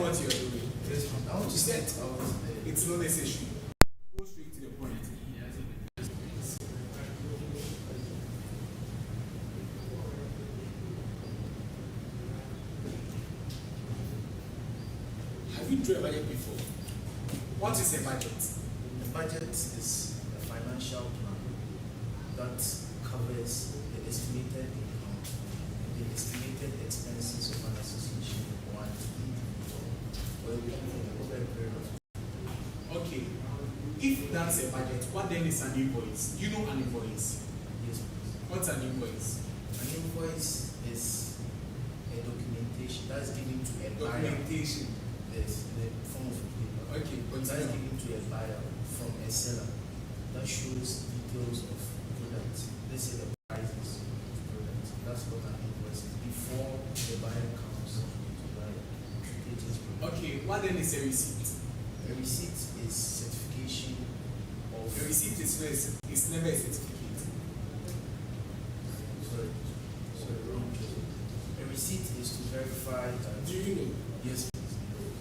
what you're doing. Yes, I want to set out. It's not necessary. Go straight to the point. Have you drawn a budget before? What is a budget? A budget is a financial plan that covers the estimated income, the estimated expenses of an association or an individual, or over a period of time. Okay. If that's a budget, what then is an invoice? You know an invoice? Yes, please. What's an invoice? An invoice is a documentation that's given to a buyer. Documentation. Yes, in the form of paper. Okay, but That's given to a buyer from a seller that shows details of products. Let's say the prices of products. That's what an invoice is before the buyer comes to buy it. Okay, what then is a receipt? A receipt is certification of. A receipt is never a certificate. Sorry, wrong. A receipt is to verify that. Do you know? Yes, please.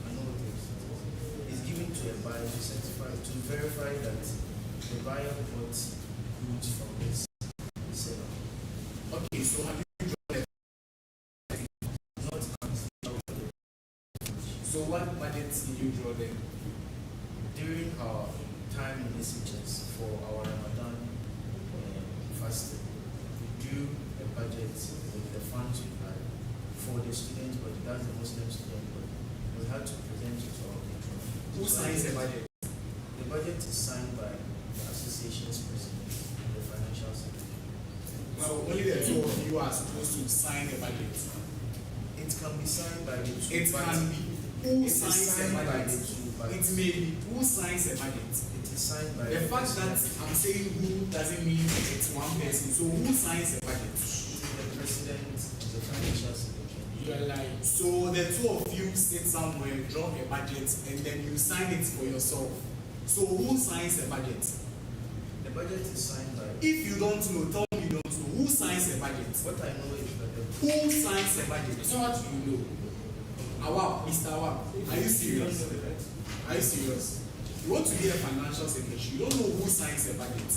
I know what a receipt is. It's given to a buyer to certify, to verify that the buyer bought goods from this seller. Okay, so have you drawn Not So what budgets did you draw then? during our time in SHS for our Ramadan fasting, we drew a budget with the funds we had for the student body, that's the Muslim student body. We had to present it to our patron. Who signs a budget? The budget is signed by the association's president and the financial secretary. So only the two of you are supposed to sign a budget. It can be signed by the two. It can be. Who signs a budget? It It may be who signs a budget. is signed by The fact that I'm saying who doesn't mean it's one person. So who signs a budget? the president and the financial secretary. You are lying. So the two of you sit somewhere, draw a budget, and then you sign it for yourself. So who signs a budget? The budget is signed by. If you don't know, tell me you don't know. Who signs a budget? What I know is that the Who signs a budget? It's not what you know. Awap, Mr. Awap, are you serious? Are you serious? You want to be a financial secretary, you don't know who signs a budget.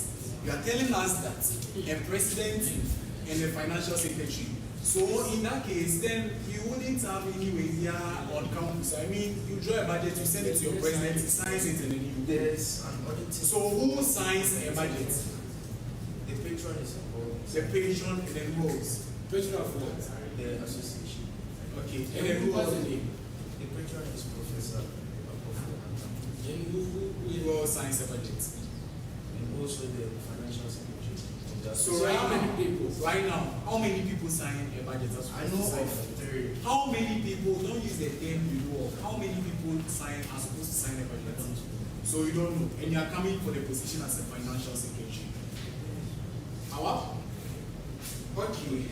You are telling us that a president and a financial secretary. So in that case, then you wouldn't have any idea on campus. I mean, you draw a budget, you send it to your president, he signs it, and then you go. there's an auditing. So who signs a budget? The patron is involved. The patron and then who else? Patron of what? The association. Okay, and then who else? The patron is Professor Akofo. And who else signs a budget? And also the financial secretary. So right now, right now, how many people sign a budget? I know of 3. How many people, don't use the term you know of, how many people are supposed to sign a budget? So you don't know, and you are coming for the position as a financial secretary. How? Okay.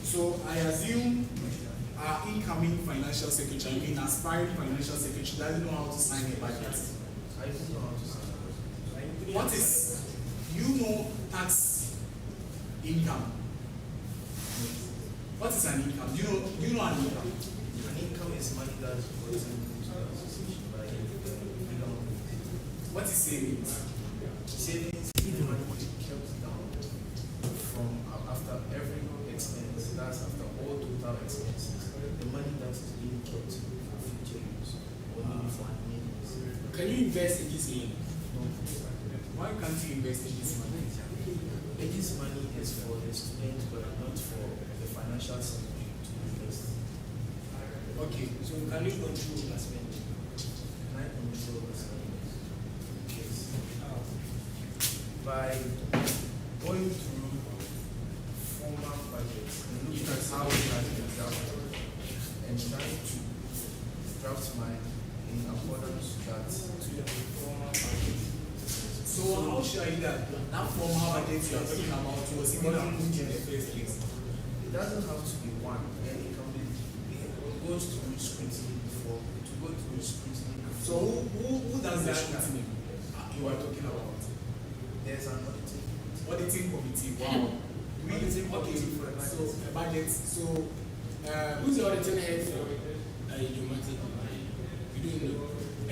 So I assume our incoming financial secretary, I mean aspiring financial secretary, doesn't know how to sign a budget. I don't know how to sign a budget. What is, you know, tax income? What is an income? Do you know an income? An income is money that is brought into the association by the legal. What is savings? Savings is the money kept down from after every expense. That's after all total expenses. The money that is being kept for future use or maybe for maintenance. Can you invest in this money? No. Why can't you invest in this money? This money is for the students, but not for the financial secretary to invest. Okay, so can you control the spending? Can I control the spending? Yes. By going through formal budgets and looking at how it has been drafted and trying to draft mine in accordance with that to the formal budget. So how sure are you that formal budget you are talking about was even approved in the first place? It doesn't have to be one, and it can be, it goes through scrutiny before, to go through scrutiny before. So who does that scrutiny you are talking about? There's an auditing committee. Wow. Auditing committee for a budget. So a budget. So who's the auditing head for Idiomatic?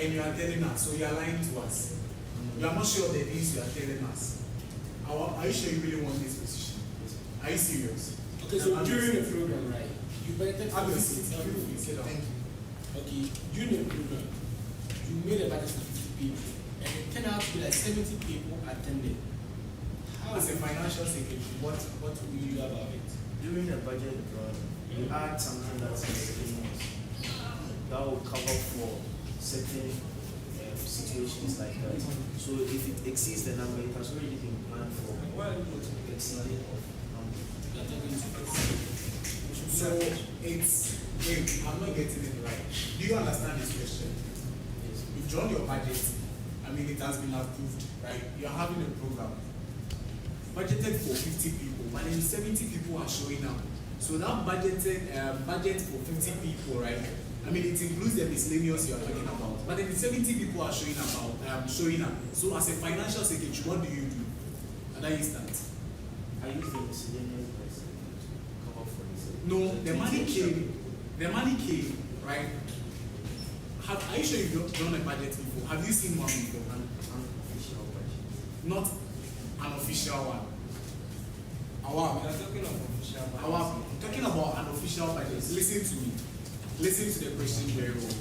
and you are telling us, so you are lying to us. You are not sure of the things you are telling us. Are you sure you really want this position? Are you serious? Okay, so during the program, right, you better have your seat. Thank you. Okay, during the program, you made a budget of 50 people, and it turned out to be like 70 people attended. How As a financial secretary, what will you do about it? During the budget run, you add something that's miscellaneous that will cover for certain situations like that. So if it exceeds the number, it has already been planned for. Exceeding of number. So it's wait, I'm not getting it right. Do you understand this question? Yes. You've drawn your budget. I mean, it has been approved, right? You're having a program budgeted for 50 people, but then 70 people are showing up. So that budgeted budget for 50 people, right? I mean, it includes the miscellaneous you are talking about. But then the 70 people are showing up. So as a financial secretary, what do you do at that instant? I use the miscellaneous price to cover for this. No, the money came. The money came, right? Are you sure you've done a budget before? Have you seen one before? An unofficial budget. Not an official one. We are talking of official budget. Talking about an official budget. Listen to me. Listen to the question very well.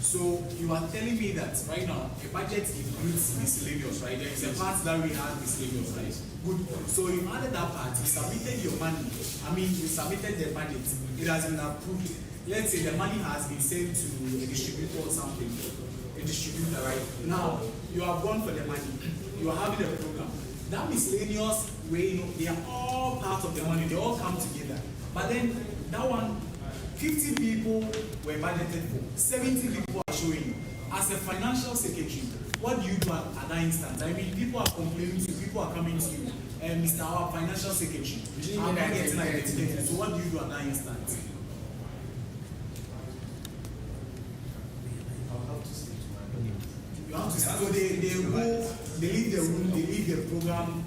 So you are telling me that right now a budget includes miscellaneous, right? There is a part that we have miscellaneous, right? Good. So you added that part, you submitted your money. I mean, you submitted the budget. It has been approved. Let's say the money has been sent to a distributor or something. A distributor, right? Now you have gone for the money. You are having a program. That miscellaneous way, they are all part of the money. They all come together. But then that one, 50 people were budgeted for, 70 people are showing. As a financial secretary, what do you do at that instance? I mean, people are complaining to you, people are coming to you, and Mr. Our financial secretary, I'm not getting identified. So what do you do at that instance? I'll have to stick to my budget. You have to. So they leave the room, they leave the program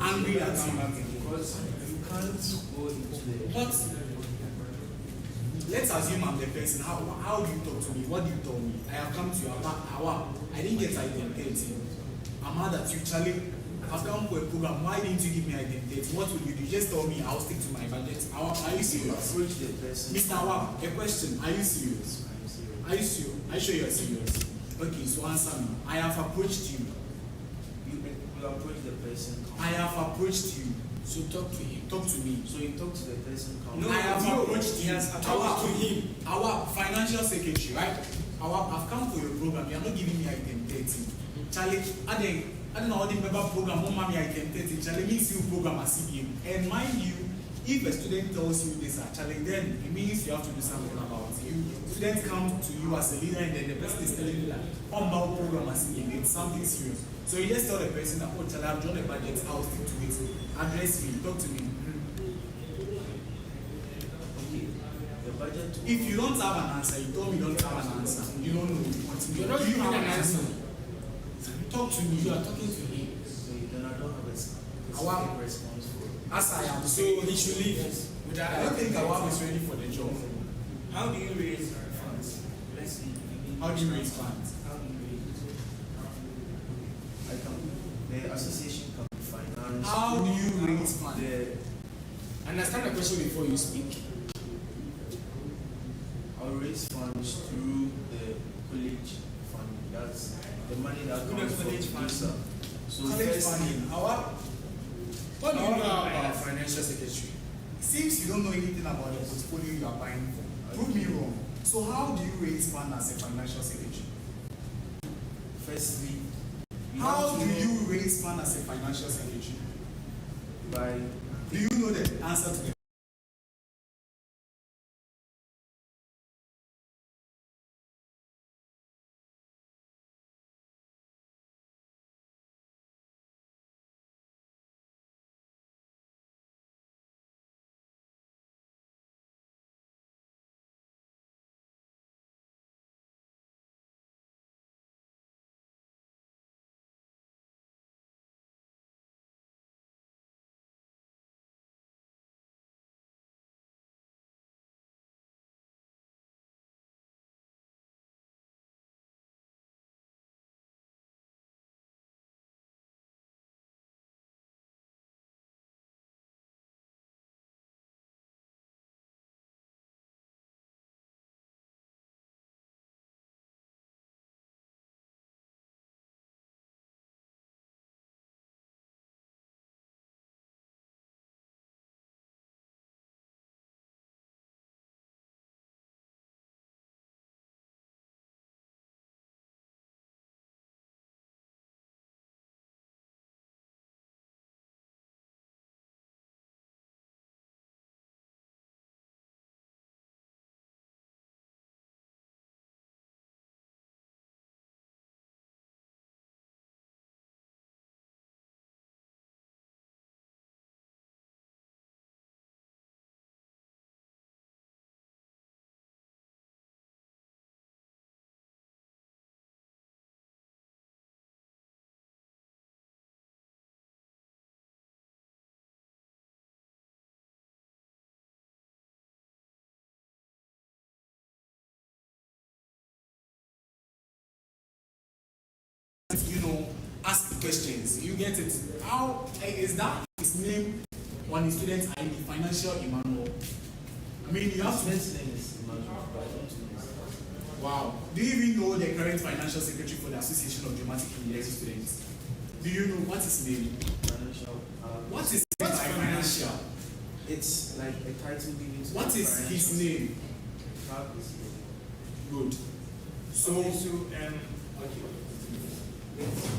angry at you. Because you can't go into the. But let's assume I'm the person. How do you talk to me? What do you tell me? I have come to you. I didn't get identity. I'm mad at you, Charlie. I've come for a program. Why didn't you give me identity? What will you do? Just tell me. I'll stick to my budget. Are you serious? Approach the person. Mr. Awab, a question. Are you serious? I'm serious. Are you serious? Are you sure you're serious? Okay, so answer me. I have approached you. You approach the person. I have approached you. So talk to him. Talk to me. So you talk to the person. No, I have approached you. Talk to him. Our financial secretary, right? I've come for your program. You are not giving me item 30. Charlie, I don't know how the member program, no mommy item 30. Charlie means you program as CBM. And mind you, if a student tells you this, Charlie, then it means you have to do something about it. Students come to you as a leader, and then the person is telling you that on program as CBM, it's something serious. So you just tell the person that, oh, Charlie, I've drawn a budget, I'll stick to it. Address me, talk to me. Okay. The budget. If you don't have an answer, you told me you don't have an answer. You don't know. You're not giving an answer. Talk to me. You are talking to him. So then I don't have a Awab. response for. As I am, So he should leave. I don't think Awab is ready for the job. How do you raise funds? Let's see. How do you raise funds? How do you raise it? The association can be financed. How do you raise funds? Understand the question before you speak. I'll raise funds through the college fund. That's the money that Through comes the from college fund. producer. So College first, funding. Awab, What do you know about financial secretary? seems you don't know anything about the portfolio you are buying for. Prove me wrong. So how do you raise funds as a financial secretary? firstly, you How have do to know you raise funds as a financial secretary? by Do you know the answer to the questions. You get it? How is that his name on his student ID, financial Emmanuel? I mean, you have to. Wow. Do you even know the current financial secretary for the Association of Dramatic Engineering Students? Do you know what is his name? Financial. What is financial? It's like a title given to. What is his name? Good. So, okay.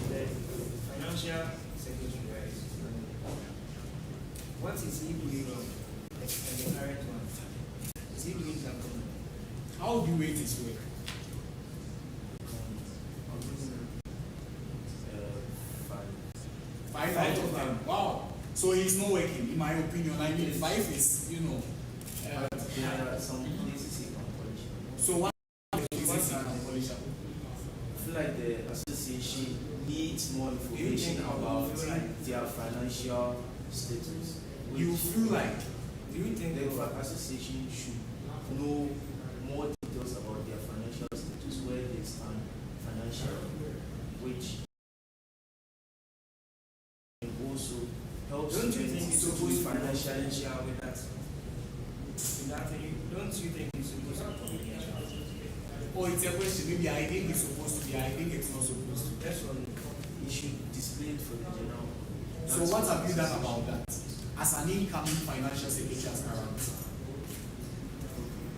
The financial secretary, right? What is he doing wrong? The current one. Is he doing something? how do you rate his work? Five out of 10. Wow. So he's not working, in my opinion. I mean, 5 is, There are some places he can polish. So what is he can polish up? I feel like the association needs more information about their financial status. You feel like, Do you think the association should know more details about their financial status, where they stand financially, which also helps Don't you them think it's to supposed to be financially? confidential with that? Don't you think it's supposed to be confidential? oh, it's a question. Maybe I think it's supposed to be, I think it's not supposed to be. That's one. You should display it for the general. So what have you done about that? As an incoming financial secretary aspirant,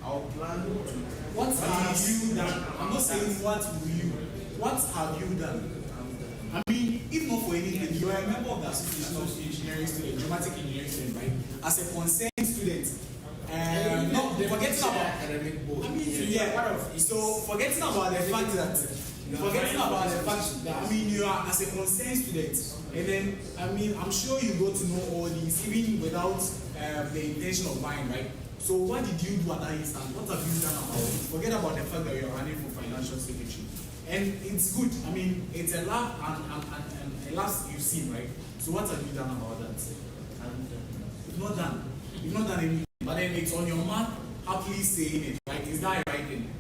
Our plan to what have you done? I'm not saying what will you. What have you done? I mean, if not for anything, you are a member of the Association of Engineering Students, Dramatic Engineering Students, right? As a concerned student, no, forgetting about academic board. I mean, yeah. So forgetting about the fact that I mean you are as a concerned student, and then I mean I'm sure you go to know all these even without the intention of buying, right? So what did you do at that instant? What have you done about it? Forget about the fact that you're running for financial secretary, and it's good. I mean it's a laugh and a laugh you've seen, right? So what have you done about that? You've not done. You've not done anything. But then it's on your mouth, happily saying it, right? Is that right thing?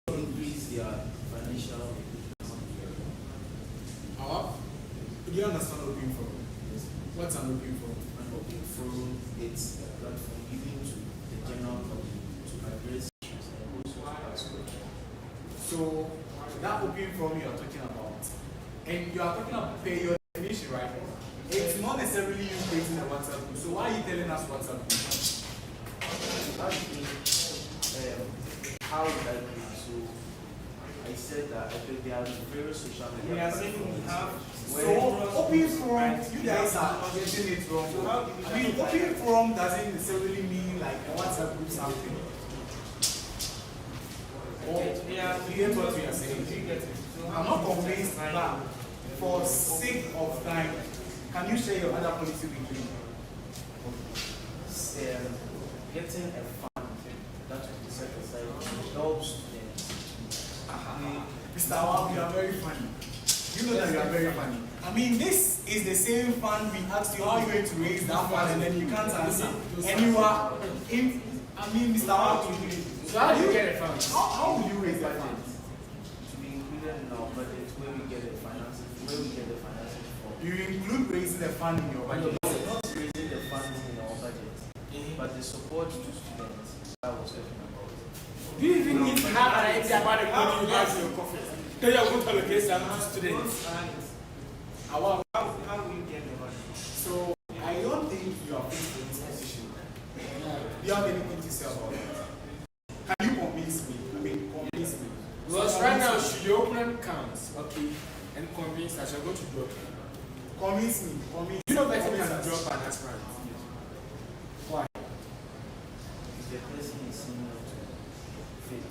increase their financial. Do you understand open forum? What's an open forum? An open forum, it's a platform given to the general public to address issues and also to ask questions. So that open forum you are talking about, and you are talking about pay your definition, right? It's not necessarily you creating a WhatsApp group. So why are you telling us WhatsApp group? How would I do it? So I said that I think there are various social media. We are saying we have. So open forum, you guys are getting it wrong. I mean, open forum doesn't necessarily mean like a WhatsApp group something. Or you get what we are saying? I'm not convinced, but for sake of time, can you share your other policy with me? Getting a fund that will be set aside to help students. Mr. Awab, you are very funny. You know that you are very funny. I mean, this is the same fund we asked you how you going to raise that fund and then you can't answer. And you are in, I mean, Mr. Awab, So how do you get a fund? how will you raise that fund? To be included in our budget where we get the finances, from. You include raising the fund in your budget. Not raising the funds in our budget, but the support to students I was talking about. Do you even have an idea about the money you have in your coffers? Tell you going to allocate some to students. How will you get the money? So, I don't think you are faced with this position. Do you have anything to say about it? Can you convince me? I mean, convince me. Because right now, should you open an account, okay, and convince us, you're going to drop it. Convince me. Convince You know me. better than drop an aspirant. Why? If the person is similar to fit,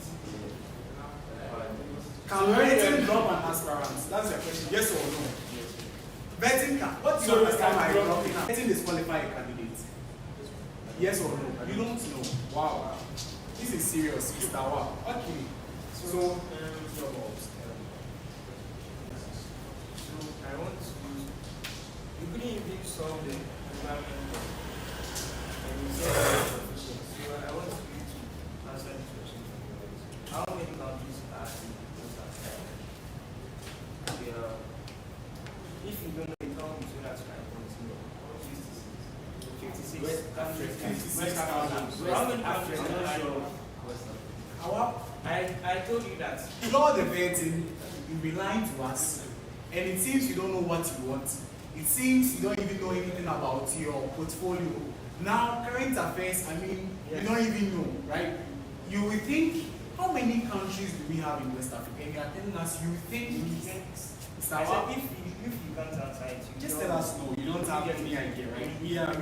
Can vetting drop an aspirant? That's your question. Yes or no? Vetting can. What do you understand by dropping? Vetting disqualify a candidate. Yes or no? You don't know. Wow. This is serious. Mr. Wow. Okay. So, I want to. You couldn't even solve the environment. And you said it's sufficient. So I want you to answer the question. How many countries are in this? If you don't know the countries, so that's right. 56. West Africa. 56 countries. How many countries I'm are not sure. Our, I told you that. with all the vetting, you be lying to us. And it seems you don't know what you want. It seems you don't even know anything about your portfolio. Now, current affairs, I mean, Yes. you don't even know, right? You will think, how many countries do we have in West Africa? And you are telling us you think it's I our, said if you can't answer it, you just don't- tell us no, you don't have any idea, right? We are,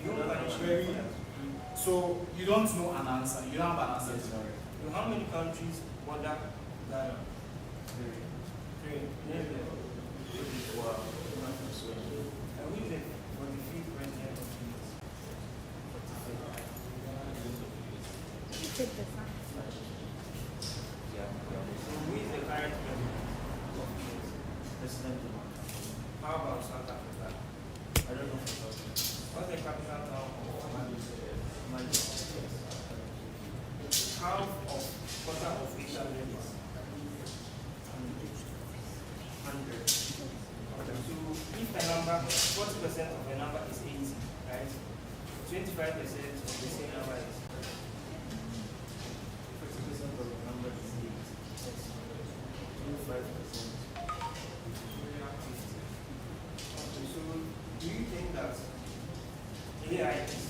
you don't punish me very, for that. so you don't know an answer, you don't have an answer to that. So how many countries border Ghana? Three. Name them. And who is the 45th president of the Take the fun. So who is the current president of the President Donald Trump. How about South Africa? I don't know for certain. What's the capital town of Mali? Half of quarter of Asian members. 100. So if a number, 40% of a number is 80, right? 25% of the same number is 50% of the number is 8. 25%. okay. So do you think that AI is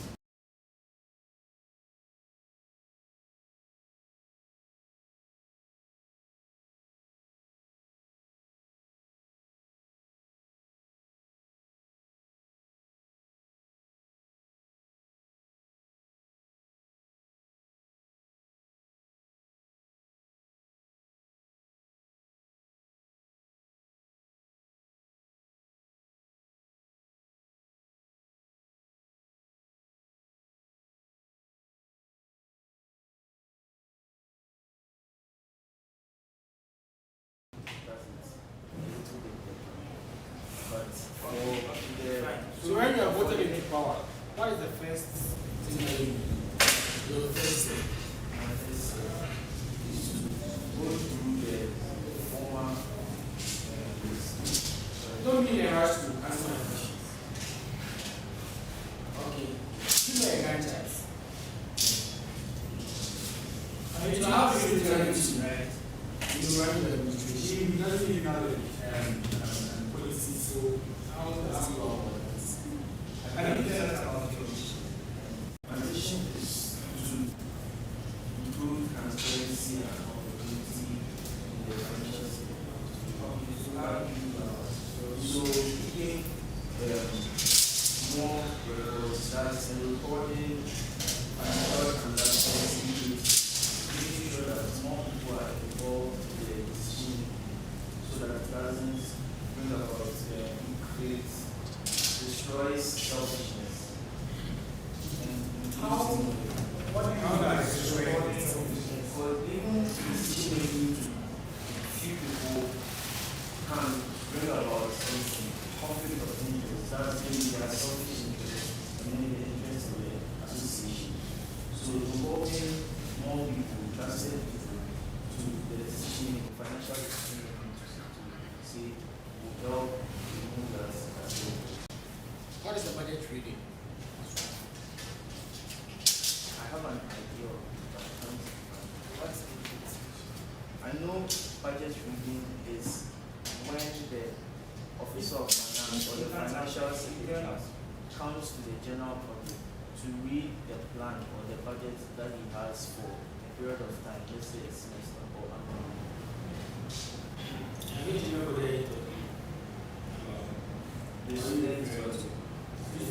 But for the fine? So when you are voted into power, what is the first thing that you do? Your first thing. Don't be in a rush to answer my question. Okay. You know a grandchild. I mean, so how do you do it, right? You run the administration. He doesn't even know the policy, so how does he go? I think that's about the my mission is to improve transparency and accountability in the financial sector. So making more records, that's recording financial transactions, making sure that more people are involved in the decision so that it doesn't bring about destroys selfishness. How? What do you mean by destroying selfishness? Because even decision making to few people can bring about something, conflict of interest. That's maybe their selfish interest and maybe the interest of the association. So involving more people, trusted people, to the decision making, financial decision making to say will help remove that as well. What is the budget reading? I have an idea of that. What's it? I know budget reading is when the officer of finance or the financial secretary comes to the general public to read the plan or the budget that he has for a period of time, let's say a semester or annual. I need to know whether you're talking The students also. The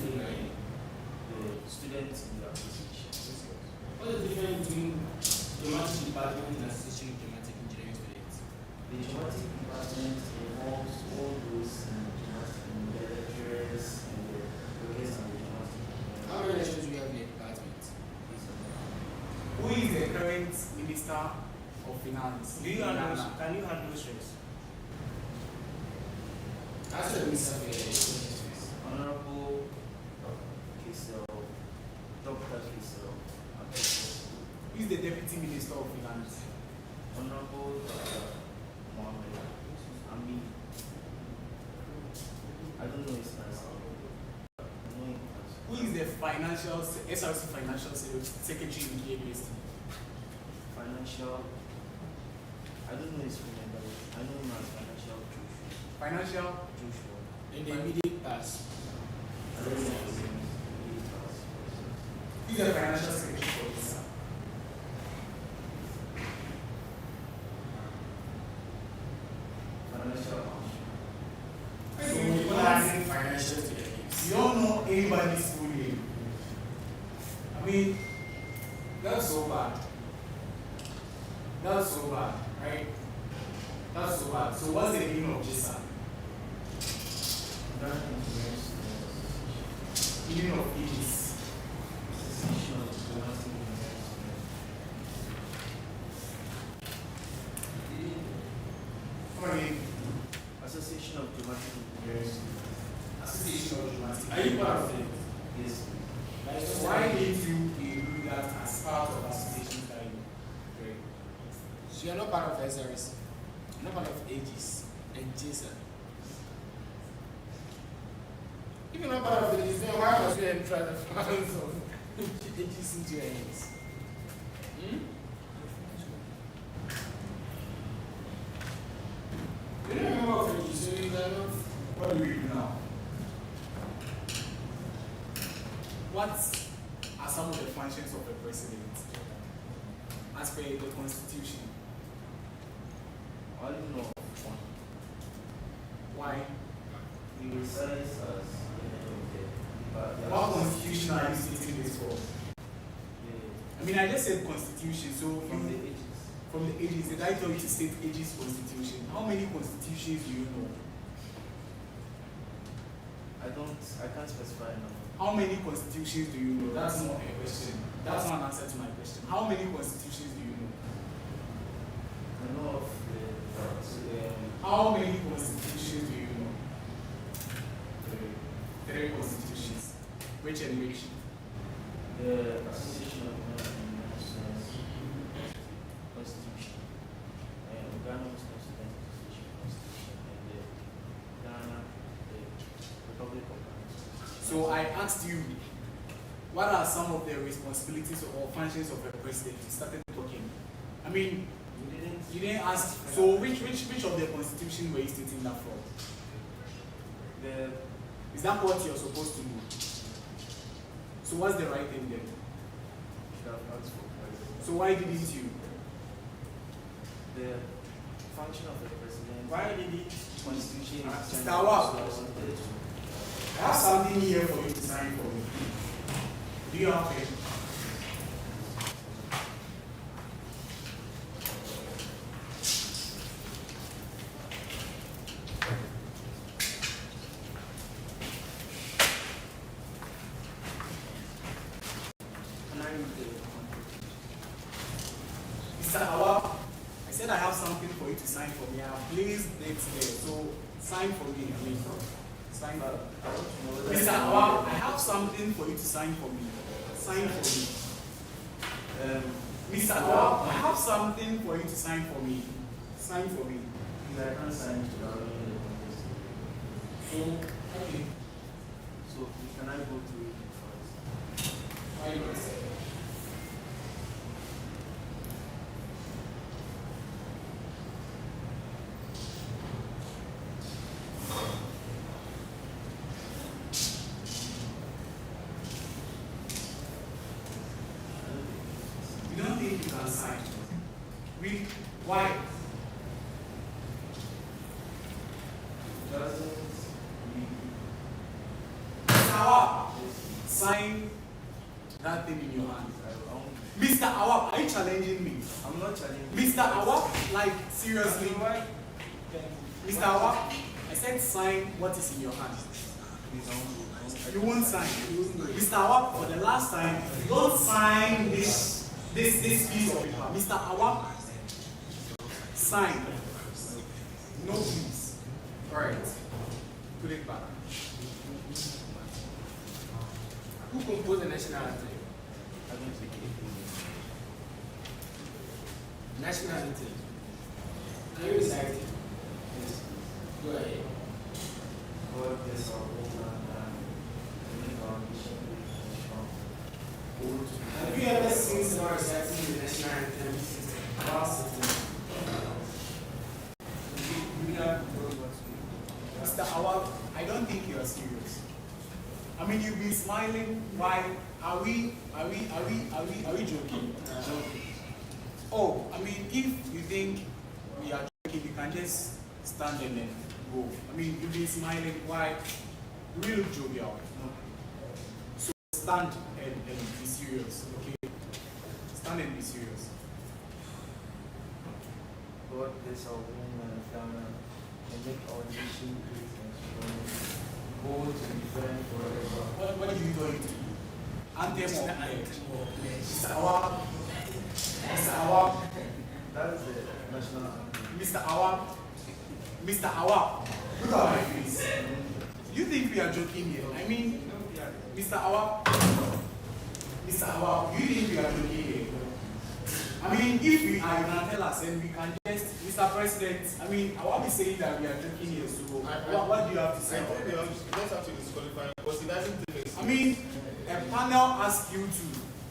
students in the association. what is the difference between dramatic department and association of dramatic engineering students? The dramatic department involves all those in the lecturers and the workers and the dramatic. How many lecturers do we have in the department? Who is the current Minister of Finance? Do you handle, can you handle stress? Answer the minister for your Honorable Kisel, Dr. Kisel, Who is the Deputy Minister of Finance? Honorable Dr. Mohammed, I don't know his answer. I know him answer. Who is the SRC Financial Secretary in KBST? Financial, I don't know his full name, but I know him as Financial Joshua. Financial? Joshua. in the immediate past. I don't know his name. Who is the Financial Secretary for this? Financial So people are asking Financial to the names. you don't know anybody's full name. I mean, that's so bad. That's so bad, right? That's so bad. So what's the meaning of JSA? Meaning of ages. Come again. Association of Dramatic Engineers. Association of Dramatic. Are you part of it? Yes. So why did you include that as part of association that you create? So you're not part of SRS, you're not part of Aegis and Jason. If you're not part of Aegis, then why must you try the funds of Aegis into your hands? You don't remember of Aegis, so you are not. What do we do now? What are some of the functions of the president as per the constitution? I don't know of one. Why? He resides as the head of the What constitution are you stating this for? the- I mean, I just said constitution, so from the you, ages. from the ages, did I tell you to state ages constitution? How many constitutions do you know? I can't specify a number. How many constitutions do you know? That's not a question. That's not an answer to my question. How many constitutions do you know? I know of How many constitutions do you know? Three constitutions. Which and which? the Association of American Nationals Constitution, Ghana Muslim Students Association Constitution, and the Ghana So I asked you, what are some of the responsibilities or functions of a president? You started talking. I mean, you didn't ask. So which of the constitution were you stating that from? Is that what you're supposed to do? So what's the right thing then? So why didn't you? The function of the president. Why did it constitution? Mr. Awab, I have something here for you to sign for me. Do you have it? Mr. Awab, I said I have something for you to sign for me. I have placed it there. So sign for me. I mean, sign for me. Mr. Awab, I have something for you to sign for me. Sign for me. Mr. Awab, I have something for you to sign for me. Sign for me. I can't sign to So, okay. So can I go through it first? Why not? You don't think you can sign? Read. Why? Mr. Awab, sign that thing in your hand. Mr. Awab, are you challenging me? I'm not challenging. Mr. Awab, like seriously? Mr. Awab, I said sign what is in your hand. You won't sign. Mr. Awab, for the last time, don't sign this piece of paper. Mr. Awab, sign. No, please. Alright. Put it back. Who composed the national anthem? I don't think it. National anthem. Can you recite it? Go ahead. God bless our woman and make our mission strong. Have you ever seen someone reciting the national anthem while sitting? Mr. Awab, I don't think you are serious. I mean, you've been smiling. Why? Are we joking? Oh, I mean, if you think we are joking, you can just stand and then go. I mean, you've been smiling. Why? You really look jovial. No. So stand and be serious, okay? Stand and be serious. God bless our women and family and make our nation great and strong. Hold to defend forever. What are you going to do? Anthem or pledge? Mr. Awab. Mr. Awab. That's the national anthem. Mr. Awab. Mr. Awab. Look at my face. You think we are joking here? I mean, Mr. Awab. Mr. Awab, you think we are joking here? I mean, if we are, you can tell us and we can just, Mr. President, I mean, I won't be saying that we are joking here, so what do you have to say? You don't have to disqualify because it doesn't take I mean, a panel asks you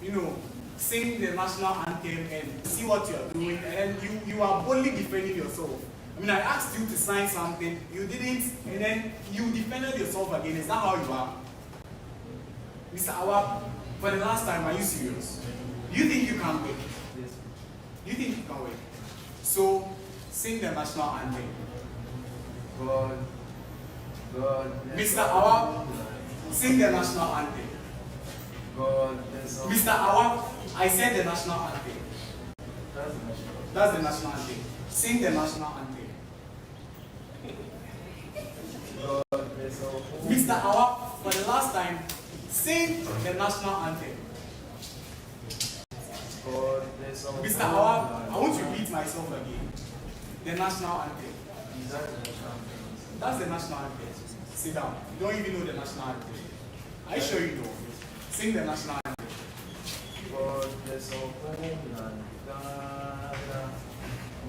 to, sing the national anthem and see what you are doing, and you are boldly defending yourself. I mean, I asked you to sign something, you didn't, and then you defended yourself again. Is that how you are? Mr. Awab, for the last time, are you serious? Do you think you can win? Yes. Do you think you can win? So, sing the national anthem. God bless Mr. Awab, sing the national anthem. God bless our Mr. Awab, I said the national anthem. That's the national. That's the national anthem. Sing the national anthem. God bless our home. Mr. Awab, for the last time, sing the national anthem. God bless our Mr. home. Awab, I want to repeat myself again. The national anthem. Is that the national anthem? That's the national anthem. Sit down. You don't even know the national anthem. Are you sure you know? Sing the national anthem. God bless our homeland, Ghana.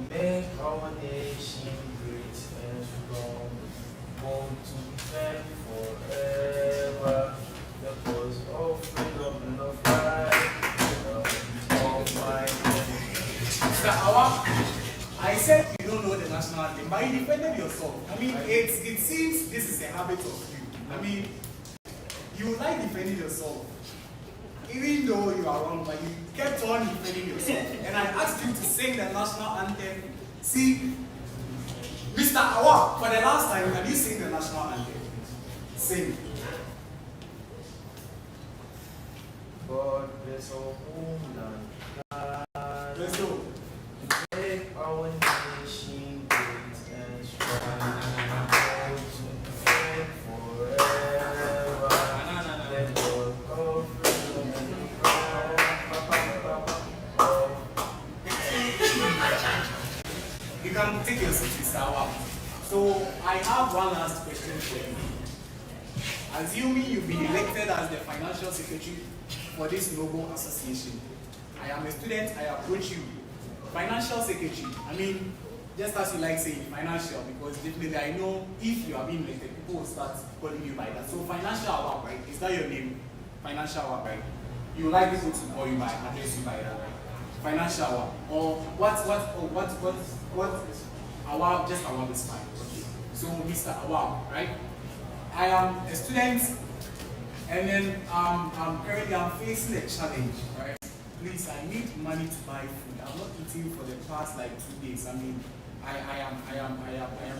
Make our nation great and strong. Born to defend forever. I said you don't know the national anthem, but you defended yourself. I mean, it seems this is a habit of you. I mean, you like defending yourself. Even though you are wrong, but you kept on defending yourself. And I asked you to sing the national anthem. See, Mr. Awa, for the last time, can you sing the national anthem? Sing. God bless our homeland. Let's go. Make our nation great and strong. Hold to defend forever. Let God of freedom and proud. You can take your seat, Mr. Awa. So, I have one last question for you. Assuming you've been elected as the financial secretary for this noble association, I am a student, I approach you. Financial secretary, I mean, just as you like saying financial, because definitely I know if you are being elected, people will start calling you by that. So financial award, right? Is that your name? Financial award, right? You like people to call you by, address you by that, right? Financial award. Or what award, just award is fine. Okay. So Mr. Award, right? I am a student, and then currently I'm facing a challenge, right? Please, I need money to buy food. I'm not eating for the past like 2 days. I mean, I am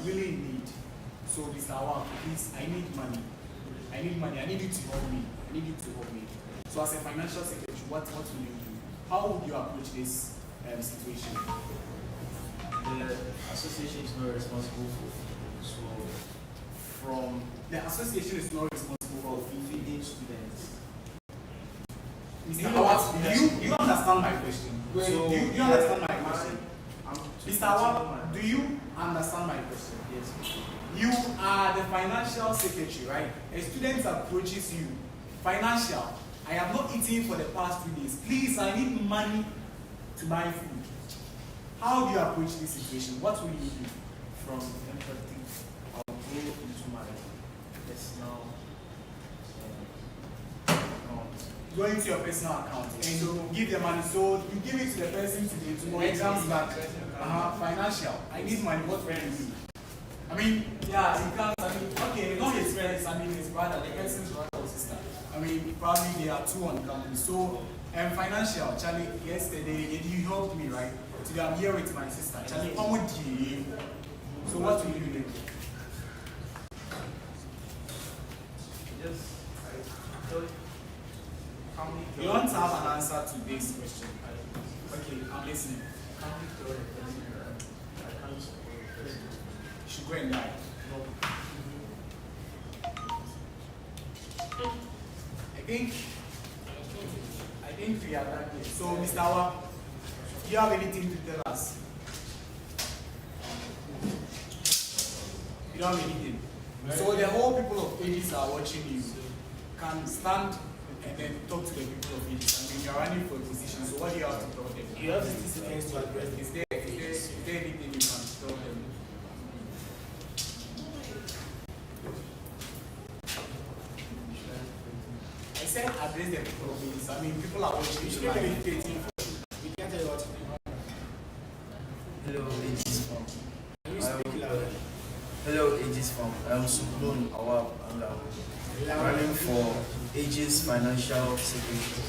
really in need. So Mr. Awam, please, I need money. I need money. I need you to help me. I need you to help me. So as a financial secretary, what will you do? How would you approach this situation? The association is not responsible for food, so from The association is not responsible for feeding students. Mr. Awad, do you understand my question? So, do you understand my question? To Mr. Awad, do you understand my question? Yes. You are the financial secretary, right? A student approaches you. Financial, I have not eaten for the past 2 days. Please, I need money to buy food. How do you approach this situation? What will you do? From empathy, I'll go into my personal account. Go into your personal account and you give the money. So you give it to the person today, tomorrow it comes back. Financial, I need money. What will you do? I mean, yeah, you can't. I mean, okay, not his friends. I mean, his brother, the person's brother or sister. I mean, probably they are two on the company. So, financial, Charlie. Yesterday, you helped me, right? Today I'm here with my sister. Charlie, how much do you? So what will you do? Just, I told you, how many You don't have an answer to this question. Okay, I'm listening. how many tell the person that I can't support the person? You should go and die. I think we are done here. So, Mr. Awa, do you have anything to tell us? You don't have anything. So the whole people of Aegis are watching you. Can stand and then talk to the people of Aegis. I mean, you're running for a position, so what do you have to tell them? You have 60 seconds to address this. Is there anything you can tell them? I said address the people of Aegis. I mean, people are watching You you. should be meditating. We can't tell you what to do. Hello, Aegis Farm. Can you speak louder? Hello, Aegis Farm. I'm Sublon Awab and I'm running for Aegis Financial Secretary.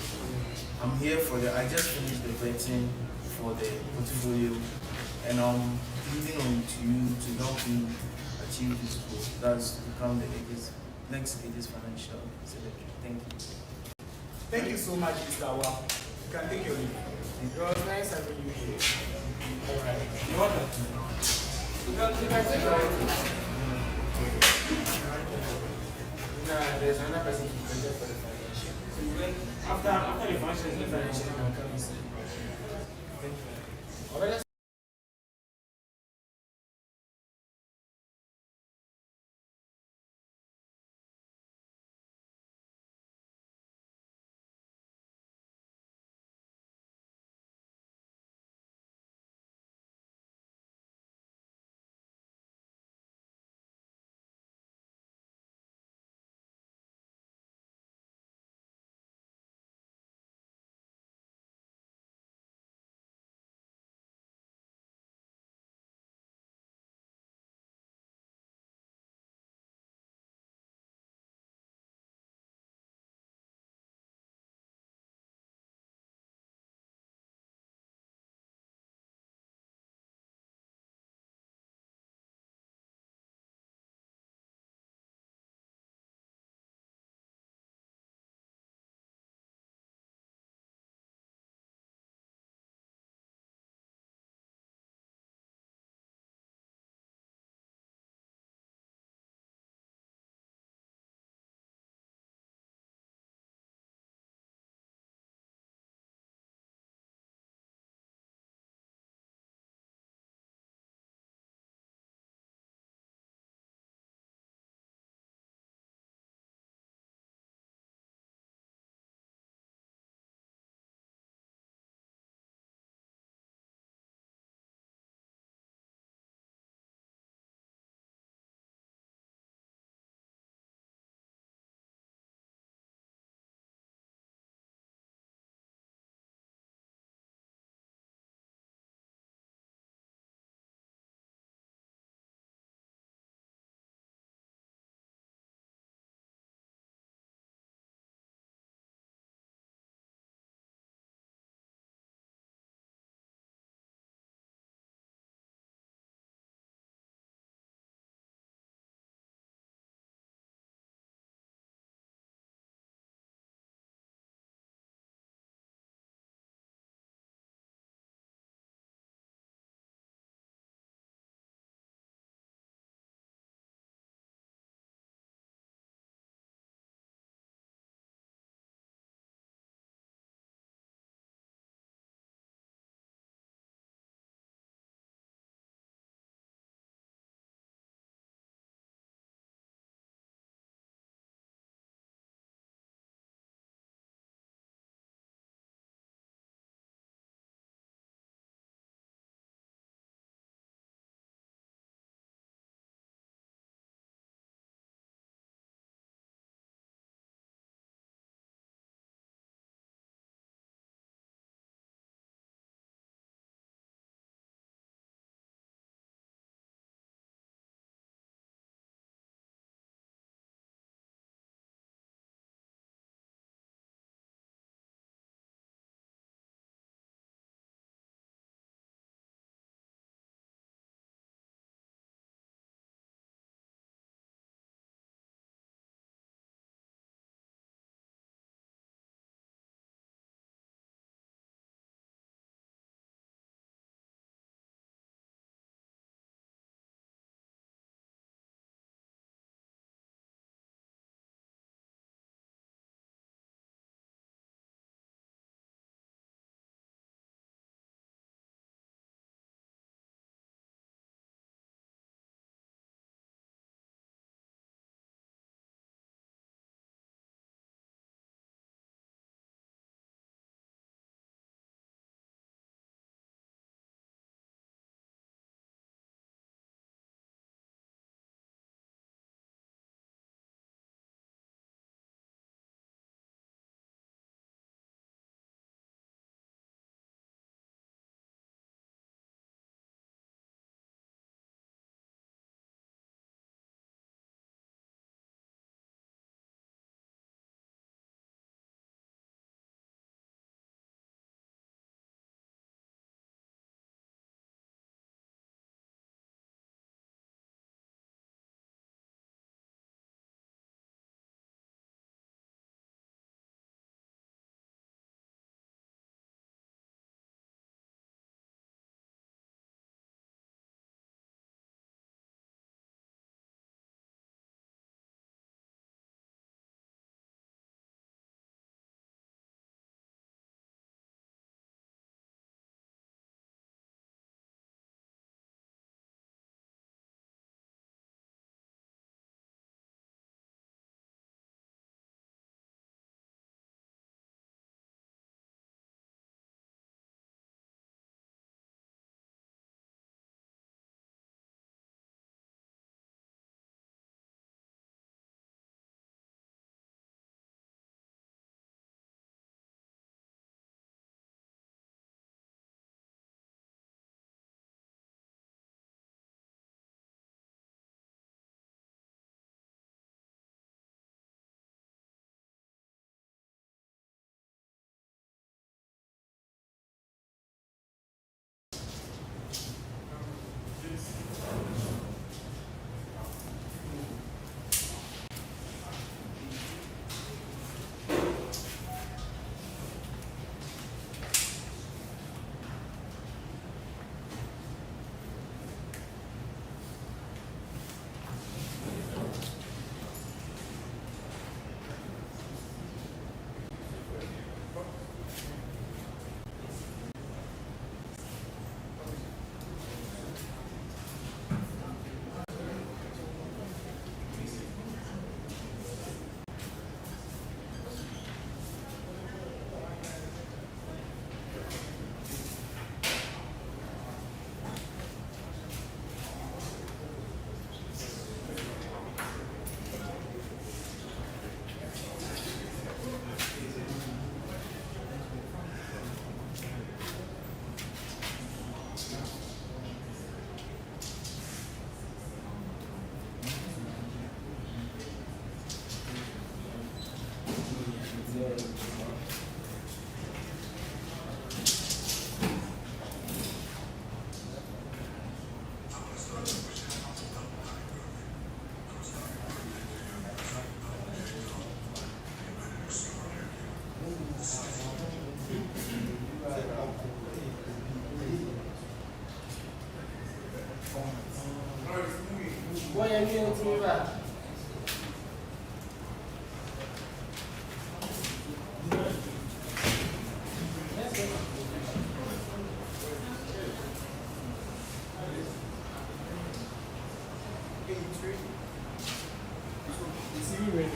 I'm here I just finished the vetting for the portfolio and I'm leading on to you to help me achieve this goal. That's to become the next Aegis Financial Secretary. Thank you. Thank you so much, Mr. Awa. You can take your leave. It was nice having you here. Alright. You're welcome. There's another person who presented for the financial. So after the financial, the financial can come and say. Alright, Boy, I'm going to move back. It's even ready.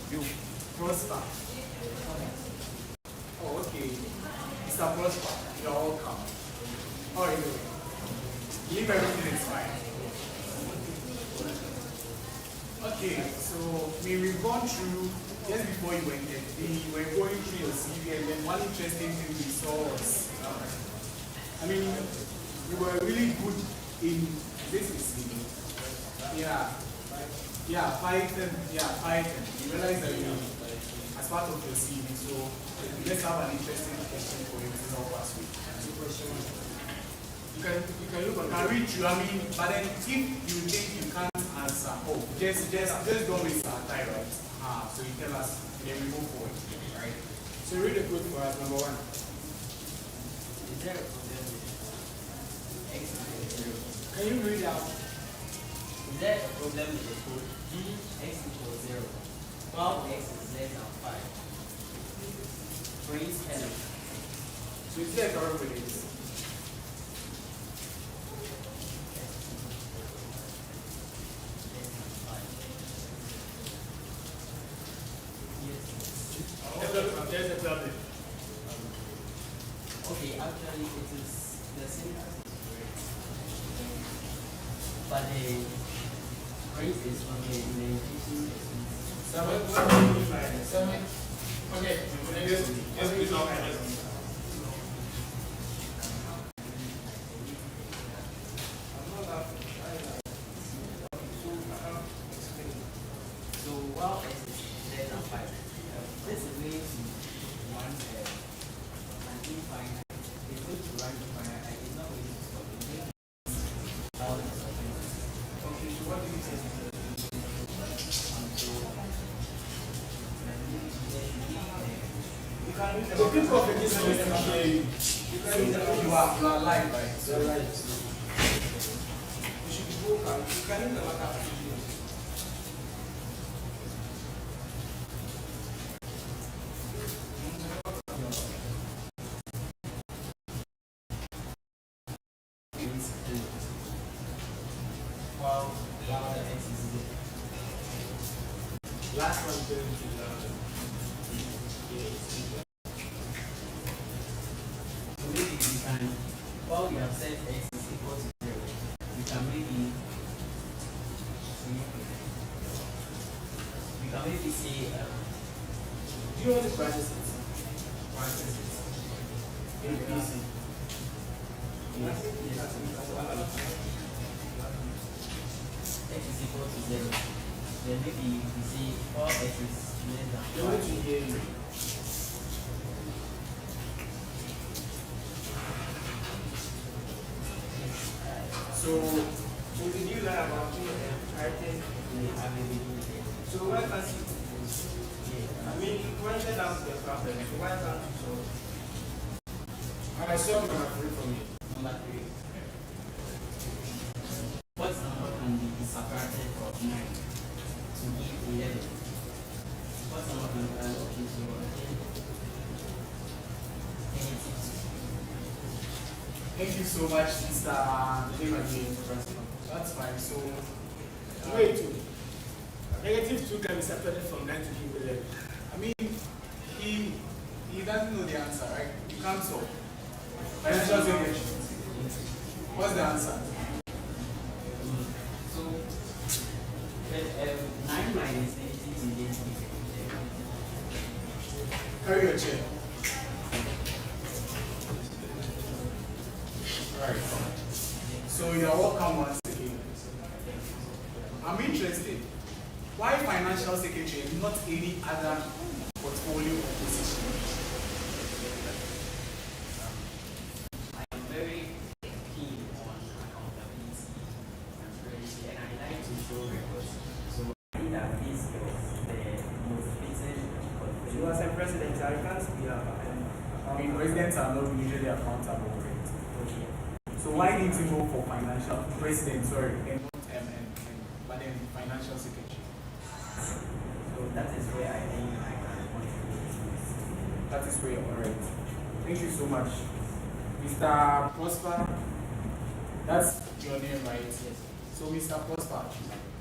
You prosper. Oh, okay. Mr. Prosper, you're welcome. How are you doing? Leave everything is fine. Okay, so we've gone through, just before you went there, we were going through your CV, and then one interesting thing we saw was, I mean, you were really good in business. Python. You realize that you as part of your CV, so let's have an interesting question for you to help us with. You can look on, can read through, I mean, but then if you think you can't answer, just don't waste our time, right? So you tell us, then we move forward, right? So read the code for us, number one. Is there a problem with x equals 0? Can you read out? Is there a problem with the code x equals 0 while x is less than 5? Print hello. So is there a problem with it? There's a problem. Okay, actually it is the syntax is correct. But the phrase is from the indentation. Seven. Okay. Yes, please, now. So while x is less than 5, this is going to run an infinite. It's going to run infinite and it's not going to stop. It's going to all the subjects. Okay, so what do you think? You can use the people of the business to hear you. You can use the you are live, right? You're right. You should be vocal. You can use the matter to hear you. While the x is 0. Last one going to So maybe we can, while we have said x is equal to 0, we can maybe say Do you want to practice it? In PC. x is equal to 0. Then maybe we say while x is less than They want to 5. hear you. So did you learn about writing the availability? So why can't you? I mean, you pointed out the problem. So why can't you solve? And I saw my free from you. Number 3. What number can be subtracted from 9 to give 11? What number can be okay, so Thank you so much, Mr. That's fine. So, Wait, negative 2 can be separated from 9 to give 11. I mean, he doesn't know the answer, right? You can't solve. Financial segregation. What's the answer? So, 9 minus 18 is Carry your chair. Right. So you're welcome once again. I'm interested. Why financial secretary and not any other portfolio or position? I am very keen on accountability, transparency, and I like to show records. So I think that this was the motivated portfolio. You as a president, I can't be I mean, presidents are not usually accountable for it. So why did you go for financial president, sorry, and not but then financial secretary? So that is where I think I can contribute most. That is where you're alright. Thank you so much. Mr. Prosper, that's your name, right? Yes. So Mr. Prosper,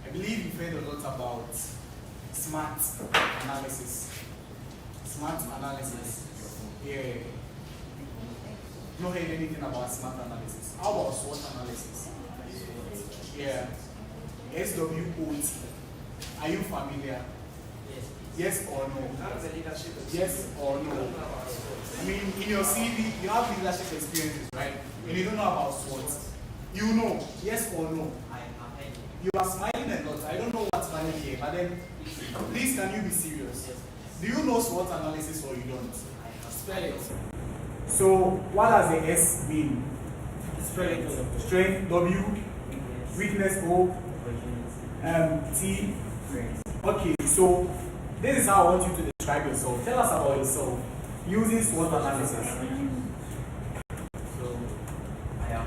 I believe you've heard a lot about SMART analysis. SMART analysis. Yeah. You heard anything about SMART analysis? How about SWOT analysis? Yeah. SWOT. Are you familiar? Yes. Yes or no? That's the leadership. Yes or no? I mean, in your CV, you have leadership experiences, right? And you don't know about SWOT. You know, yes or no? I have heard it. You are smiling a lot. I don't know what's funny here, but then, please, can you be serious? Yes. Do you know SWOT analysis or you don't? I have Spell it. So, what does the S mean? Strength. Strength, W, weakness, O, T. Friends. Okay, so this is how I want you to describe yourself. Tell us about yourself using SWOT analysis. So I am.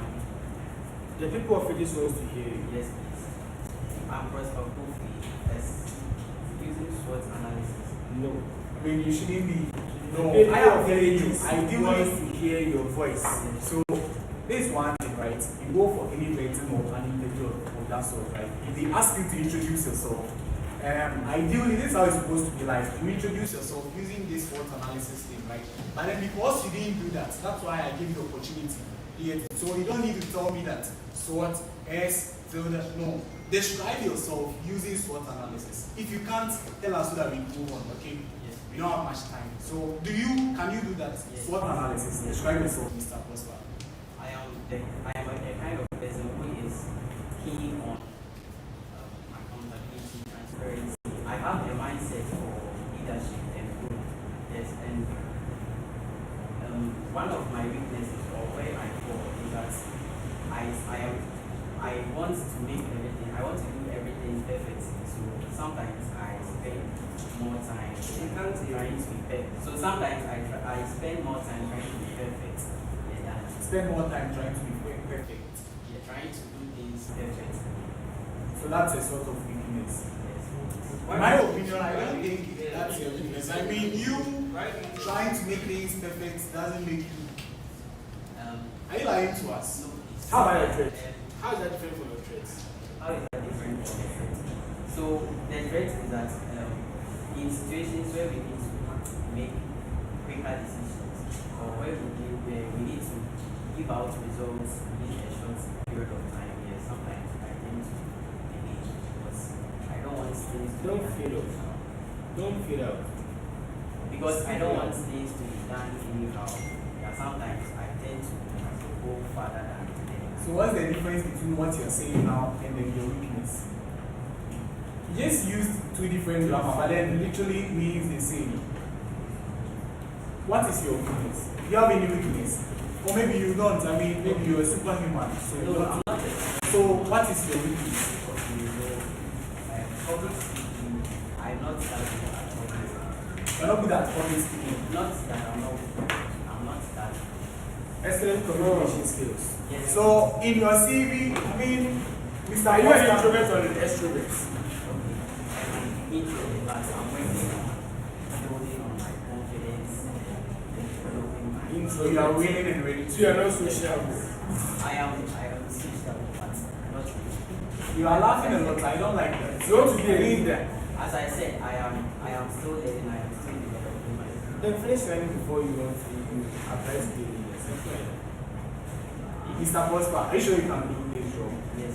The people of this wants to hear you. Yes, please. I'm Prosper Kofi as using SWOT analysis. No. I mean, you shouldn't be. No, The people I am of telling you. this I do wants it. to hear your voice. So this is one thing, right? You go for any vetting or an interview of that sort, right? If they ask you to introduce yourself, ideally this is how it's supposed to be like. You introduce yourself using this SWOT analysis thing, right? But then because you didn't do that, that's why I give you the opportunity. Here. So you don't need to tell me that SWOT, S, tilde, no. Describe yourself using SWOT analysis. If you can't, tell us so that we move on, okay? Yes. We don't have much time. So can you do that? Yes. SWOT analysis. Describe yourself, Mr. Prosper. I am a kind of person who is keen on accountability, transparency. I have a mindset for leadership and growth. Yes, and one of my weaknesses or where I fall is that I want to make everything. I want to do everything perfect. So sometimes I spend more time trying to be perfect. So sometimes I spend more time trying to be perfect. Spend more time trying to be perfect. Yeah, trying to do things perfect. So that's a sort of weakness. Yes. In my opinion, I don't think that's your weakness. I mean, you trying to make things perfect doesn't make you. Are you lying to us? No, it's, How about your traits? How is that different from your traits? how is that different from the threat? So the threat is that in situations where we need to make quicker decisions or where we need to give out results in a short period of time, yes, sometimes I tend to delay because I don't want things to Don't be feel done out. Don't feel out. because I don't want things to be done anyhow. Yeah, sometimes I tend to go further than So what's the difference between what you're saying now and then your weakness? You just used two different grammar, but then literally means the same. What is your weakness? Do you have any weakness? Or maybe you don't. I mean, maybe you're a superhuman. So, you no, don't. I'm not. So what is your weakness? Public speaking, I'm not that good at public speaking. You're not good at public speaking. Not that I'm not that. Excellent communication skills. Yes. So in your CV, I mean, Mr. Are you an Costa- introvert or an extrovert? Okay. I'm introvert, but I'm working on building on my confidence and developing my. So you are willing and ready So to. you are not social. I am social, but not really. You are laughing a lot. I don't like that. You want to be a leader. As I said, I am still learning, I am still developing myself. Then finish learning before you want to apply to be a leader. Mr. Prosper, are you sure you can do this job? Yes.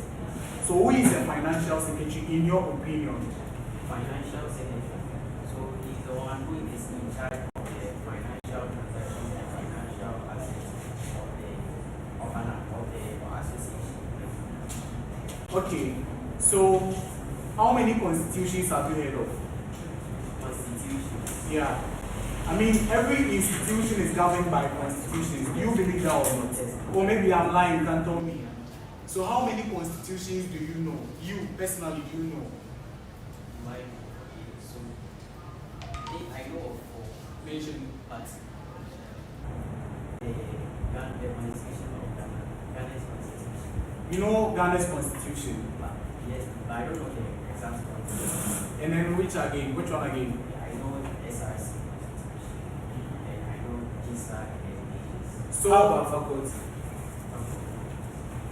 So who is a financial secretary in your opinion? Financial secretary. So he's the one who is in charge of the financial transactions and financial assets of the association. Okay. So how many constitutions have you heard of? Constitutions. Yeah. I mean, every institution is governed by constitutions. Do you believe that or not? Yes. Or maybe I'm lying, you can tell me. So how many constitutions do you know? You personally, do you know? My okay, so I know of four, Mention. but the constitution of Ghana, Ghana's constitution. You know Ghana's constitution. But yes, but I don't know the exact constitution. And then which again? Which one again? I know SRC constitution, and I know GISA and AGS. So how about faculty?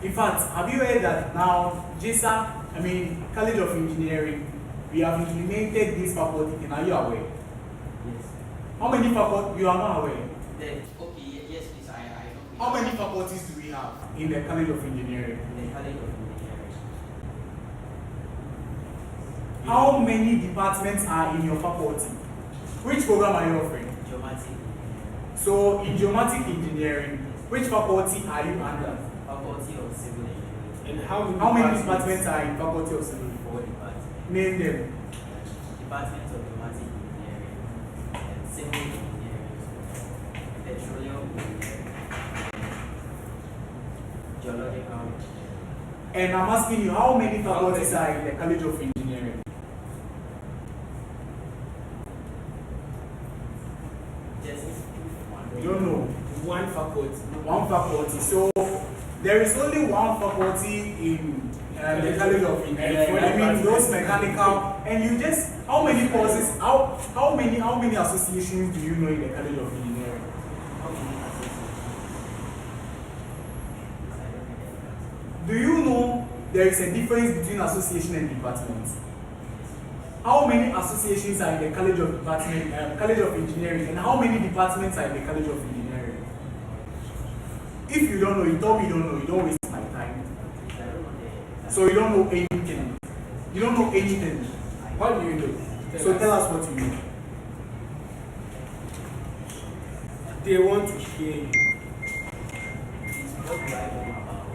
In fact, have you heard that now GISA, I mean College of Engineering, we have implemented this faculty thing. Are you aware? Yes. How many faculties? You are not aware. Then okay, yes, please. I know. How many faculties do we have in the College of Engineering? In the College of Engineering. How many departments are in your faculty? Which program are you offering? Geomatic engineering. So in geomatic engineering, which faculty are you under? Faculty of Civil Engineering. And how How many departments are in faculty of civil? Four departments. Name them. Department of Geomatic Engineering and Civil Engineering, Petroleum Engineering, Geological Engineering. And I'm asking you, how many faculties are in the College of Engineering? Just one. You don't know. One faculty. One faculty. So there is only one faculty in the College of Engineering. I mean, those mechanical. And you just, how many courses? How many associations do you know in the College of Engineering? How many associations? I don't know the exact. Do you know there is a difference between association and department? How many associations are in the College of Engineering, and how many departments are in the College of Engineering? If you don't know, you tell me you don't know. You don't waste my time. I don't know the exact. So you don't know anything. You don't know anything. What do you know? So tell us what you know. They want to hear you. What do I know about?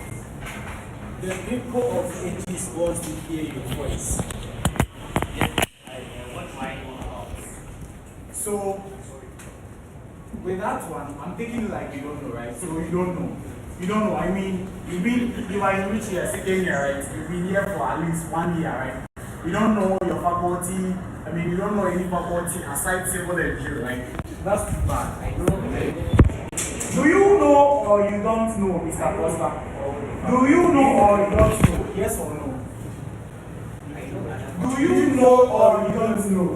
The people of ages want to hear your voice. What do I know about? So with that one, I'm taking it like you don't know, right? So you don't know. You don't know. I mean, you are in which year? Second year, right? You've been here for at least 1 year, right? You don't know your faculty. I mean, you don't know any faculty aside civil engineering, right? That's too bad. I know. Do you know or you don't know, Mr. Prosper? Do you know or you don't know? Yes or no? Do you know or you don't know?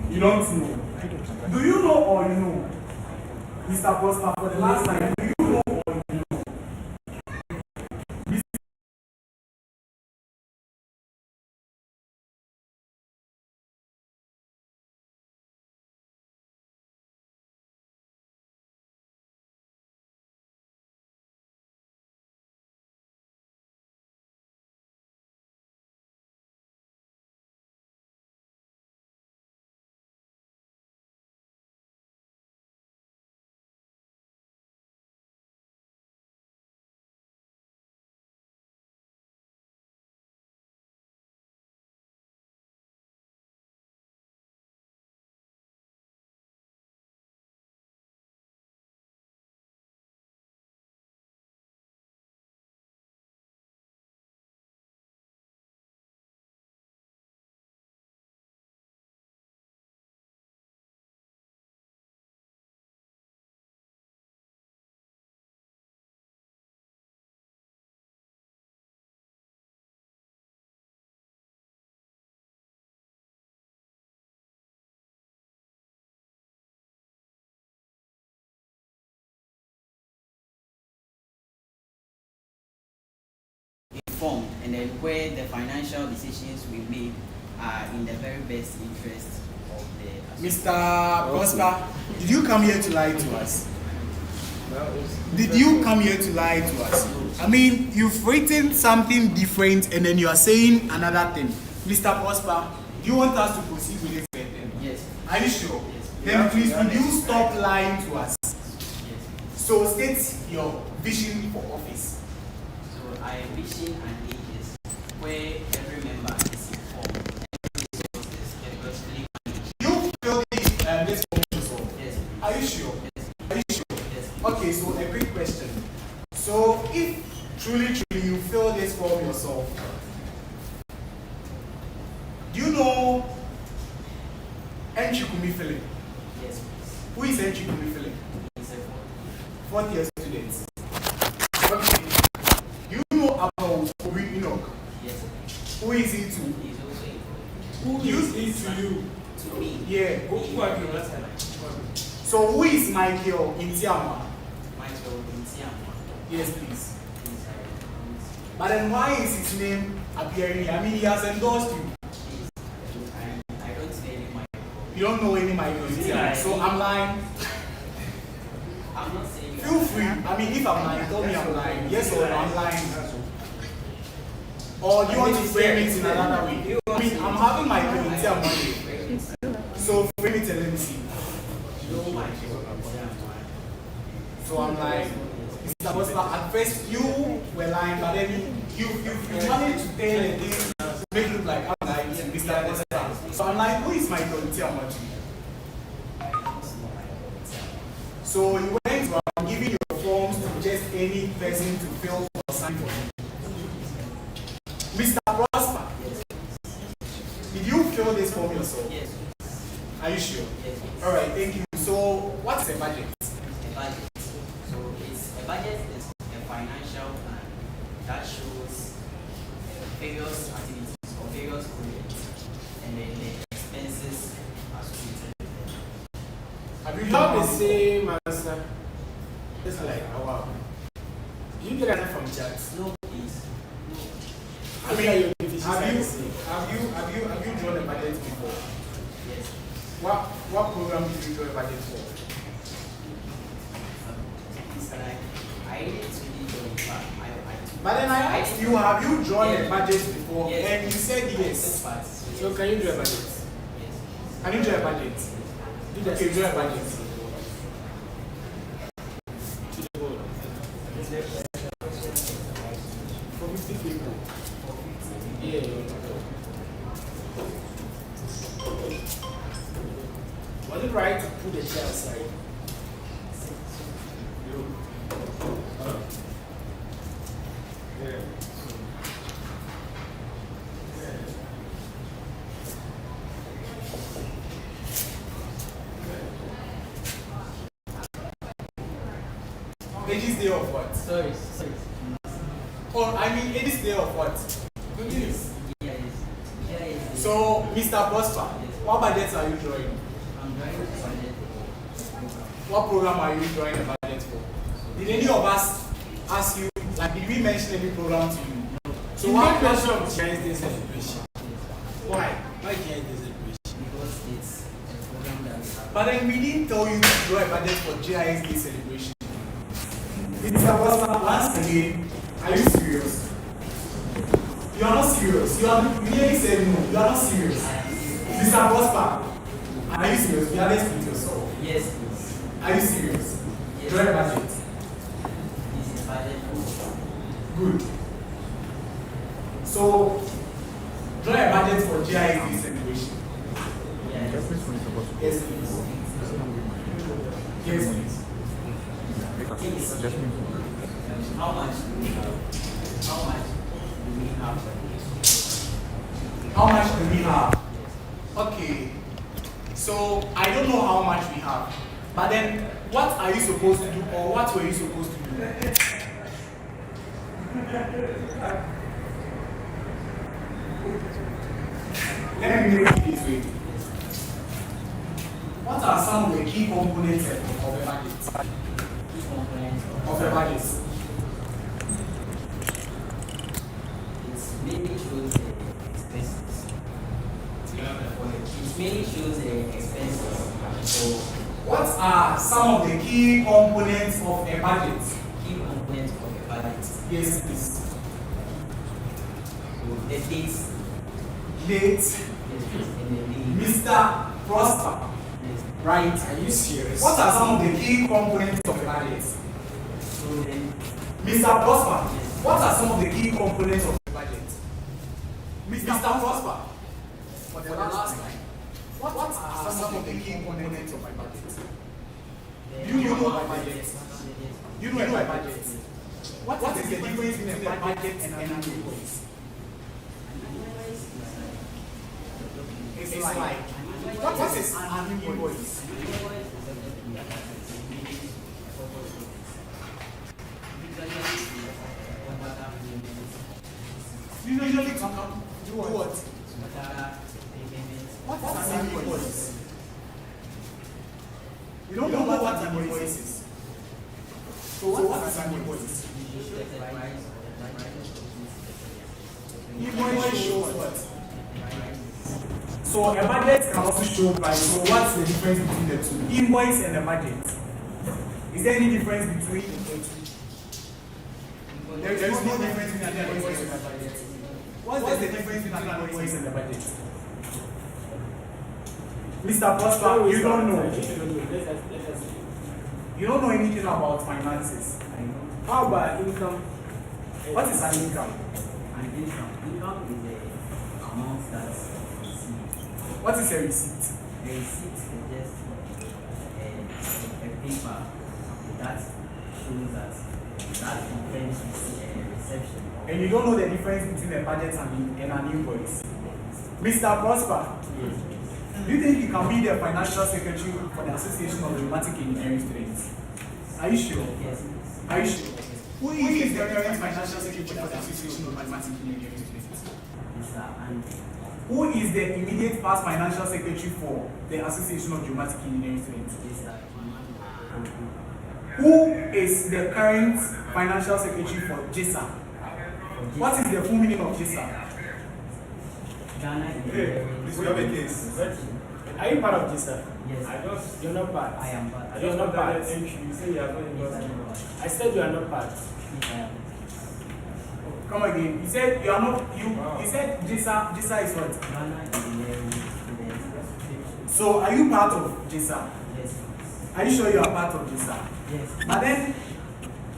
You don't know. Do you know or you know? Mr. Prosper, for the last time, do you know or you know? informed, and then where the financial decisions we make are in the very best interest of the Mr. Prosper, did you come here to lie to us? Well, Did you come here to lie to us? I mean, you've written something different and then you are saying another thing. Mr. Prosper, do you want us to proceed with this then? Yes. Are you sure? Yes. Then please, would you stop lying to us? Yes. So state your vision for office. So I vision an ages where every member is informed, every resource is carefully managed. You feel this form yourself? Yes. Are you sure? Yes. Are you sure? Yes. Okay, so a quick question. So if truly you fill this form yourself, do you know Enchikumi Philip? Yes, please. Who is Enchikumi Philip? He's a Fourth year student. Okay. Do you know about Obi Enoch? yes. Who is he to? He's also informed. Who is he to you? To me. Yeah. Who are you last time? So who is Michael Intiama? Michael Intiama. Yes, please. He's But then why is his name appearing here? I mean, he has endorsed you. I don't say any Michael. You don't know any Michael Intiama. So I'm lying. I'm not saying. Feel free. I mean, if I'm lying, tell me I'm lying. Yes or no, I'm lying. Or do you want to frame it in another way? I mean, I'm having my committee on Monday. So frame it and let me see. No Michael. So I'm lying. Mr. Prosper, at first you were lying, but then you managed to tell the thing to make it look like I'm lying, Mr. Prosper. So I'm like, who is my committee on Monday? So you went from giving your forms to just any person to fill or sign for you. Mr. Prosper, did you fill this form yourself? Yes. Are you sure? Yes. All right, thank you. So what's a budget? A budget. So a budget is a financial plan that shows various activities or various projects, and then the expenses associated. Have you You have the done same answer. Just like our. Do you get that from chats? No, please. No. I mean, Have have you drawn a budget before? Yes. What program did you draw a budget for? It's like I need to be doing but But then I asked you, have you drawn a budget before? Yes. And you said yes. So can you do a budget? Yes. Can you draw a budget? Okay, draw a budget. To the board. For 50 people. Yeah. Was it right to put the chair aside? Ladies' Day of what? Sorry. Oh, I mean, ladies' Day of what? Yes. Yes. So, Mr. Prosper, what budgets are you drawing? I'm drawing a budget. What program are you drawing a budget for? Did any of us ask you, like, did we mention any program to you? So what question of Chinese Day celebration? Why? Why Chinese Day celebration? Because it's a program that we have. But then we didn't tell you to draw a budget for GIS Day celebration. Mr. Prosper, once again, are you serious? You are not serious. You nearly said no. You are not serious. Mr. Prosper, are you serious? Be honest with yourself. Yes, please. Are you serious? Yes. Draw a budget. This is budget for. Good. So, draw a budget for GIS Day celebration. Yeah. Yes, please. Yes, please. How much do we have? How much do we have? How much do we have? Okay. So I don't know how much we have. But then what are you supposed to do, or what were you supposed to do? Let me make it this way. What are some of the key components of a budget? Of a budget. mainly shows expenses. So What are some of the key components of a budget? key components of a budget. Yes, please. So the dates. Date, And the Mr. Prosper. yes. Right. Are you serious? What are some of the key components of a budget? So then Mr. Prosper. What are some of the key components of a budget? Mr. Prosper. For the last time. What are some of the key components of a budget? Do you know a budget? You know a budget. What is the difference between a budget and an invoice? It's like, what is an invoice? You usually come do what? What is an invoice? You don't know what an invoice is. So what is an invoice? Invoice shows what? So a budget can also show price. So what's the difference between the two? Invoice and a budget. Is there any difference between the two? There is no difference between an invoice and a budget. What's the difference between an invoice and a budget? Mr. Prosper, you don't know. You don't know anything about finances. I know. How about income? What is an income? An income. Income is the amount that you see. What is a receipt? A receipt is just a paper that shows that confirms reception. And you don't know the difference between a budget and an invoice. Mr. Prosper, do you think you can be the financial secretary for the Association of Dramatic Engineering Students? Are you sure? Yes. Are you sure? Who is the current financial secretary for the Association of Dramatic Engineering Students? And Who is the immediate past financial secretary for the Association of Dramatic Engineering Students? Who is the current financial secretary for JISA? What is the full meaning of JISA? Ghana Please, we have a case. Are you part of this, sir? Yes. You're not part. I am part. You're not part. You say you are not Yes, I involved. am part. I said you are not part. Yes, I am. Come again. You said you are not. You said JISA is what? Ghana Engineering Students. So are you part of JISA? Yes. Are you sure you are part of JISA? Yes. But then,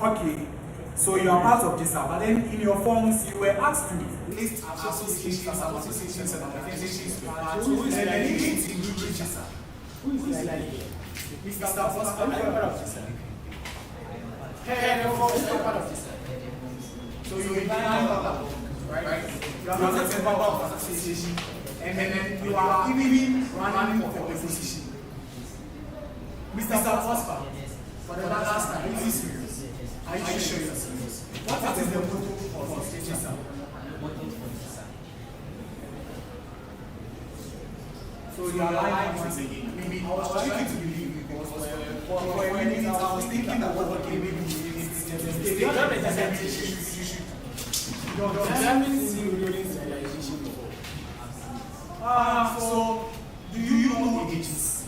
okay. So you are part of JISA, but then in your forms you were asked to list associations and organizations you are part of. Who is And the then you leader? need to include JISA. Who is the leader? Mr. Prosper, Are you part of this, sir? Hey, no, who is part of this, sir? so you will be right? You are not a member of an association, and then you are even running for a position. Mr. Prosper, for the last time, is this serious? Are you sure you are serious? What is the motto of JISA? So you are lying once again. Maybe I was trying to believe you because for a minute I was thinking that okay, maybe it's You have a you should. Examine zero loading realization before. So do you know ages?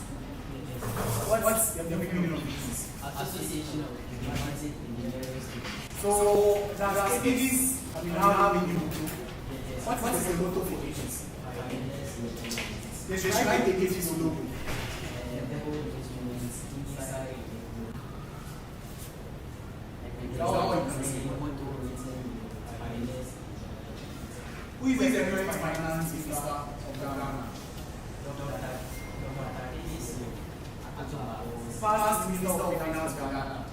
What's the meaning of ages? Association of Dramatic Engineering Students. So that ages we now have in the motto. Yes. What is the motto for ages? Yes. They should write the ages logo. Who is the current finance minister of Ghana? Past minister of finance Ghana.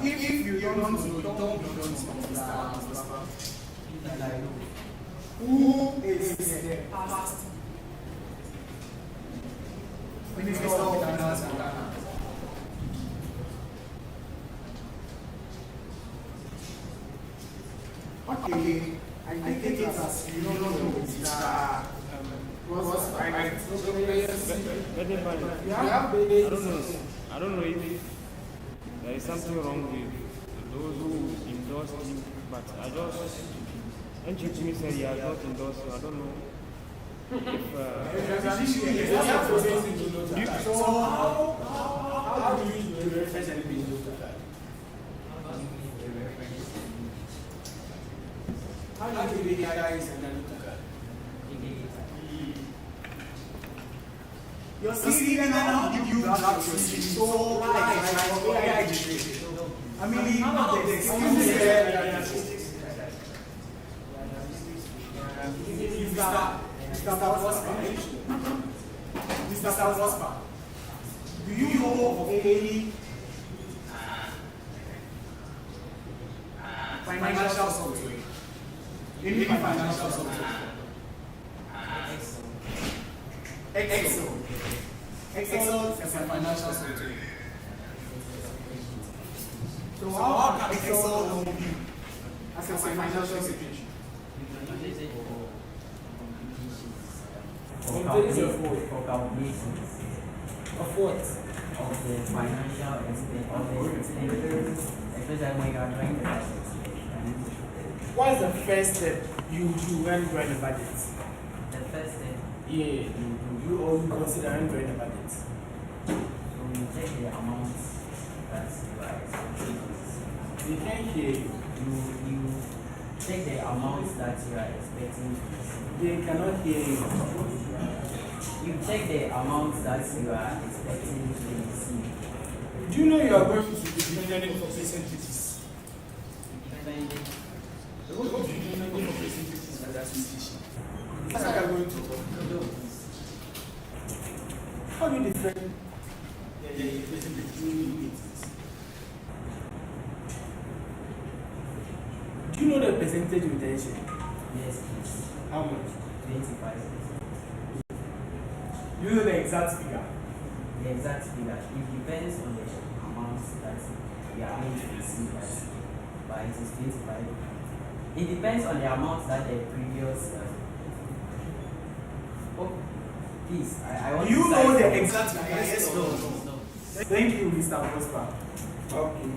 If you don't know, don't who is the past minister of finance Ghana? Okay, I take it as you don't know Mr. Was right. I don't know if there is something wrong with those who endorse him, but I just And you said he has not endorsed, so I don't know if So how do you reference anything in those card? How do you guys and then look at? Your CV and how did you draft your CV? So AI generated. I mean, the excuse there. Mr. Prosper, do you know of any financial software? Any financial software? Excel. Excel is a financial software. So how can Excel help you as a financial secretary? For calculations Of what? of the financial expenditures, especially when you are trying to budget. What is the first step you do when drawing a budget? The first step, Yeah, you consider when drawing a budget. so you check the amounts that you are expecting. They can't hear you. You check the amounts that you are expecting to receive. They cannot hear you. You check the amounts that you are expecting to receive. Do you know you are going to be dependent for percentages? You're going to be dependent for percentages and association. That's how you're going to talk. How do you defend the percentage? Do you know the percentage retention? Yes, please. How much? 25%. Do you know the exact figure? The exact figure, it depends on the amounts that you are going to receive, but it is 25. It depends on the amounts that the previous. Oh, please, I want Do you to know cite- the exact figure? Yes, no. Thank you, Mr. Prosper. Okay,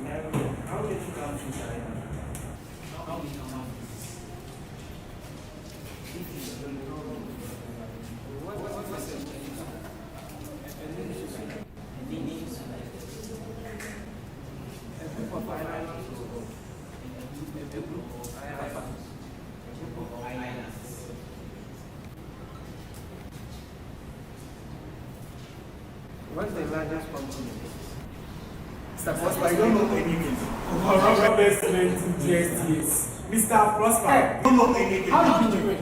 how did you come to China? How we come out? What's the largest company? Mr. Prosper, you don't know anything. Overall best student in GSTS. Mr. Prosper, you don't know anything. How did you do it?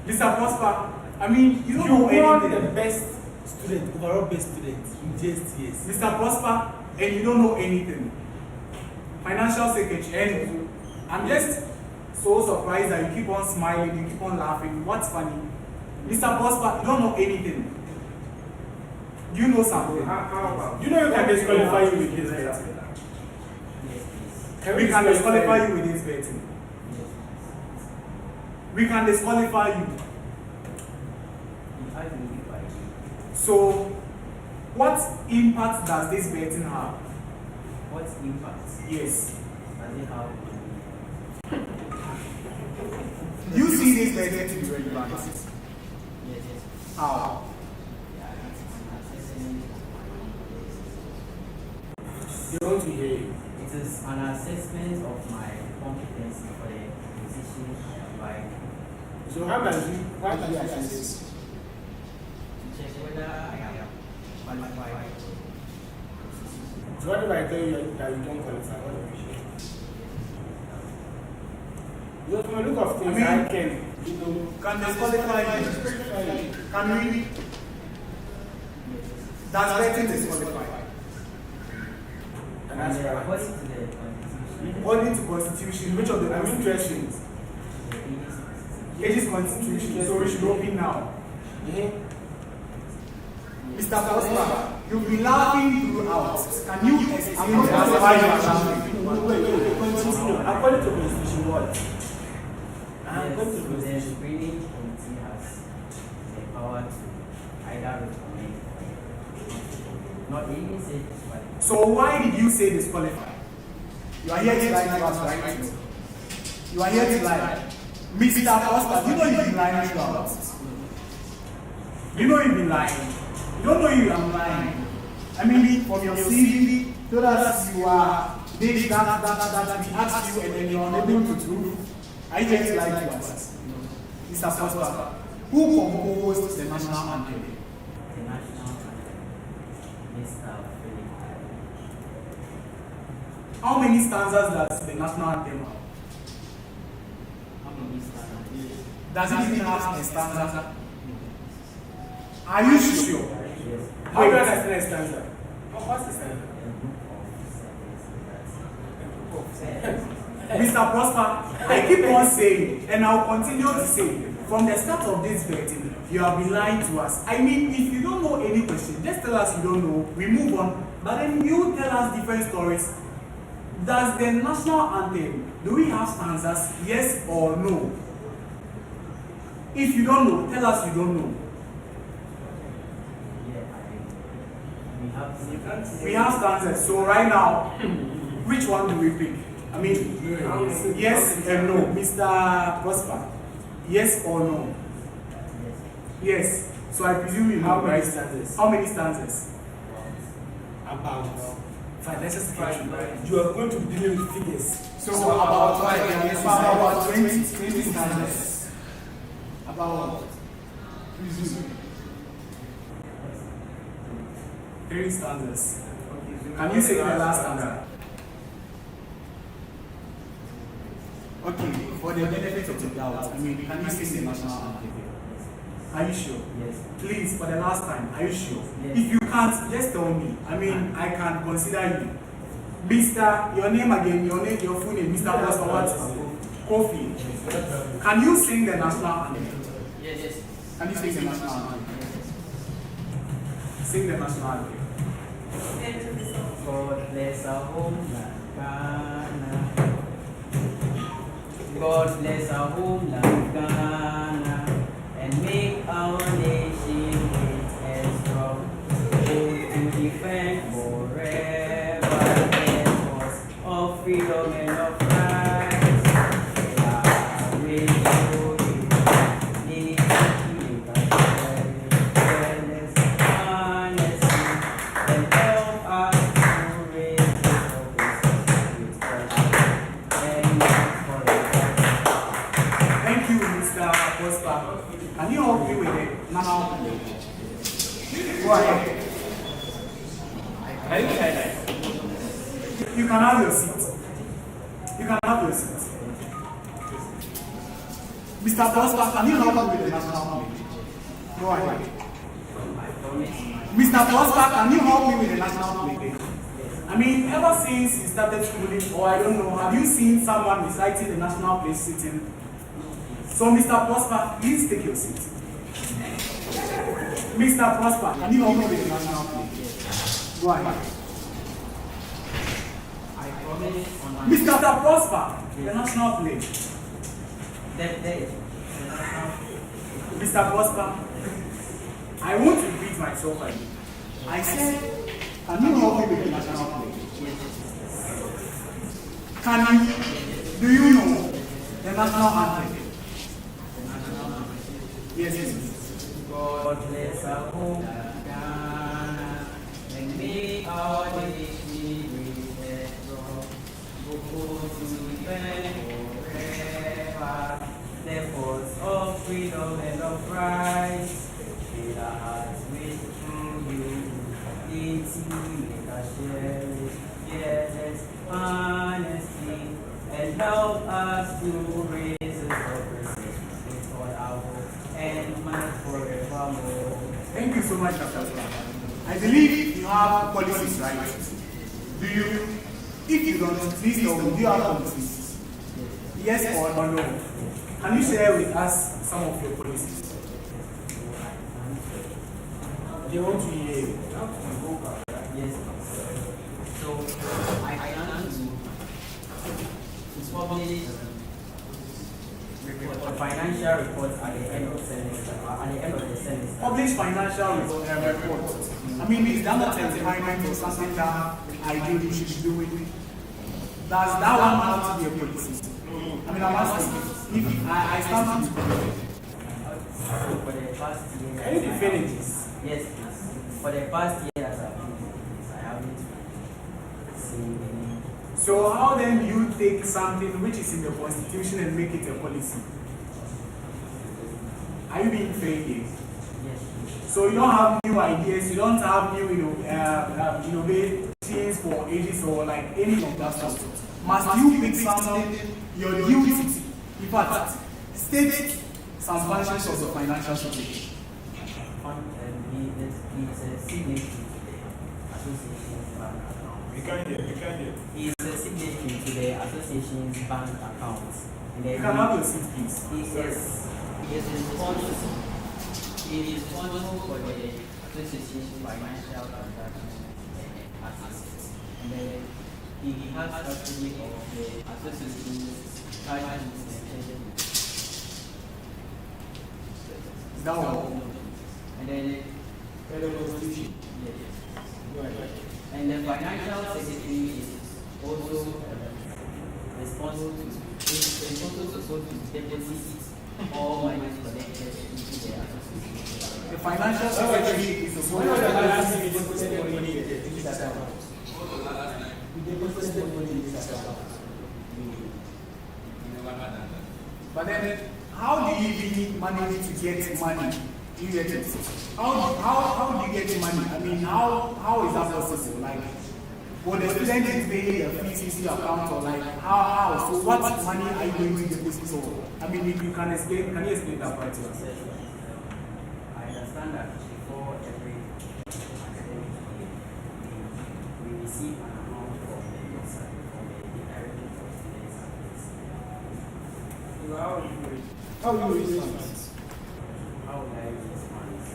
Mr. Prosper, I mean, you don't You know won anything. the best student, overall best student in GSTS. Mr. Prosper, and you don't know anything. Financial secretary, and I'm just so surprised that you keep on smiling, you keep on laughing. What's funny? Mr. Prosper, you don't know anything. Do you know something? How about? Do you know you can disqualify you with this bet? Yes, please. Can We can disqualify you? you with this betting. Yes, We can disqualify you. please. If I will give by you, So, what impact does this betting have? what impact Yes. does it have on You see this betting to be relevant. yes. How? Yeah, it's an assessment. They want to hear you. It is an assessment of my competency for the position I am buying. So how does you, what do you assess? To check whether I am qualified. So what if I tell you that you don't qualify? What do you say? You from a look of things, I can, you know, Can disqualify you? Can we? Does betting disqualify? and that's right. According to the constitution, According to constitution, which of the I'm interested. the It is constitution, so we should open now. Mr. Prosper, you've been laughing throughout. Can you explain to us why you are laughing? Wait, continue. According to constitution, what? Yes, According to so the constitution. screening committee has the power to either recommend or not even say disqualify. So why did you say disqualify? You are here to lie to us, right? You are here to lie. Mr. Prosper, you know you've been lying throughout. You know you've been lying. You don't know you are lying. I mean, from your CV, told us you are this, that, we asked you and then you're unable to prove. Are you going to lie to us? Mr. Prosper, who composed the national anthem? The national anthem. Mr. Philip. How many stanzas does the national anthem have? How many stanzas? Does it even have a stanza? Are you sure? Yes. How do you understand a stanza? What's the stanza? Mr. Prosper, I keep on saying, and I'll continue to say, from the start of this meeting, you have been lying to us. I mean, if you don't know any question, just tell us you don't know, we move on. But then you tell us different stories. Does the national anthem, do we have stanzas, yes or no? If you don't know, tell us you don't know. We have stanzas. So right now, which one do we pick? I mean, yes and no. Mr. Prosper, yes or no? Yes. So I presume you have right stanzas. How many stanzas? About Fine, let's just five. you are going to be dealing with figures. So about five, yes, about 20 stanzas. About presume. 3 stanzas. Can you say the last stanza? Okay, for the benefit of the doubt, I mean, can you sing the national anthem? Are you sure? Yes. Please, for the last time, are you sure? Yes. If you can't, just tell me. I mean, I can consider you. Mr. Your name again, your full name, Mr. Prosper, what? Kofi. Can you sing the national anthem? Yes. Can you sing the national anthem? Sing the national anthem. God bless our homeland, Ghana. God bless our homeland, Ghana, and make our nation great and strong. To defend forever the cause of freedom and of rights. We are Can you help me with it now? Go ahead. You can have your seat. You can have your seat. Mr. Prosper, can you help me with the national pledge? Go ahead. Mr. Prosper, can you help me with the national pledge? I mean, ever since you started schooling, or I don't know, have you seen someone reciting the national pledge sitting? So, Mr. Prosper, please take your seat. Mr. Prosper, can you help me with the national pledge? Go ahead. Mr. Prosper, the national pledge. Mr. Prosper, I want to repeat myself again. I said, can you help me with the national pledge? Can you? Do you know the national anthem? Yes. God bless our home, Ghana, and make our nation great and strong. Go to defend forever the cause of freedom and of rights. Fill our hearts with true unity, make us share it, fearless honesty, and help us to raise the oppressors with all our hope and might forevermore. Thank you so much, Dr. Prosper. I believe you have policies, right? Do you? If you don't, please tell me, do you have policies? Yes or no? Can you share with us some of your policies? They want to hear you. Yes. So I plan to publish financial reports at the end of the semester. Publish financial reports. I mean, is that not a requirement or something that ideally you should be doing? Does that one have to be a policy? I mean, I'm asking. If I stand to correct. For the past year. Can you defend it? Yes, please. For the past year as I've been doing this, I haven't seen any. So how then do you take something which is in the constitution and make it a policy? Are you being fair here? Yes, please. So you don't have new ideas, you don't have new innovations for ages or like any of that stuff. Must you pick something, your duty, in fact, state some functions of the financial strategy? He's a signatory to the association's bank account. We can't hear. He's a signatory to the association's bank account. And You then can have your seat, please. he is responsible for the association's financial transactions assets. And then he has custody of the association's cash and treasury. That one. And then yes. And the financial secretary is also responsible to deposit all monies collected into the association. The financial secretary is supposed to But then, how do you need money to get money? Do you get it? How do you get money? I mean, how is that possible? Like, will the student is paying a PCC account or like how? So what money are you going to deposit? So, I mean, if you can explain, can you explain that part to us? I understand that before every academic year, we receive an amount from the director of students affairs. How do you raise funds? How will I raise funds?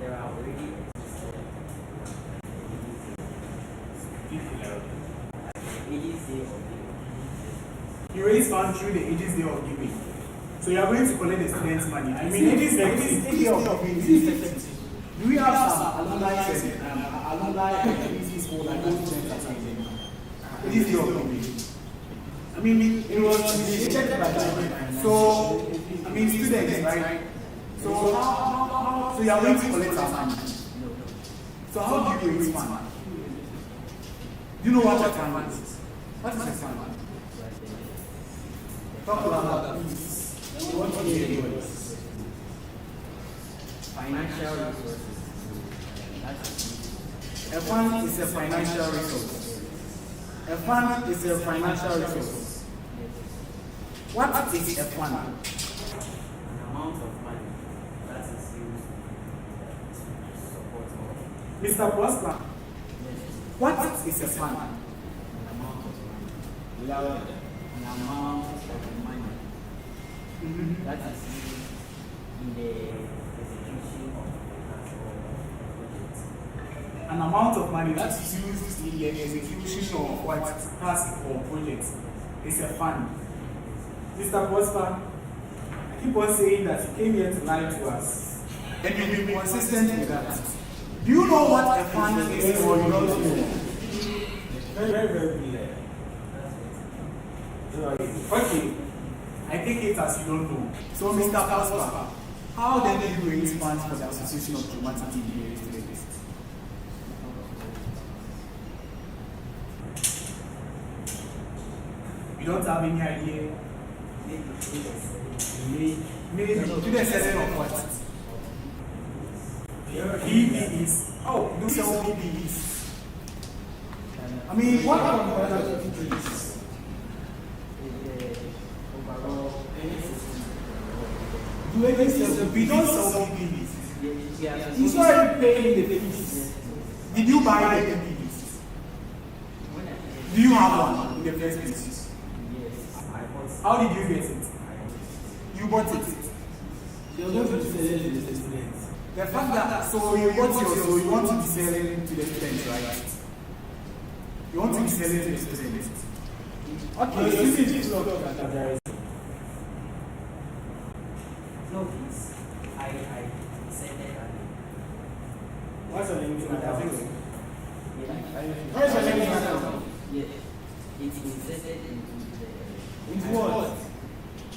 There are already Ages Day of Giving. You raise funds through the Ages Day of Giving. So you are going to collect the students' money. I mean, Ages Day of Giving. Do we have some alumni activities for like those students or something? Ages Day of Giving. I mean, it was initiated by them. So, I mean, students, right? So, so you are going to collect our money. So how do you raise money? Do you know what a fund is? What is a fund? Talk about that, please. We want to hear your voice. Financial resources. A fund is a financial resource. A fund is a financial resource. What is a fund? An amount of money that is used to support all. Mr. Prosper, what is a fund? An amount of money. An amount of money that is used in the execution of projects. An amount of money that is used in the execution of what task or project is a fund. Mr. Prosper, I keep on saying that you came here to lie to us, and you've been consistent with that. Do you know what a fund is or you don't know? Very clear. Okay, I take it as you don't know. So, Mr. Prosper, how then do you raise funds for the Association of Dramatic Engineering Students? You don't have any idea? Maybe to the extent of what? PBEs. Oh, do sell PBEs. I mean, what are the PBEs? Do any sell? We don't sell PBEs. You started paying the fees. Did you buy the PBEs? Do you have one in the first place? Yes, I bought. How did you get it? You bought it. You're going to be selling to the students. The fact that, so you bought yours, so you want to be selling to the students, right? You want to be selling to the students. Okay, so this is not categorized. No, please. I said that. What's your name? How is your name account? Yes. It's inserted into the. Into what?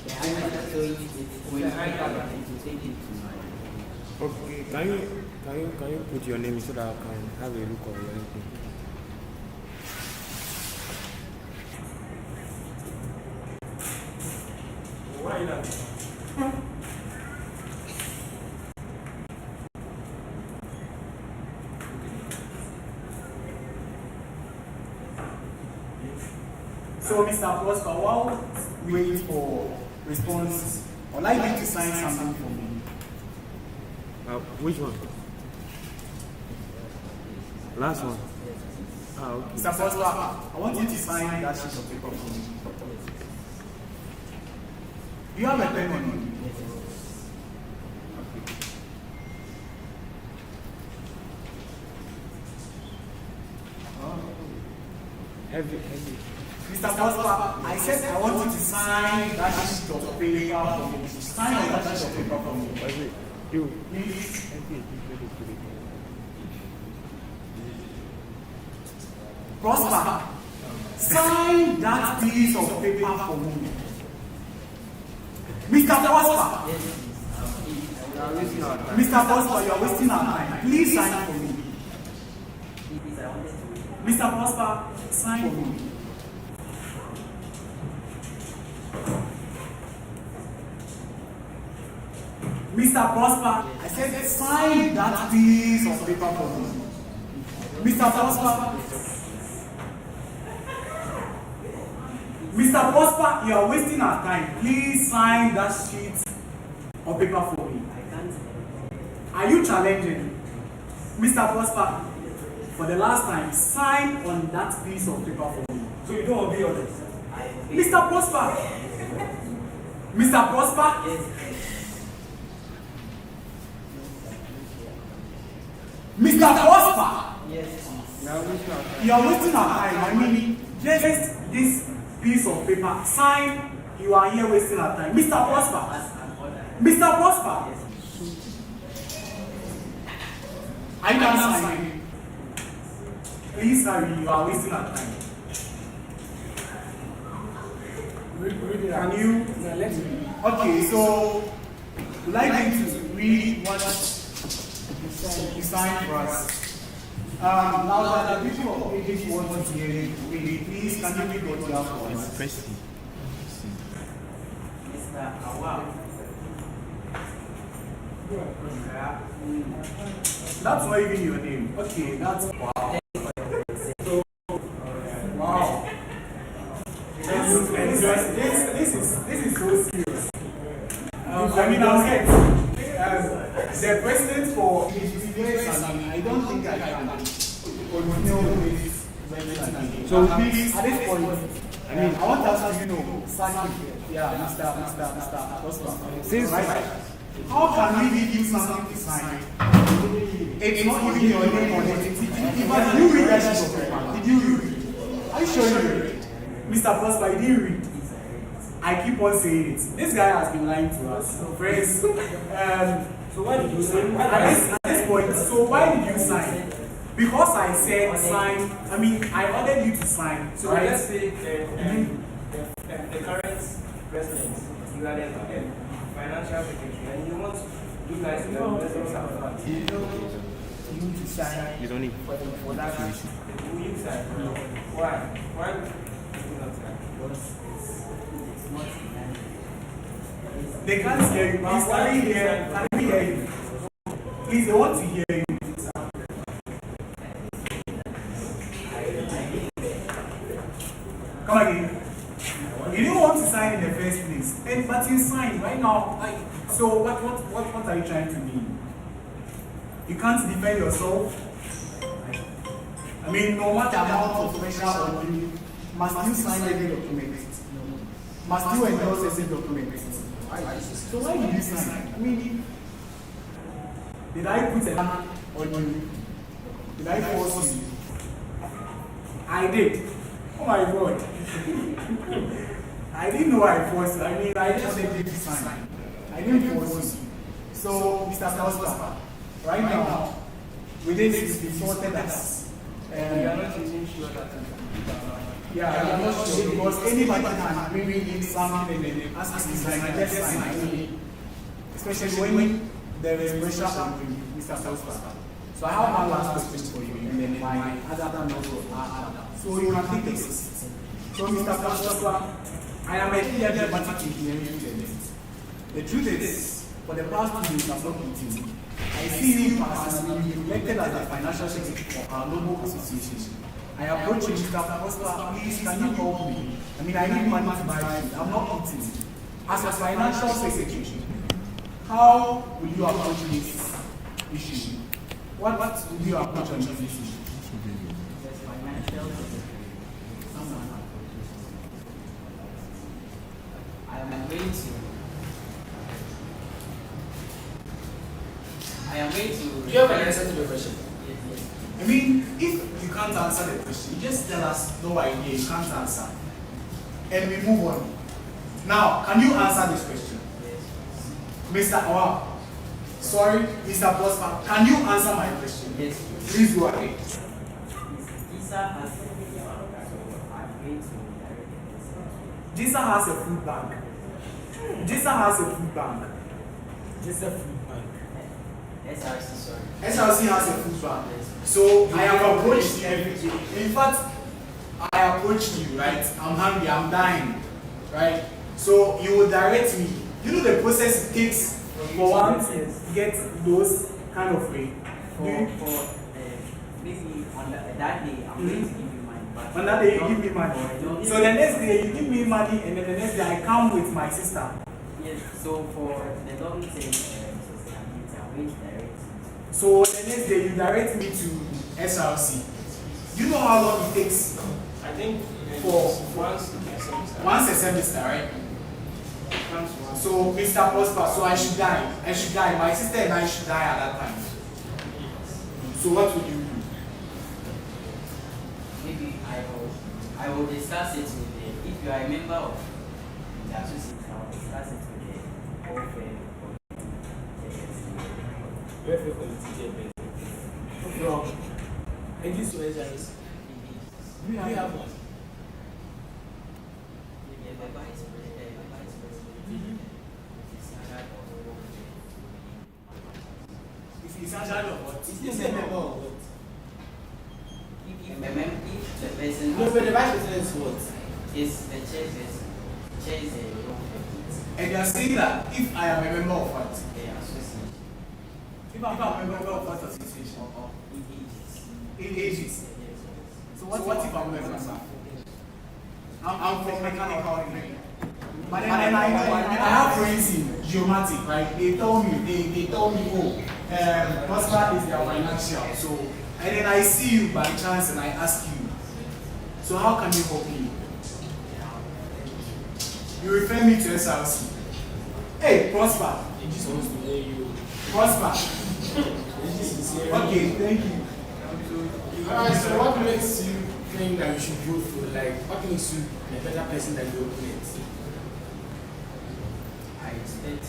The iPad. So it's when I have it to take it to my. Okay, can you put your name so that I can have a look of your name? Why not? So, Mr. Prosper, while we wait for response, I'd like you to sign something for me. Which one? Last one. Okay. Mr. Prosper, I want you to sign that sheet of paper for me. Do you have a pen on you? Heavy. Mr. Prosper, I said I want you to sign that sheet of paper for me. Sign on that sheet of paper for me. You. Please. Prosper, sign that piece of paper for me. Mr. Prosper. Mr. Prosper, you are wasting our time. Please sign for me. Mr. Prosper, sign for me. Mr. Prosper, I said sign that piece of paper for me. Mr. Prosper. Mr. Prosper, you are wasting our time. Please sign that sheet of paper for me. Are you challenging? Mr. Prosper, for the last time, sign on that piece of paper for me. So you don't obey orders? Mr. Prosper! Mr. Prosper? Mr. Prosper! Yes. You are wasting our time. I mean, just this piece of paper. Sign, you are here wasting our time. Mr. Prosper! Mr. Prosper! Are you done signing? Please hurry, you are wasting our time. Can you? No, let's read. Okay, so would like you to read what you signed for us. Now that the people of Egypt want to hear you, please can you read what you have for us? Mr. Awam. That's not even your name. Okay, that's wow. So, wow. This is so serious. I mean, I'm here. The president for HBS, I don't think I can continue with this. So please, at this point, I want us to, thank you. Yeah, Mr. Prosper. Right? How can we give you something to sign? It's not even your name on it. Did you read that sheet of paper? Did you read? Are you sure you read? Mr. Prosper, you didn't read. I keep on saying it. This guy has been lying to us. Friends. So why did you sign? At this point, so why did you sign? Because I said sign. I mean, I ordered you to sign. So right? Let's say the current president, you are the financial secretary, and you want you guys to have president. You need to sign. You don't need for that. Will you sign? Why? Why would you not sign? They can't hear you. Please, can we hear you? Please, they want to hear you. Come again. You didn't want to sign in the first place, but you signed right now. So what are you trying to mean? You can't defend yourself. I mean, no matter amount of pressure on you, must you sign every document? Must you endorse every document? So why did you sign? I mean, did I put a hand on you? Did I force you? I did. Oh my God. I didn't know I forced you. I mean, I just wanted you to sign. I didn't force you. So, Mr. Prosper, right now, with this, you've insulted us. You are not even sure that Yeah, I'm not sure because anybody can bring something and then ask me like let's sign. Especially when there is pressure from Mr. Prosper. So I have one last question for you and then my other notes are so you can take a seat. So Mr. Prosper, I am a clear diplomatic engineering student. The truth is, for the past 2 years I've not met you. I see you personally elected as the financial secretary of our local association. I approach you, Mr. Prosper, please can you help me? I mean, I need money to buy food. I'm not eating. As a financial secretary, how will you approach this issue? What will you approach on this issue? I am going to. Do you have an answer to the question? Yes. I mean, if you can't answer the question, just tell us no idea, you can't answer. And we move on. Now, can you answer this question? Yes. Mr. Awa, sorry, Mr. Prosper, can you answer my question? Yes. Please go ahead. Isa has a food bank, so I'm going to direct it. Jisa has a food bank. Jisa has a food bank. Just a food bank. SRC, sorry. SRC has a food bank. So I have approached you every day. In fact, I approached you, right? I'm hungry, I'm dying, right? So you will direct me. You know the process it takes for one to get those kind of way. Maybe on that day, I'm going to give you money. But On that day, you give me money. So the next day, you give me money, and then the next day, I come with my sister. Yes, so for the long term sustainability, I'm going to direct you. So the next day, you direct me to SRC. You know how long it takes I think for once a semester, right? once once. So Mr. Prosper, so I should die. I should die. My sister and I should die at that time. So what would you do? Maybe I will discuss it with the, if you are a member of the association, I will discuss it with the welfare Welfare committee. From NG's to SRS. Do you have one? maybe the vice president, If he's in charge of what? Is he a member of what? if the person No, but the vice president is what? is the chairperson, chair is a welfare committee, And you are saying that if I am a member of what? the association, If I'm a member of what association? or in ages. In ages. Yes. So what if I'm a member? I'm from mechanical engineering. But then I know I have friends in geomatic, right? They told me, oh, Prosper is their financial. So, and then I see you by chance and I ask you, so how can you help me? You refer me to SRC. Hey, Prosper. He just wants to hear you. Prosper. Okay, thank you. Alright, so what makes you think that we should vote for? Like, what makes you a better person than your opponent? I expect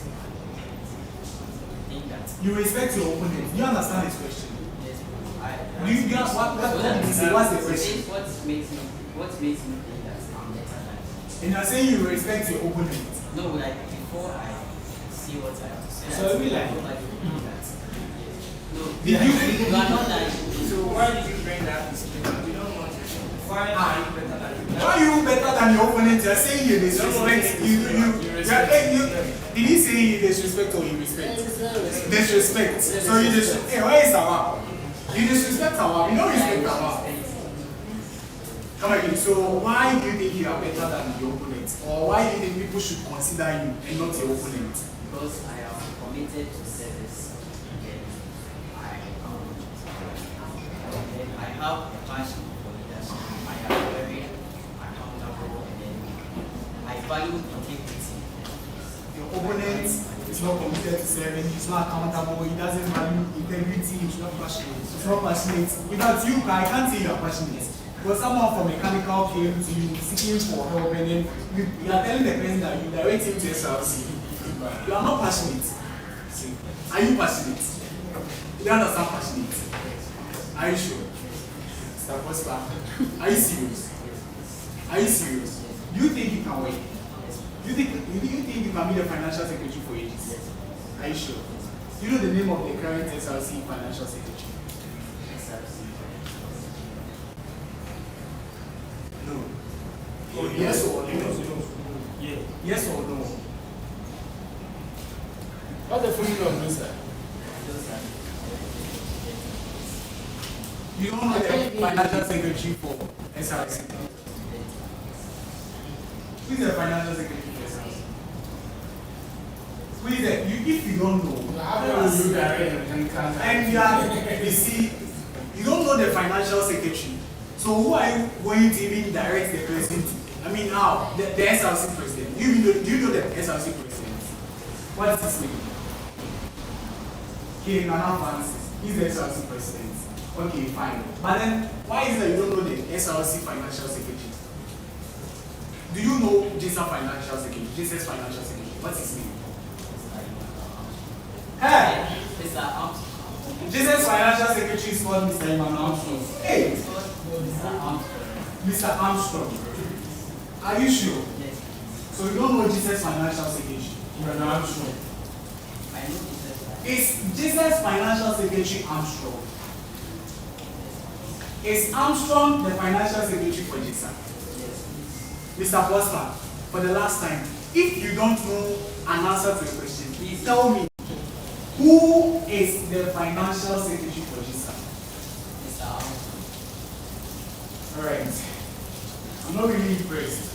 think that You respect your opponent. Do you understand this question? yes, Do you get what did he say? What's the question? What makes me think that I'm better than And you're saying you respect your opponent. no, like before I see what I have to say. So we like- No, Did you- you are not like So why did you bring that disclaimer? We don't want to. Why are you better than you? Why are you better than your opponent? You're saying you disrespect. Did he say you disrespect or you respect? Disrespect. So you disrespect. Hey, where is Awa? You disrespect Awa. You don't respect Awa. Come again. So why do you think you are better than your opponent? Or why do you think people should consider you and not your opponent? because I am committed to service. And I have a passion for leadership. I am very accountable and then I value integrity. Your opponent is not committed to serving. He's not accountable. He doesn't value integrity. He's not passionate. He's not passionate. Without you, I can't say you are passionate. But someone from mechanical came to you seeking for help, and then you are telling the person that you direct him to SRC. You are not passionate. Are you passionate? You don't understand passionate. Are you sure? Mr. Prosper, are you serious? Are you serious? Do you think you can win? Do you think you can be the financial secretary for ages? Yes. Are you sure? Do you know the name of the current SRC financial secretary? No. Oh, yes or no? Yeah. Yes or no? What's the full name of this, sir? You don't know the financial secretary for SRC? Who is the financial secretary for SRC? Who is that? If you don't know, and you see, you don't know the financial secretary. So who are you going to even direct the president to? I mean, how? The SRC president. Do you know the SRC president? What is his name? Okay, Nana Francis. He's the SRC president. Okay, fine. But then, why is it that you don't know the SRC financial secretary? Do you know Jesus financial secretary? Jesus financial secretary. What's his name? Hey! Mr. Armstrong. Jesus financial secretary is called Mr. Iman Armstrong. Hey! Mr. Armstrong. Are you sure? Yes. So you don't know Jesus financial secretary? Iman Armstrong. I know Jesus. Is Jesus financial secretary Armstrong? Is Armstrong the financial secretary for Jesus? Yes. Mr. Postman, for the last time, if you don't know an answer to a question, please tell me who is the financial secretary for Jesus? Mr. Armstrong. Alright. I'm not really impressed.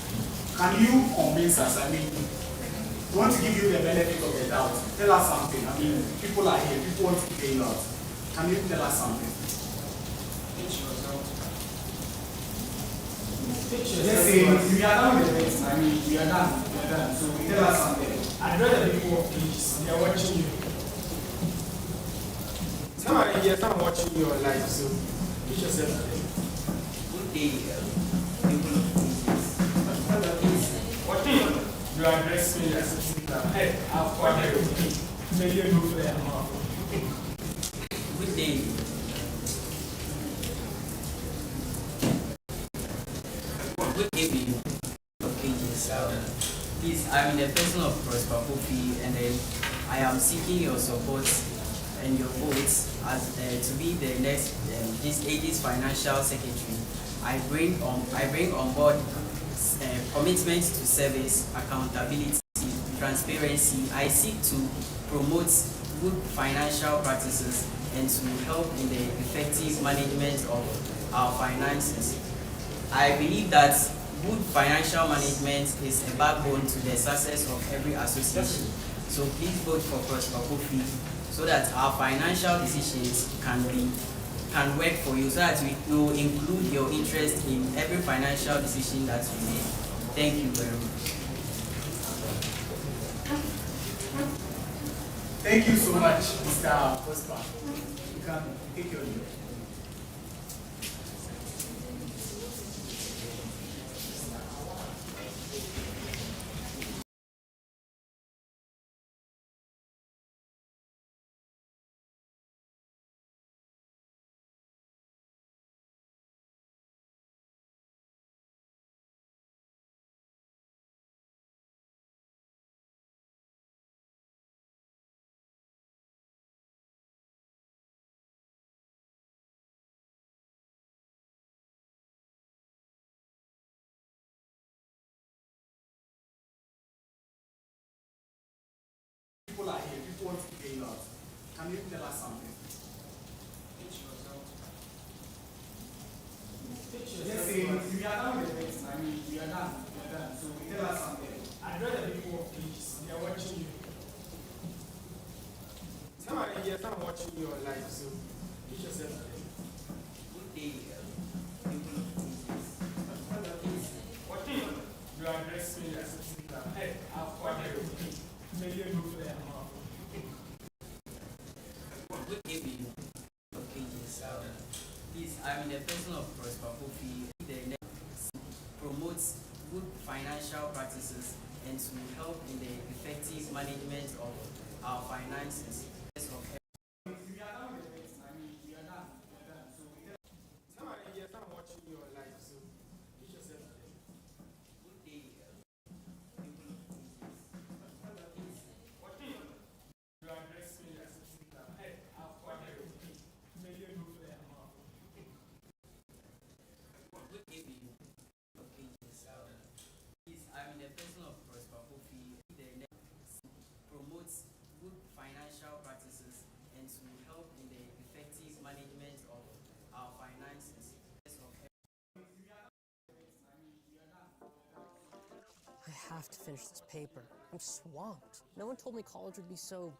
Can you convince us? I mean, we want to give you the benefit of the doubt. Tell us something. I mean, people are here, people want to hear you out. Can you tell us something? Let's say we are done with the next. I mean, we are done. So tell us something. I'd rather be more please. They are watching you. Somebody here, someone watching you on live, so teach yourself to them. Good day, people of Jesus. Watching you. You address me as a sister. Hey, I've got you. May you move there. Good day. Good evening. Please, I'm in the person of Prosper Kofi, and then I am seeking your support and your votes as to be the next this age's financial secretary. I bring on board commitment to service, accountability, transparency. I seek to promote good financial practices and to help in the effective management of our finances. I believe that good financial management is a backbone to the success of every association. So please vote for Prosper Kofi so that our financial decisions can work for you, so that we will include your interest in every financial decision that we make. Thank you very much. Thank you so much, Mr. Prosper. You can take your leave. People are here, people want to hear you out. Can you tell us something? Let's say we are done with the next. I mean, we are done. So tell us something. I'd rather be more please. They are watching you. Somebody here, someone watching you on live, so teach yourself to them. Good day, people of Jesus. Watching you. You address me as a sister. Hey, I've got you. May you move there. Good evening. Please, I'm in the person of Prosper Kofi, the next promotes good financial practices and to help in the effective management of our finances. We are done with the next. I mean, we are done. So Somebody here, someone have to finish this paper. I'm swamped. No one told me college would be so.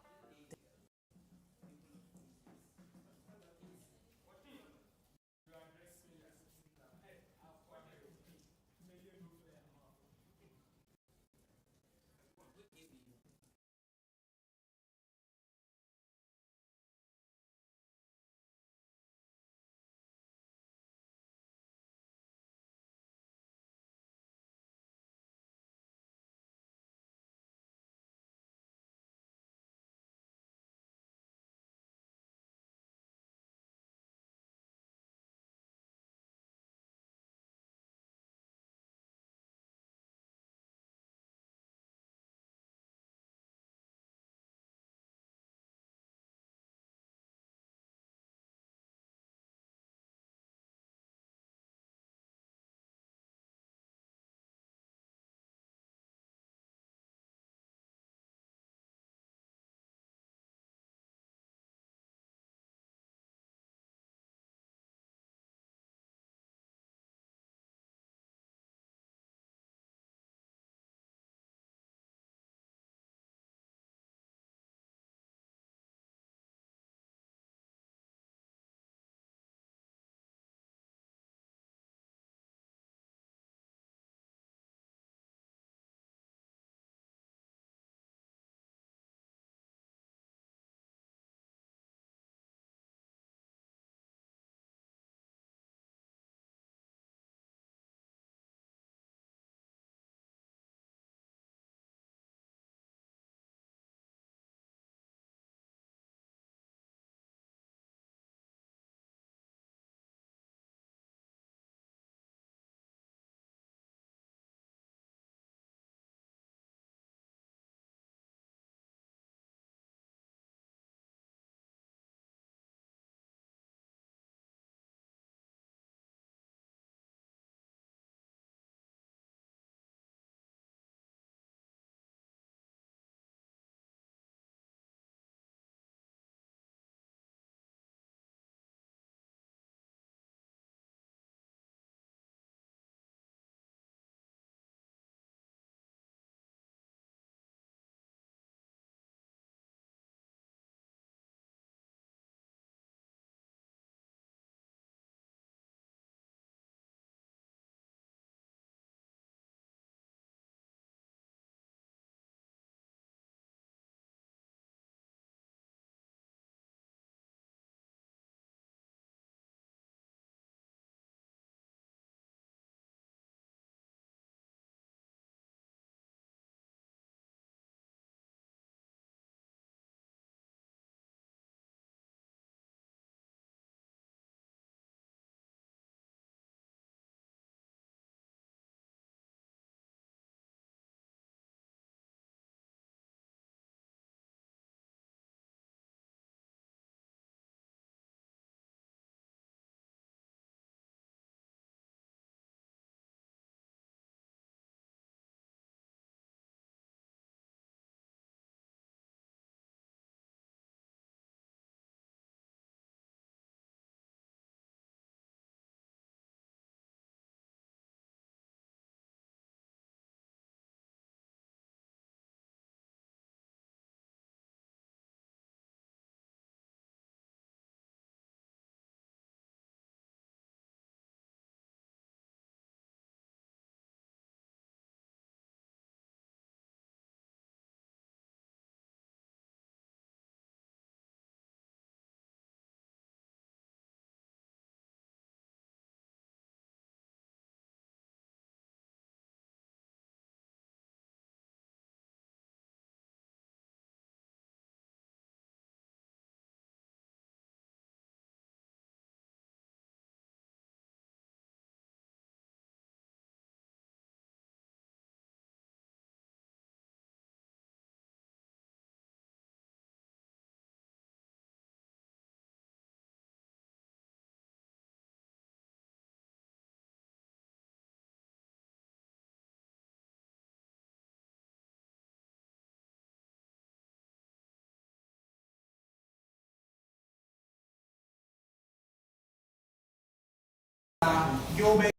You'll be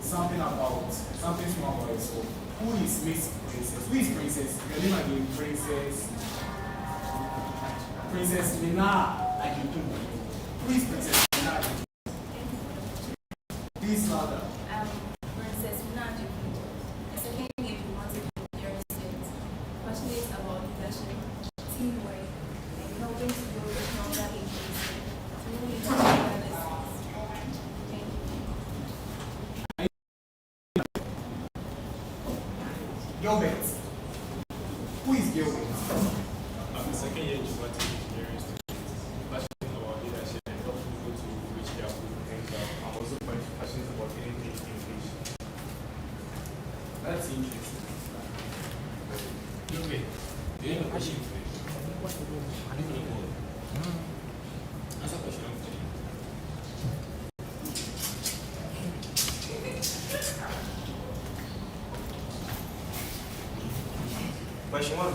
something small about yourself. Who is Miss Princess? Who is Princess? Your name again, Princess Lina Ajitu. Who is Princess Lina Ajitu? Please louder. Princess Minaj. The second name you wanted to hear is passionate about leadership, teamwork, and helping to grow the stronger agency. Through leadership lessons. Thank you. Gilbert. Who is Gilbert? I'm a second year geography engineering student, passionate about leadership and helping people to reach their full potential. I'm also quite passionate about anything English. That's interesting. Okay. Do you have a question for me? Answer question after you. Question one.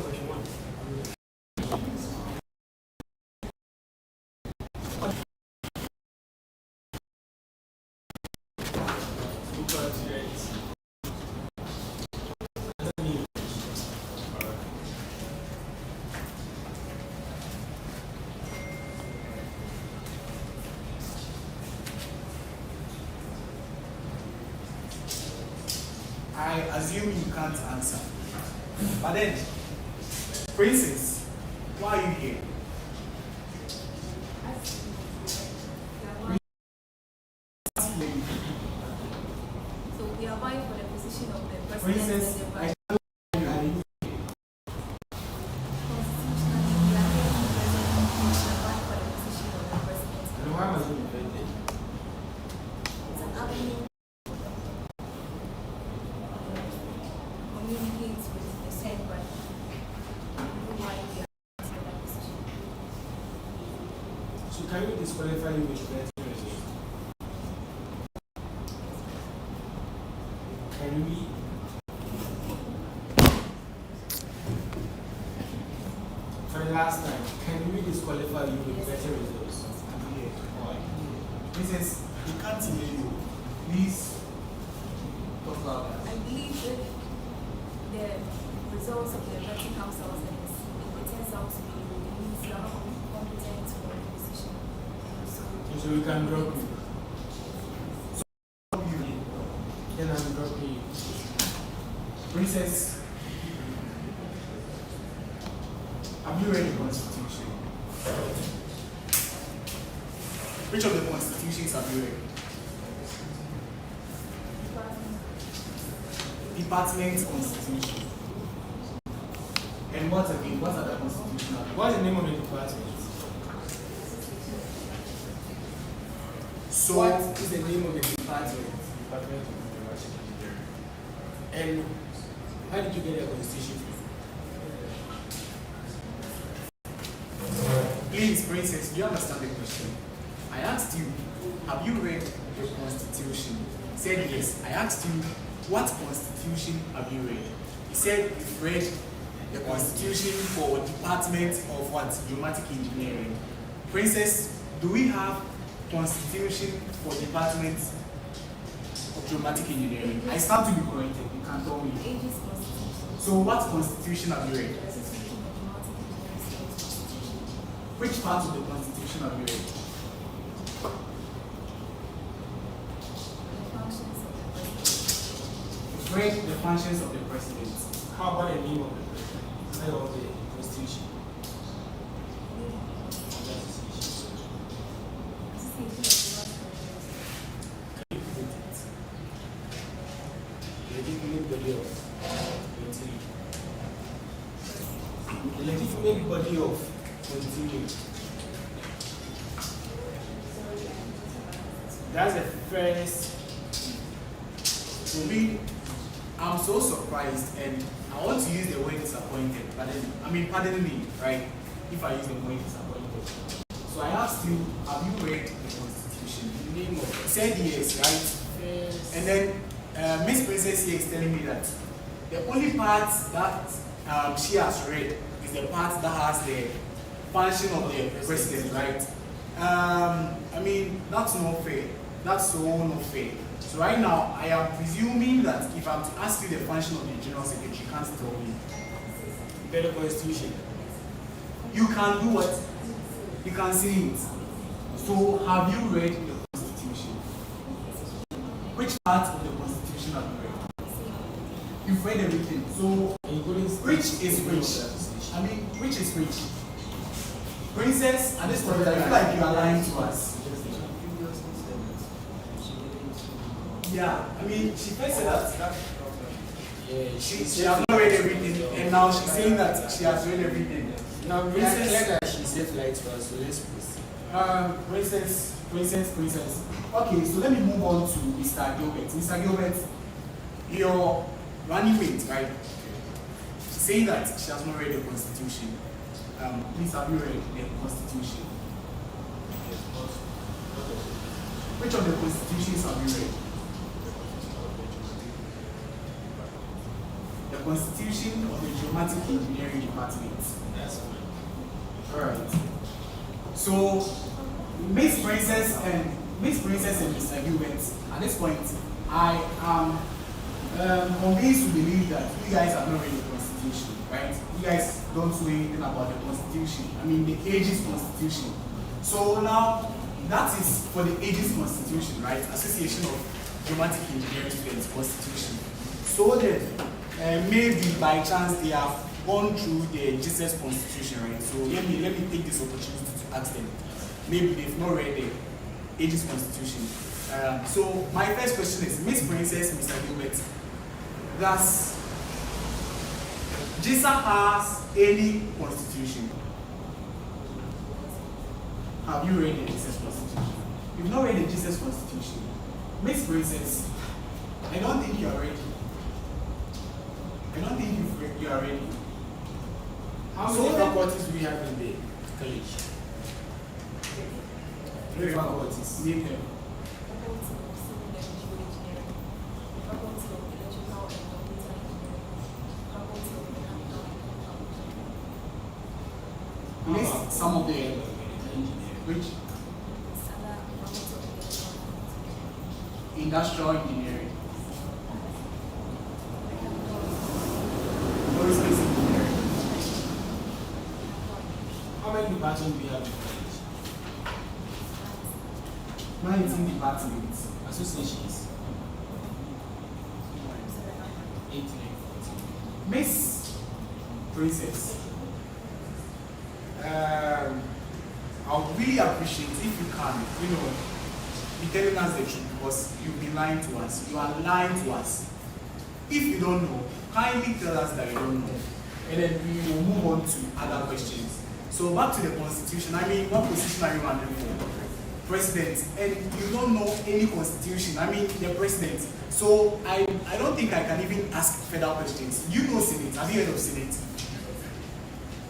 I assume you can't answer. But then, Princess, why are you here? So we are vying for the position of the president Princess, and the I vice. Constitutionally, we are here to present the vying for the position of the president. And why must you be invented? It's an avenue communicates with the said body. Why we are for that position. So can we disqualify you with better results? Can we? For the last time, can we disqualify you with better results? Why? Princess, you can't hear you. Please talk louder. I believe if the results of the vetting comes out and it turns out to be means you are competent for the position. So we can drop you. You. Then I'm dropping you. Princess, have you read the Constitution? Which of the constitutions have you read? Department Constitution. And what again? What are the constitutional? What's the name of the department? So, What is the name of the department? Department of Geography Engineering. And how did you get the constitution? please, Princess, do you understand the question? I asked you, have you read the Constitution? You said yes. I asked you, what Constitution have you read? You said you've read the Constitution for Department of what? Geomatic Engineering. Princess, do we have Constitution for Department of Geomatic Engineering? I stand to be corrected. You can tell me. Ages constitution. So, what Constitution have you read? Which part of the Constitution have you read? Read the functions of the president. How about the name of the president? Of the constitution? Legitimate body of 23. The legitimate body of 23. That's the first. To me, I'm so surprised, and I want to use the word disappointed, but then, pardon me, right? If I use the word disappointed. So I asked you, have you read the Constitution? The name of You said yes, right? Yes. And then Miss Princess here is telling me that the only part that she has read is the part that has the function of the president, right? That's not fair. That's so not fair. So right now, I am presuming that if I'm to ask you the function of the general secretary, you can't tell me. Better constitution. You can do what? You can see it. So have you read the Constitution? Which part of the Constitution have you read? You've read everything. So which is which? I mean, which is which? Princess, at this point, I feel like you are lying to us. Yeah, I mean, she first said that she has not read everything, and now she's saying that she has read everything. Now, Princess, that she said light to us, so let's Princess. Okay, so let me move on to Mr. Gilbert. Mr. Gilbert, you're running mate, right? She's saying that she has not read the Constitution. Please, have you read the Constitution? Which of the constitutions have you read? The Constitution of the Geomatic Engineering Department. That's fine. Alright. So, Miss Princess and Mr. Gilbert, at this point, I am convinced to believe that you guys have not read the Constitution, right? You guys don't know anything about the Constitution. I mean, the Aegis Constitution. So now, that is for the Aegis Constitution, right? Association of Geomatic Engineering Students Constitution. So that maybe by chance they have gone through the Jesus Constitution, right? So let me take this opportunity to ask them. Maybe they've not read the Aegis Constitution. So my first question is, Miss Princess, Mr. Gilbert, does Jesus has any constitution? Have you read the Jesus Constitution? You've not read the Jesus Constitution. Miss Princess, I don't think you are ready. I don't think you are ready. How many faculties do we have in the college? 3 faculties. Name them. Faculty of Civil and Geoengineering, Faculty of Electrical and Computer Engineering, Faculty of Mechanical and Chemical. List some of the which Sala, Faculty of Electrical and industrial engineering, aerospace engineering. How many departments do we have in college? 19 departments. Associations? 8, 9, 14. Miss Princess, I would really appreciate if you can, be telling us the truth, because you've been lying to us. You are lying to us. If you don't know, kindly tell us that you don't know, and then we will move on to other questions. So back to the Constitution. I mean, what position are you running for? President, and you don't know any constitution. I mean, the president. So I don't think I can even ask further questions. You know Senate. Have you heard of Senate?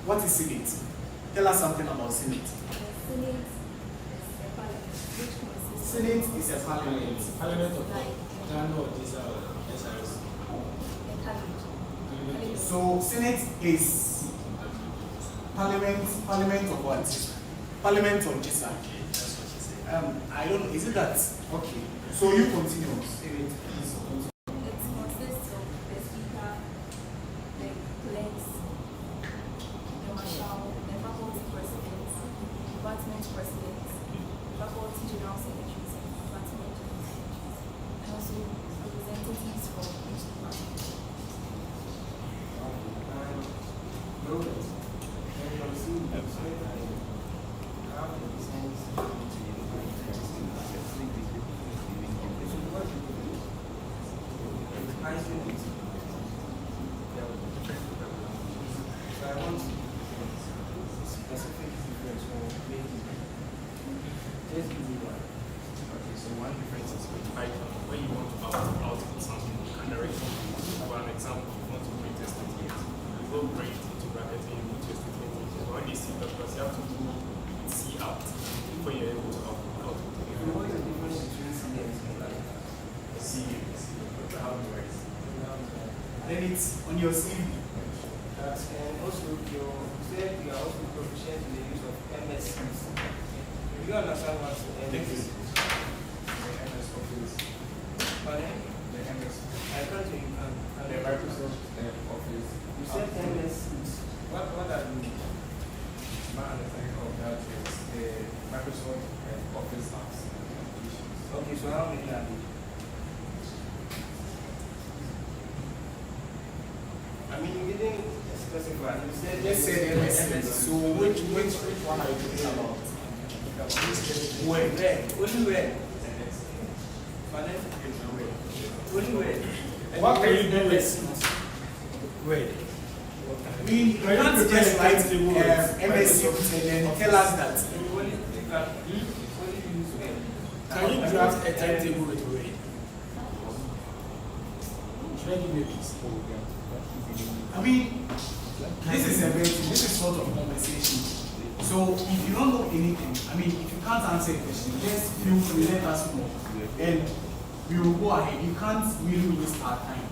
What is Senate? Tell us something about Senate. Senate is a parliament. Parliament of Ghana or this SRS? So Senate is parliament of what? Parliament of Jesus. I don't know. Is it that? Okay. So you continue. Senate, please continue. It consists of the speaker, the clerks, the marshal, the faculty presidents, department presidents, faculty general secretaries, and department general secretaries, and also representatives from each department. Okay, so one difference is with Python. When you want to output something, you can directly, for an example, you want to print a statement, you go print into bracket and you put your statement in. But when you see that, you have to do C out before you're able to output it. What is the difference between C and C? How do I? Then it's on your CV. And also, you said you are also proficient in the use of MSCs. Do you understand what MS is? So how many are they? I mean, you didn't specify. You said Let's say MS. So which one are you talking about? where? Only where? Only where? What can you do with Wait. I mean, you can't just write MSc and then tell us that. Only use where? Can you draft a timetable with Word? Should I give you a piece? I mean, this is sort of conversation. So if you don't know anything, I mean, if you can't answer a question, just feel free, let us know. And we will go ahead. You can't really waste our time.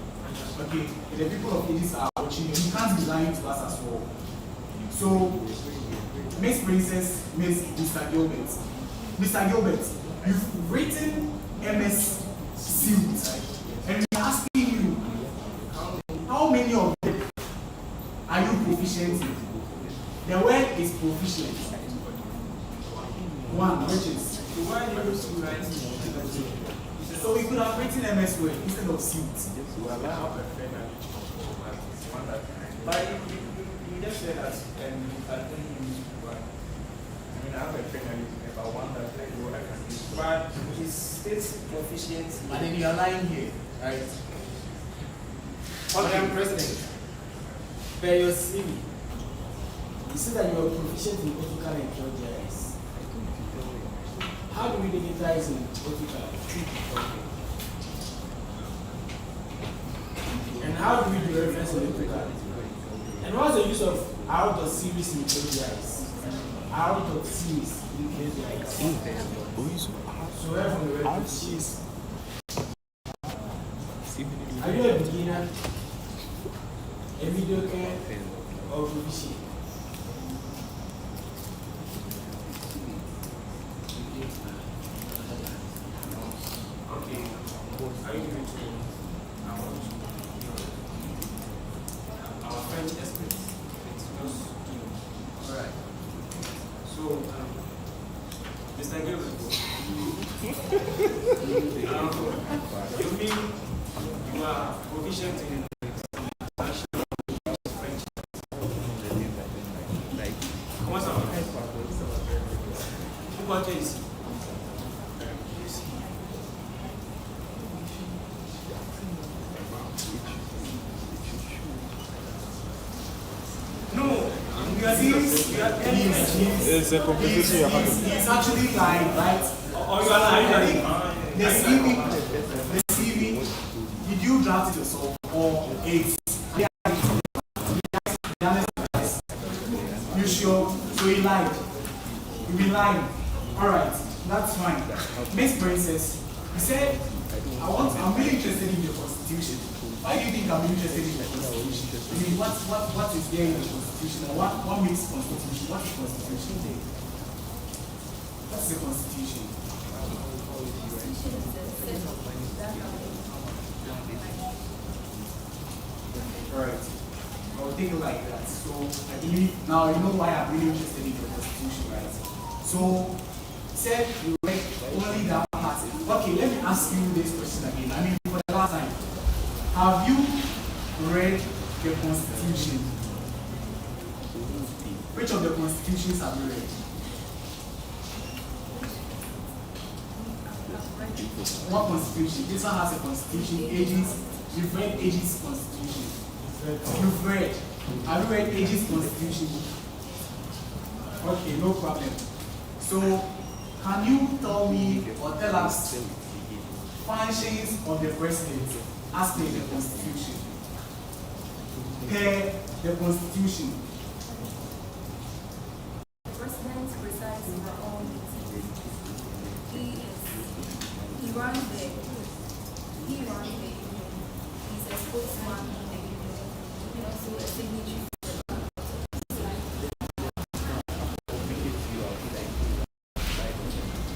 Okay? And the people of Aegis are watching you. You can't be lying to us as well. So, Miss Princess, Miss Mr. Gilbert. Mr. Gilbert, you've written MS Suit, and we're asking you, how many of them are you proficient in? The word is proficient. One, which is. Why are you writing? So we could have written MS Word instead of Suit. But you just said that you can only use one. I mean, I have a friend that is about one that I can use. But his states proficiency. But then you are lying here, right? Madam President, per your CV, you see that you are proficient in AutoCAD and QGIS. How do we digitize in AutoCAD? And how do we do reference in AutoCAD? And what's the use of out.series in QGIS? Out.series in QGIS. So where from the word proficient? Are you a beginner, a mediocre, or proficient? Okay. Are you going to our French experts? Alright. So, Mr. Gilbert, you mean you are proficient in French? Comment ça va? Pourquoi tu es ici? No, you are It's a competition you're having. He's actually lying, right? or you are lying. The CV, did you draft it yourself or it's you sure? So he lied. You been lying. Alright, that's fine. Miss Princess, you said I'm really interested in your constitution. Why do you think I'm interested in the constitution? I mean, what is there in the constitution? Or what makes constitution? What is constitution? What's the constitution? Alright. I'll take it like that. So I believe now you know why I'm really interested in the constitution, right? So said you read only that part. Okay, let me ask you this question again. I mean, for the last time, have you read the Constitution? Which of the constitutions have you read? What constitution? This one has a constitution. Aegis. You've read Aegis Constitution. You've read. Have you read Aegis Constitution? Okay, no problem. So, can you tell me or tell us functions of the president as per the Constitution? Per the Constitution. The president presides over all meetings. He runs the he's a spokesman in the union. And also a signatory.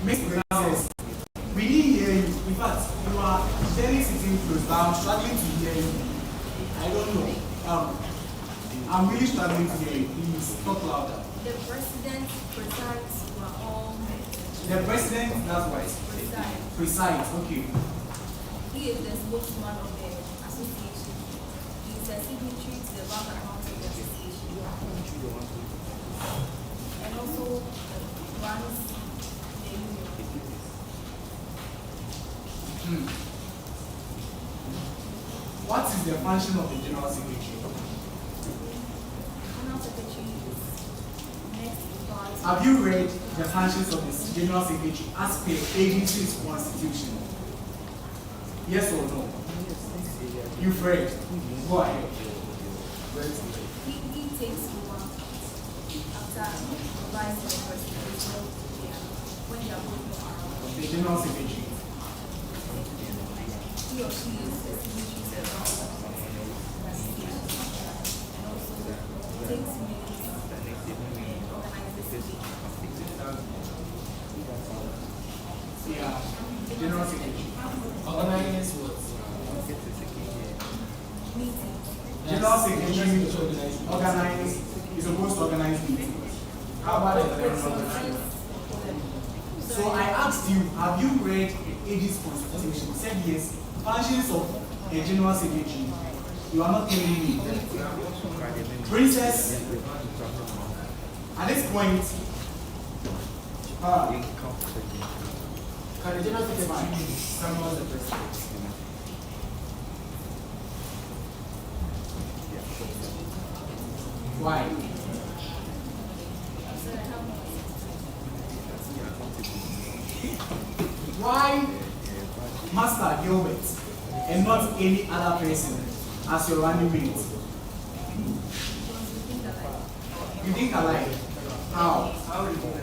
Miss Princess, we didn't hear you. In fact, you are very sitting close, but I'm struggling to hear you. I don't know. I'm really struggling to hear you. Please talk louder. The president presides over all meetings. The president, that's why. Presides. Precise, okay. He is the spokesman of the association. He is a signatory to the bank account of the association. And also runs the union. What is the function of the general secretary? General secretary is next in class. Have you read the functions of the general secretary as per agency's constitution? Yes or no? You've read. Go ahead. He takes over after advising the president when they are both not around. The general secretary. He or she is the signatory to the bank account of the association. And also takes minutes and organizes the meeting. Yeah. General secretary. Organize what? Meetings. General secretary organize is supposed to organize meetings. How about the organize? So I asked you, have you read AG's constitution? You said yes. Functions of a general secretary. You are not telling me. Princess, at this point, Can the general secretary summon the president? why? Why Master Gilbert and not any other person as your running mate? You think alike? How? How do you do that?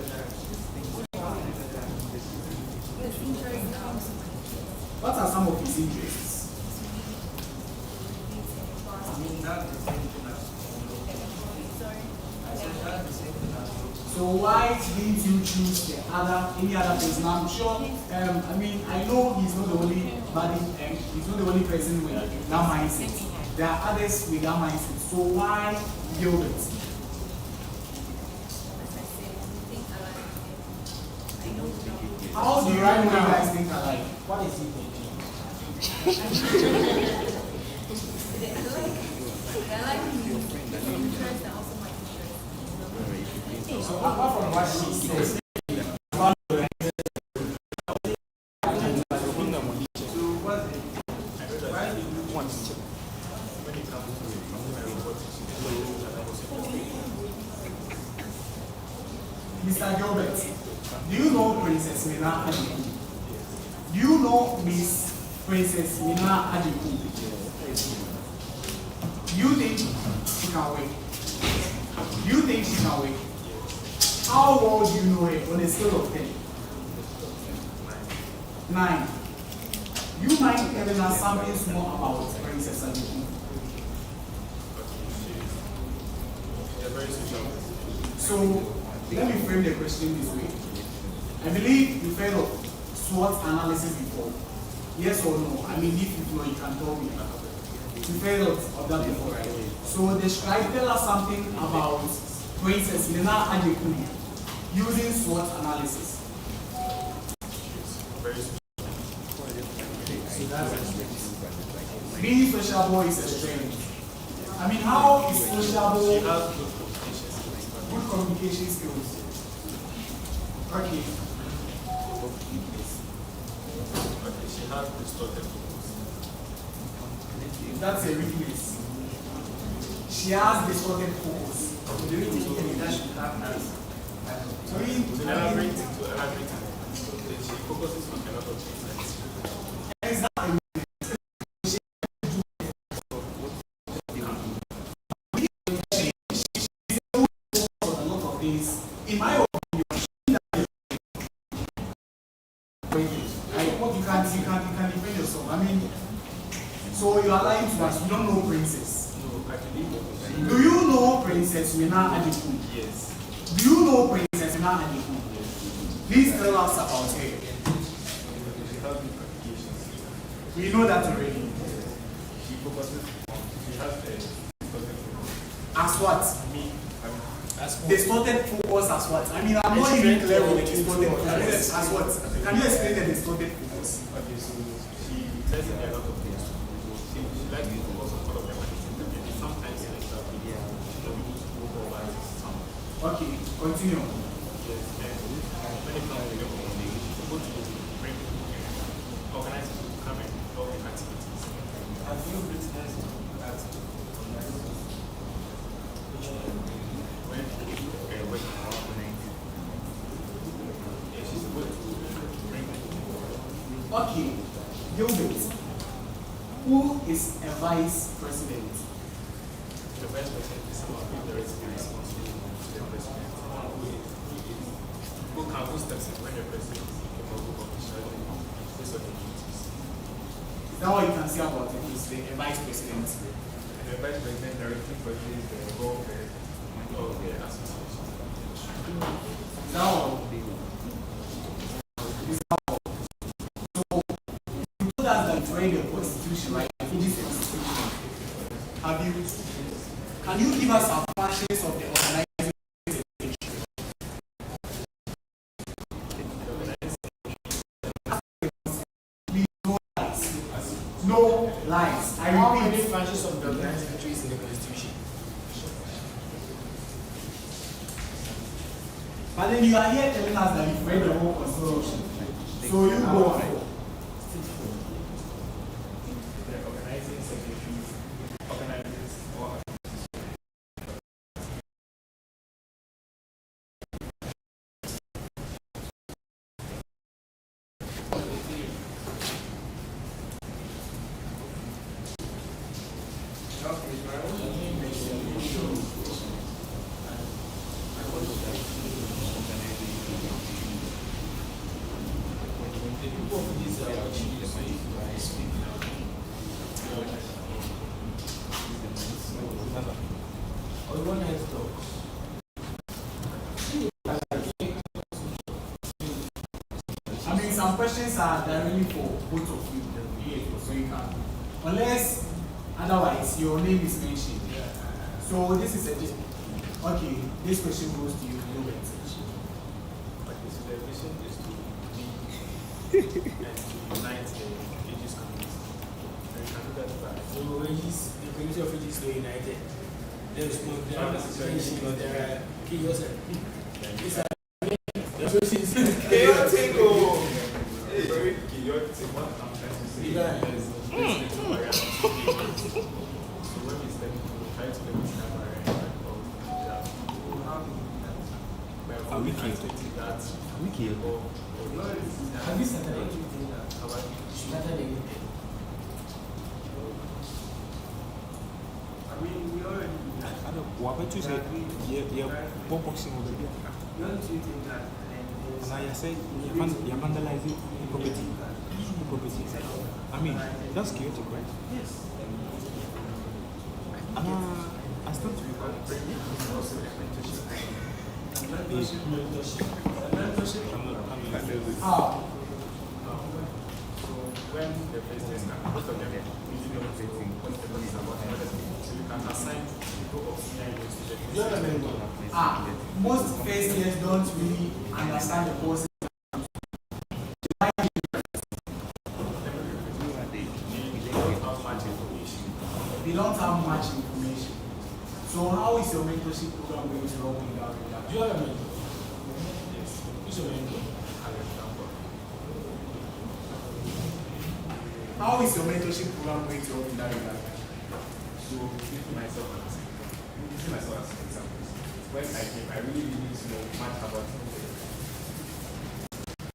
What are some of his interests? I mean, that's the same thing as I said that's the same thing as So why didn't you choose any other person? I'm sure. I mean, I know he's not the only body, he's not the only person with that mindset. There are others with that mindset. So why Gilbert? How do you guys think alike? What is he thinking? So apart from what she says, Mr. Gilbert, do you know Princess Mina Adeku? Do you know Miss Princess Mina Adeku? Do you think she can wait? Do you think she can wait? How well do you know her on a scale of 10? 9. You mind telling us something more about Princess Adeku? So, let me frame the question this way. I believe you've heard of SWOT analysis before. Yes or no? I mean, if you know, you can tell me. You've heard of that before, right? So, tell us something about Princess Mina Adeku using SWOT analysis. So that's being sociable is a trend. I mean, how is sociable? Good communication skills. Okay. She has distorted focus. That's a weakness. She has distorted focus. do you think that should have as To elaborate, she focuses on a lot of things. Exactly. In my opinion, you can defend yourself. I mean, so you are lying to us. You don't know Princess. No, I believe. Do you know Princess Mina Adeku? Yes. Do you know Princess Mina Adeku? Please tell us about her. She has been applications. We know that already. She focuses. She has As what? me. Distorted focus as what? I mean, I'm not even clear with the distorted focus. As what? Can you explain the distorted focus? let's say there are a lot of things. She likes to focus on all of them at the same time. And sometimes like that, you know, we need to go over some. Okay, continue. Yes, and when it comes to your community, it's supposed to bring organize people to come and help in activities. Have you witnessed that When working on organizing, yeah, she's supposed to bring people. Okay, Gilbert, who is a vice president? The vice president is someone who directly responsible to the president. Who steps in when the president is capable of discharging his or her duties. Is that what you can say about it? Is the vice president? And the vice president directly purchases the welfare of the association. Is that all? Is that all? So, you told us that you read the constitution, right? In this constitution. Have you? Can you give us some functions of the organization? No lies. I how many repeat. functions of the organized secretary is in the constitution? But then you are here telling us that you've read the whole constitution. So you go on. The organizing secretary organizes all I mean, some questions are directly for both of you, so you can, unless otherwise your name is mentioned. So this is a okay. This question goes to you, Gilbert. Okay, so the vision is to lead and to unite the ages community. And you can do that by So the community of Ages are united. There's no there are tension or there are chaos and it's a the question is chaotic or very chaotic. What I'm trying to say Yeah. is little barrier. So when we step, we try to limit that barrier. Are we chaotic? That We chaotic. have you started anything? Started anything? I mean, we already. I don't. What about you say? Yeah, boxing over there. Don't you think that Now you say you're vandalizing property. I mean, that's chaotic, right? yes. I start to become Ah, So when the first test comes, most of them usually don't say what the person is about. So you can assign people of senior university. most first years don't really understand the course. They don't have much information. So how is your mentorship program going to help in that regard? Do you have a mentor? Who's your mentor? How is your mentorship program going to help in that regard? So using myself as an example, when I came, I really didn't know much about it.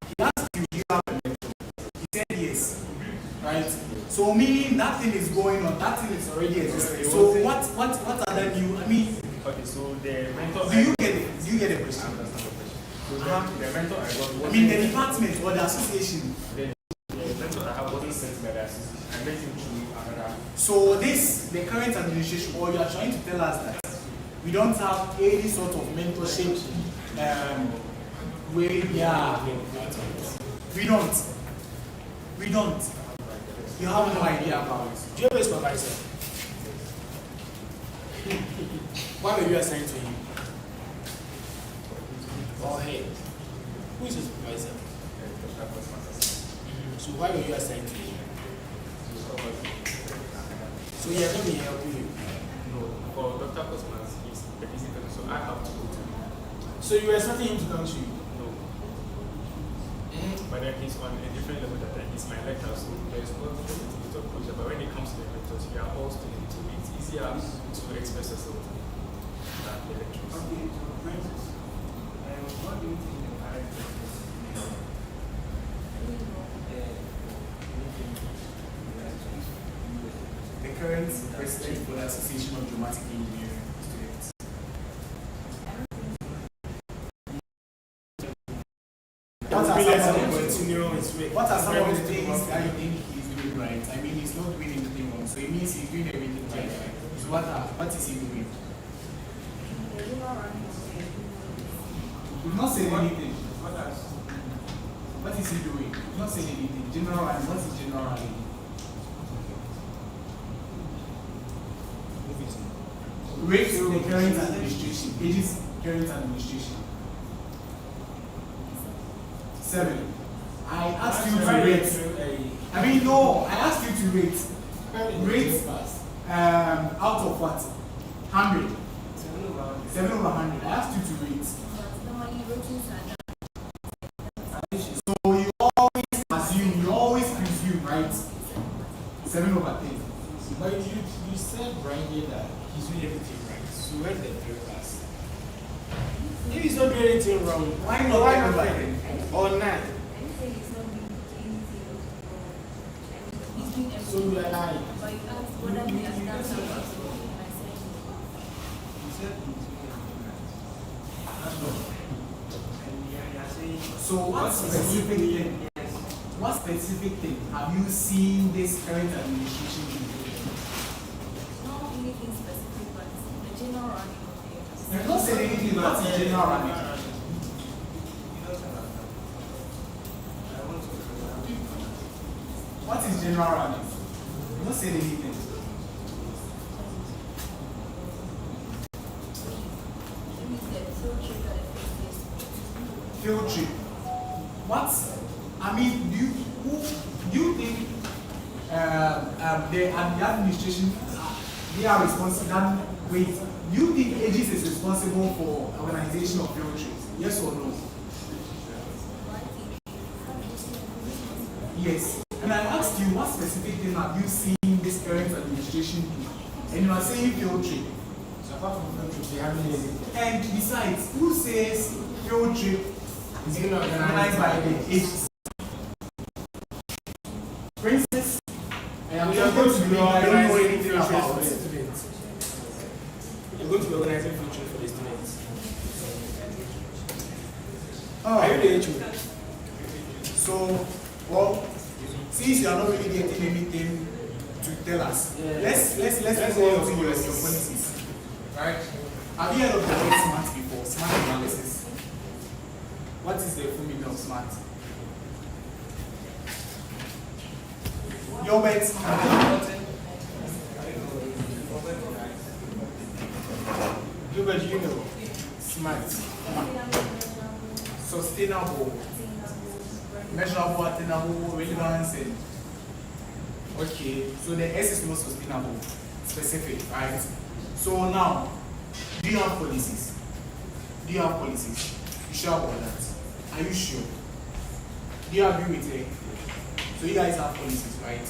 He asked you, do you have a mentor? He said yes. Right? So meaning that thing is going on, that thing is already existing. So what other new, I mean, Okay, so the mentor. do you get it? Do you get the question? I understand the question. So the mentor I got I was. mean the department or the association. The mentor I have wasn't sent by the association. I met him through another. So this, the current administration, or you are trying to tell us that we don't have any sort of mentorship where, yeah, we don't. You have no idea about it. Do you have a supervisor? Why were you assigned to him? Or head? Who is the supervisor? So why were you assigned to him? So you're going to be helping you. No, for Dr. Cosmas, he's a busy person, so I have to go to him. So you were expecting him to come to you? No. But then he's on a different level that he's my lecturer, so there's not a little bit of closure. But when it comes to the lectures, we are all students, so it's easier to express yourself than the lectures. Okay, so Francis, what do you think the character is? The current president for the Association of Dramatic Engineering Students. What are some of the things that you think he's doing right? I mean, he's not doing anything wrong, so it means he's doing everything right. So what is he doing? We've not said anything. What is he doing? We've not said anything. General rally. What is general rally? Rate the current administration. Ages current administration. 7. I asked you to rate. I mean, no. I asked you to rate. Rate out of what? 100. 7 over 100. I asked you to rate. So you always assume, you always presume, right? 7 over 10. But you said right here that he's doing everything right. So where's the third class? If he's not doing anything wrong, Why not? why 10 over not 10? or 9? So you are lying. But you asked whether he has done something, I said So what specific thing? What specific thing have you seen this current administration do? not anything specific, but the general running of the You've not said anything about the general running. What is general running? You've not said anything. Field trip. What? I mean, do you think the administration they are responsible? Wait, do you think AGS is responsible for organization of field trips? Yes or no? Yes. And I asked you what specific thing have you seen this current administration do? And you are saying field trip. So apart from field trip, they haven't done anything. And besides, who says field trip is being organized by the agency? For instance, I am We are going going to be I don't know anything field trips about for the it. students. You're going to be organizing field trips for the students. Are you the HO? So, well, since you are not really getting anything to tell us, let's go on to your policies. Right? Have you heard of the word SMART before? SMART analysis. What is the full meaning of SMART? Your words. Gilbert, you know. SMART. Sustainable, measurable, attainable, relevance, and okay. So the S is not sustainable, specific, right? So now, do you have policies? Do you have policies? You sure about that? Are you sure? Do you agree with it? So you guys have policies, right?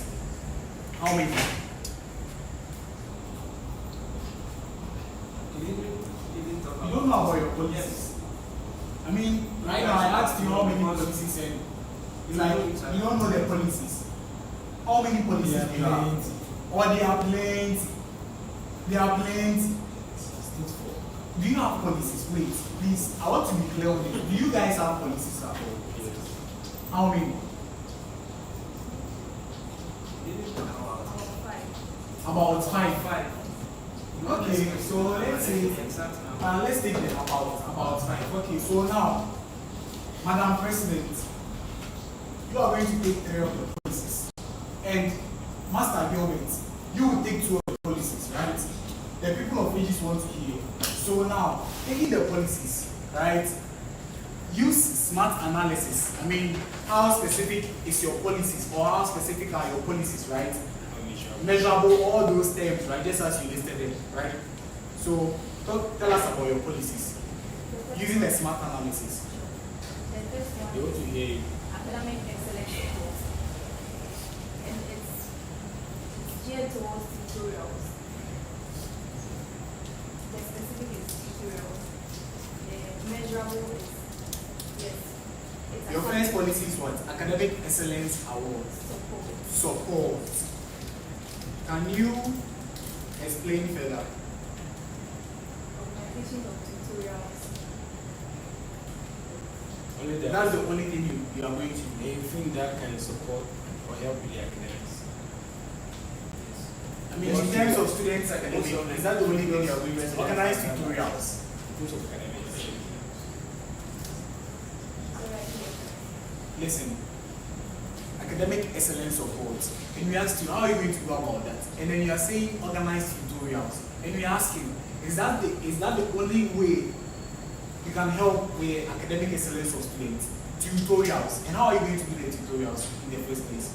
How many? You don't know about your policies. I mean, right now I asked you how many policies and it's like you don't know the policies. How many policies do you have? Or they are plenty. They are plenty. Do you have policies? Wait, please. I want to be clear with you. Do you guys have policies at all? How many? About five. Okay, so let's say let's take them about 5. Okay, so now, Madam President, you are going to take 3 of the policies, and Master Gilbert, you will take 2 of the policies, right? The people of Aegis want to hear. So now, taking the policies, right? Use SMART analysis. I mean, how specific is your policies, or how specific are your policies, right? measurable, all those terms, right? Just as you listed it, right? So tell us about your policies using the SMART analysis. The first one They want to hear you. academic excellence report. And it's geared towards tutorials. The specific is tutorials. The measurable is, yes, it's Your first policy is what? Academic Excellence Award. support. Support. Can you explain further? Organization of tutorials. Only that. That's the only thing you are going to do. Anything that can support or help with the academics. I mean, in terms of students' academic, is that the only thing you are going to do? Organize tutorials. In terms of academics. So right here. Listen, academic excellence support. And we asked you, how are you going to go about that? And then you are saying organize tutorials. And we are asking, is that the only way you can help with academic excellence of students? Tutorials. And how are you going to do the tutorials in the first place?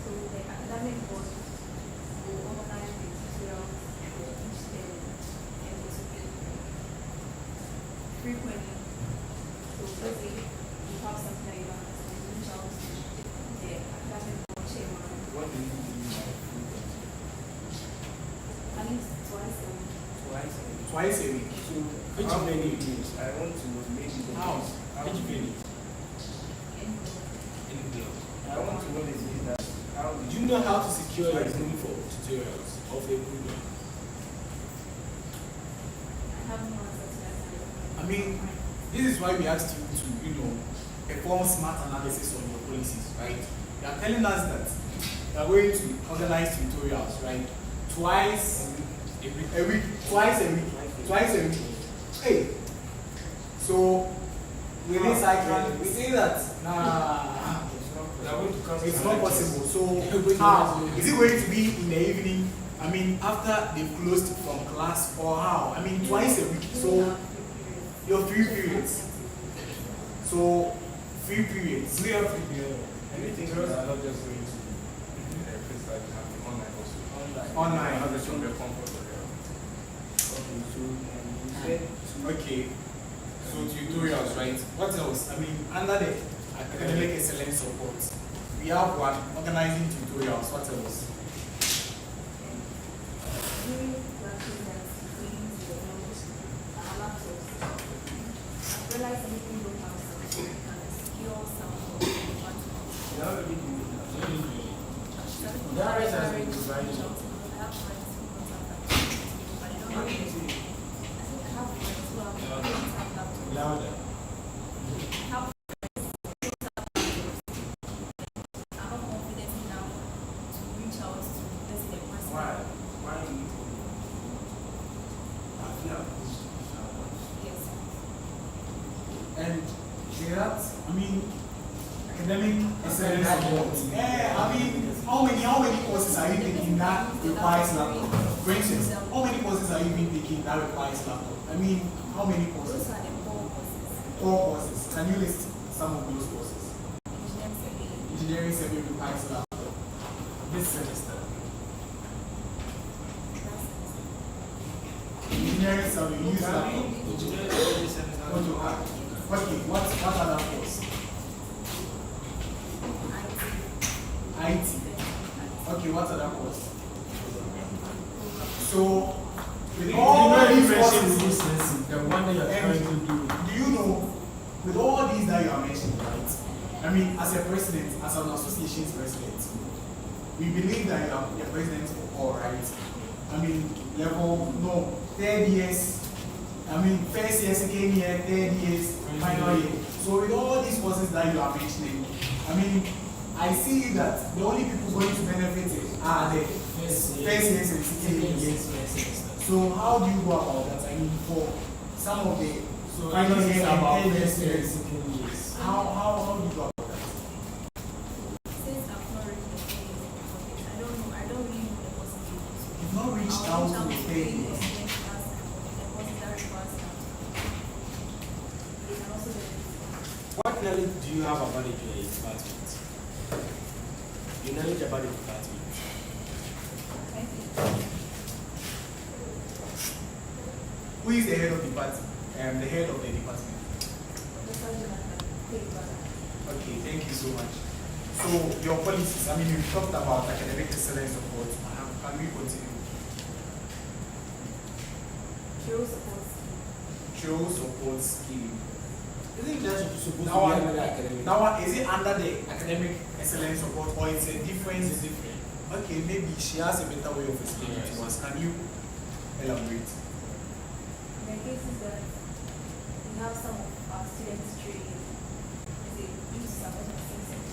So the academic board will organize the tutorials for each term and it will be frequently. So let's say you have something that you don't understand, you reach out to the academic board chairman What do you mean by frequent? at least twice a week. Twice a week. Twice a week. So, Which how many venue? games? I want to maybe the How? games. Which venue? And In the I want to know the games that how Do you know how to secure your room for tutorials of a good one? I have no answer to that. I mean, this is why we asked you to, perform SMART analysis on your policies, right? You are telling us that you are going to organize tutorials, right? Twice a week. Hey, so with this cycle, we say that they are going to come. it's not possible. So how is it going to be in the evening? I mean, after they've closed from class, or how? I mean, twice a week. So your 3 periods. So 3 periods. We have to be anything else. Are not just going to place like online also. Online. Have a show the comfort of their. Okay, so you said Okay. So tutorials, right? What else? I mean, under the academic excellence support, we have one organizing tutorials. What else? During classes that we use the notes, our laptops, I realize anything don't have sound, so we can secure sound for they already do it. That is as been I provided. have friends who don't have laptops, but they don't have it. I think I have friends who have laptops. Louder. I have friends who have laptops. I'm not confident enough to reach out to let's say the person. Why? Why you need to? Yeah. Yes. And I mean, academic excellence support. I mean, how many courses are you taking that requires laptop? For instance, how many courses are you even taking that requires laptop? I mean, how many Those courses? are the core courses. 4 courses. Can you list some of those courses? Engineering surveying. Engineering survey requires laptop this semester. Engineering survey use laptop. AutoCAD. Okay, what other course? IT. Okay, what other course? So, with all these courses, The one that you're trying to do. do you know, with all these that you are mentioning, right? I mean, as a president, as an association's president, we believe that you're president for all, right? I mean, third years, I mean, first year, second year, third years, final year. So with all these courses that you are mentioning, I mean, I see that the only people going to benefit are the first years and second years. So how do you go about that? I mean, for some of the final year and third years, how do you go about that? Since I've not written the thing, I don't know. I don't really know the possibilities. You've not reached out to the third years. What knowledge do you have about the department? Your knowledge about the department? Who is the head of the party? The head of the department. Okay, thank you so much. So your policies, I mean, you talked about academic excellence support. Can we continue? Show support scheme. Isn't that supposed to be That one, under the academic? that one, is it under the academic excellence support or it's a different? It's different. Okay, maybe she has a better way of explaining it to us. Can you elaborate? The case is that we have some of our students training as a youth support centers,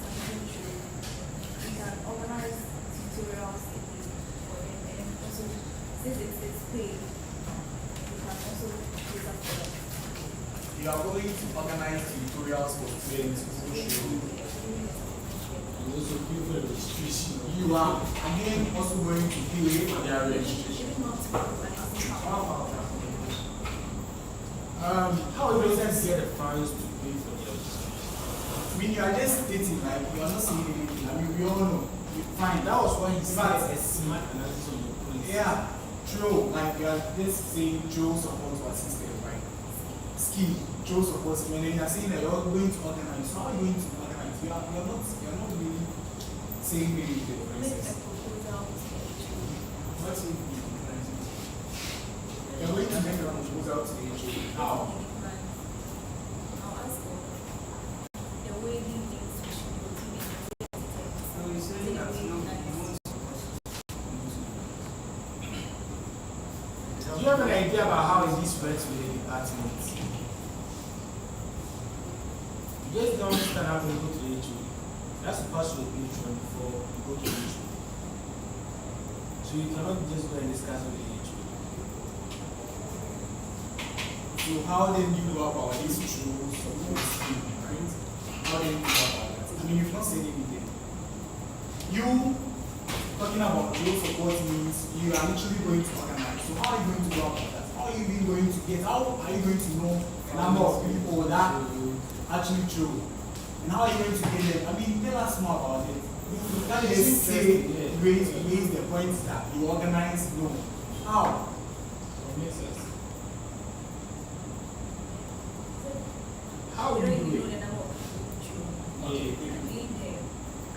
something true. We can organize tutorials for them, and also since it's paid, we can also use that for them. You are going to organize tutorials for students who should. And also pay for the registration. You are again also going to pay for their registration. How are you going to get the funds to pay for the registration? I mean, you are just stating like you are not saying anything. I mean, we all know. Fine. That was why he But- said a smart analysis on your policy. Yeah, true. Like you are just saying Joe supports our system, right? Ski, Joe supports me. And then you are saying that you are going to organize. So how are you going to organize? You are not really saying anything, for Make a instance. proposal to the HOD. What if you organize it? You are going to make a proposal to the HOD. How? I'll ask them the way they think we should continue and the way So you're saying that no, you won't Do you have an idea about how it is spread to the department? You just don't understand how to go to the HOD. That's to pass through the patron before you go to the HOD. So you cannot just go and discuss with the HOD. So how then do you go about this true support scheme, right? How then do you go about that? I mean, you've not said anything. You talking about true support means you are literally going to organize. So how are you going to go about that? How are you even going to get? How are you going to know the number of people that actually true? And how are you going to get them? I mean, tell us more about it. You can't just say raise the points that you organize. No. How? It makes sense. How would you do it? the number of people true. Okay. I believe the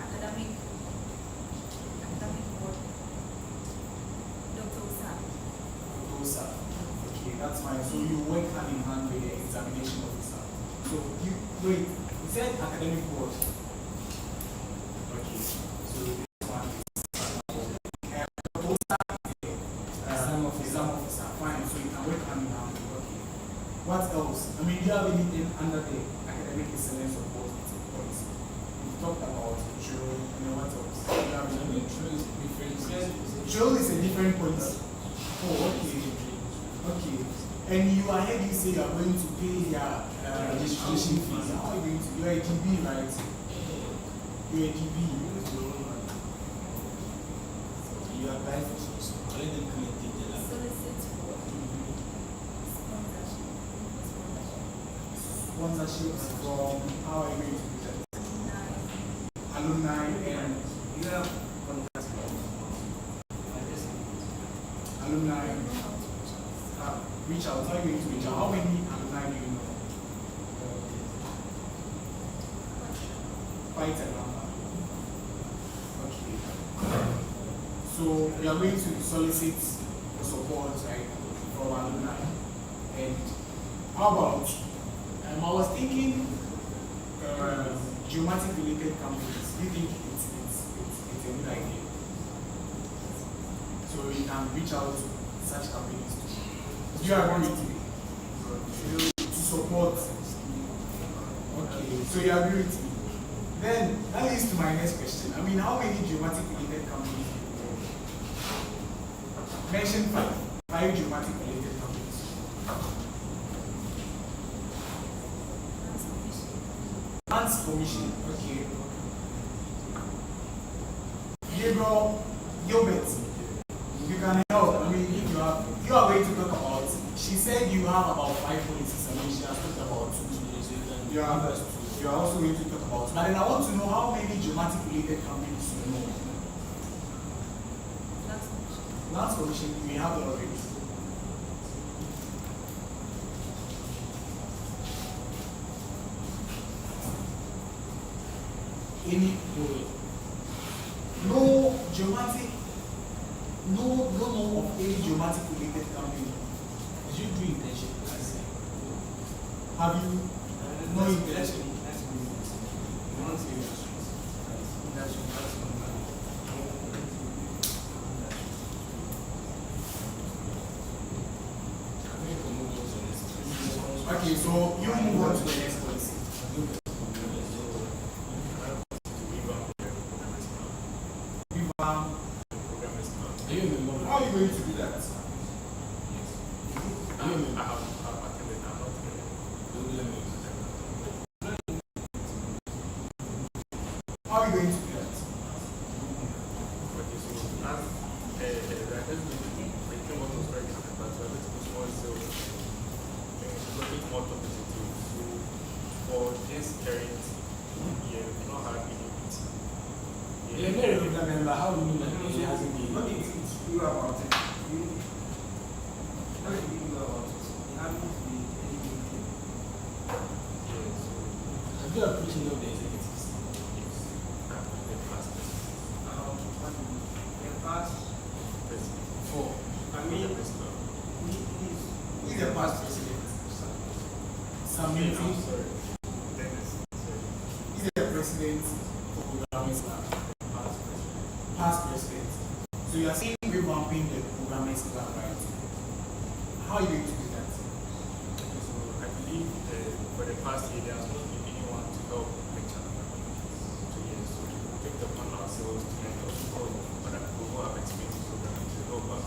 academic board, Dr. Osa. Officer. Okay, that's fine. So you work hand in hand with the examination officer. So you wait. You said academic board. Okay. So this one is exam officer. Fine. So you can work hand in hand. Okay. What else? I mean, do you have anything under the academic excellence support policy? We've talked about drill. You know what else? Do you have any? Drill is a different policy. Oh, okay. Okay. And you are here, you say you are going to pay their registration fees. How are you going to? You are a DB, right? You are a DB. You apply for so collect them collect detail. Solicit for Sponsorship from how are you going to do that? Alumni and you have contacts alumni. Reach out. How are you going to reach out? How many alumni do you know? Quite a number. Okay. So we are going to solicit for support, right, from alumni. And how about? I was thinking geomatic related companies. Do you think it's a good idea? So you can reach out to such companies. Do you agree with me? To support. Okay, so you agree with me. Then that leads to my next question. I mean, how many geomatic related companies do you know? Mention five geomatic related companies. Ants Commission. Okay. Gabriel Gilbert. You can help. I mean, if you are going to talk about. She said you have about 5 policies. I mean, she has talked about 2. You are also going to talk about. But then I want to know how many geomatic related companies you know. Lands Commission, we have the already. Any no geomatic, no know of any geomatic related company. Did you do internship? Have you no internship? Okay, so you move on to the next policy. How are you going to do that? How are you going to do that? For this current year, we don't have any You're very regular member. How do you know that he hasn't been? What did you do about it? What did you do about it? It happened to be anything. Have you appreciated of the executives? The past, Four. I mean, Who is the past president? Sammy. Is the president for programming staff? Past president. So you are saying revamping the programming staff, right? How are you going to do that? So I believe for the past year, there has not been anyone to help lecture. So yes, so we take it upon ourselves to make us all other people who have experience programming to help us.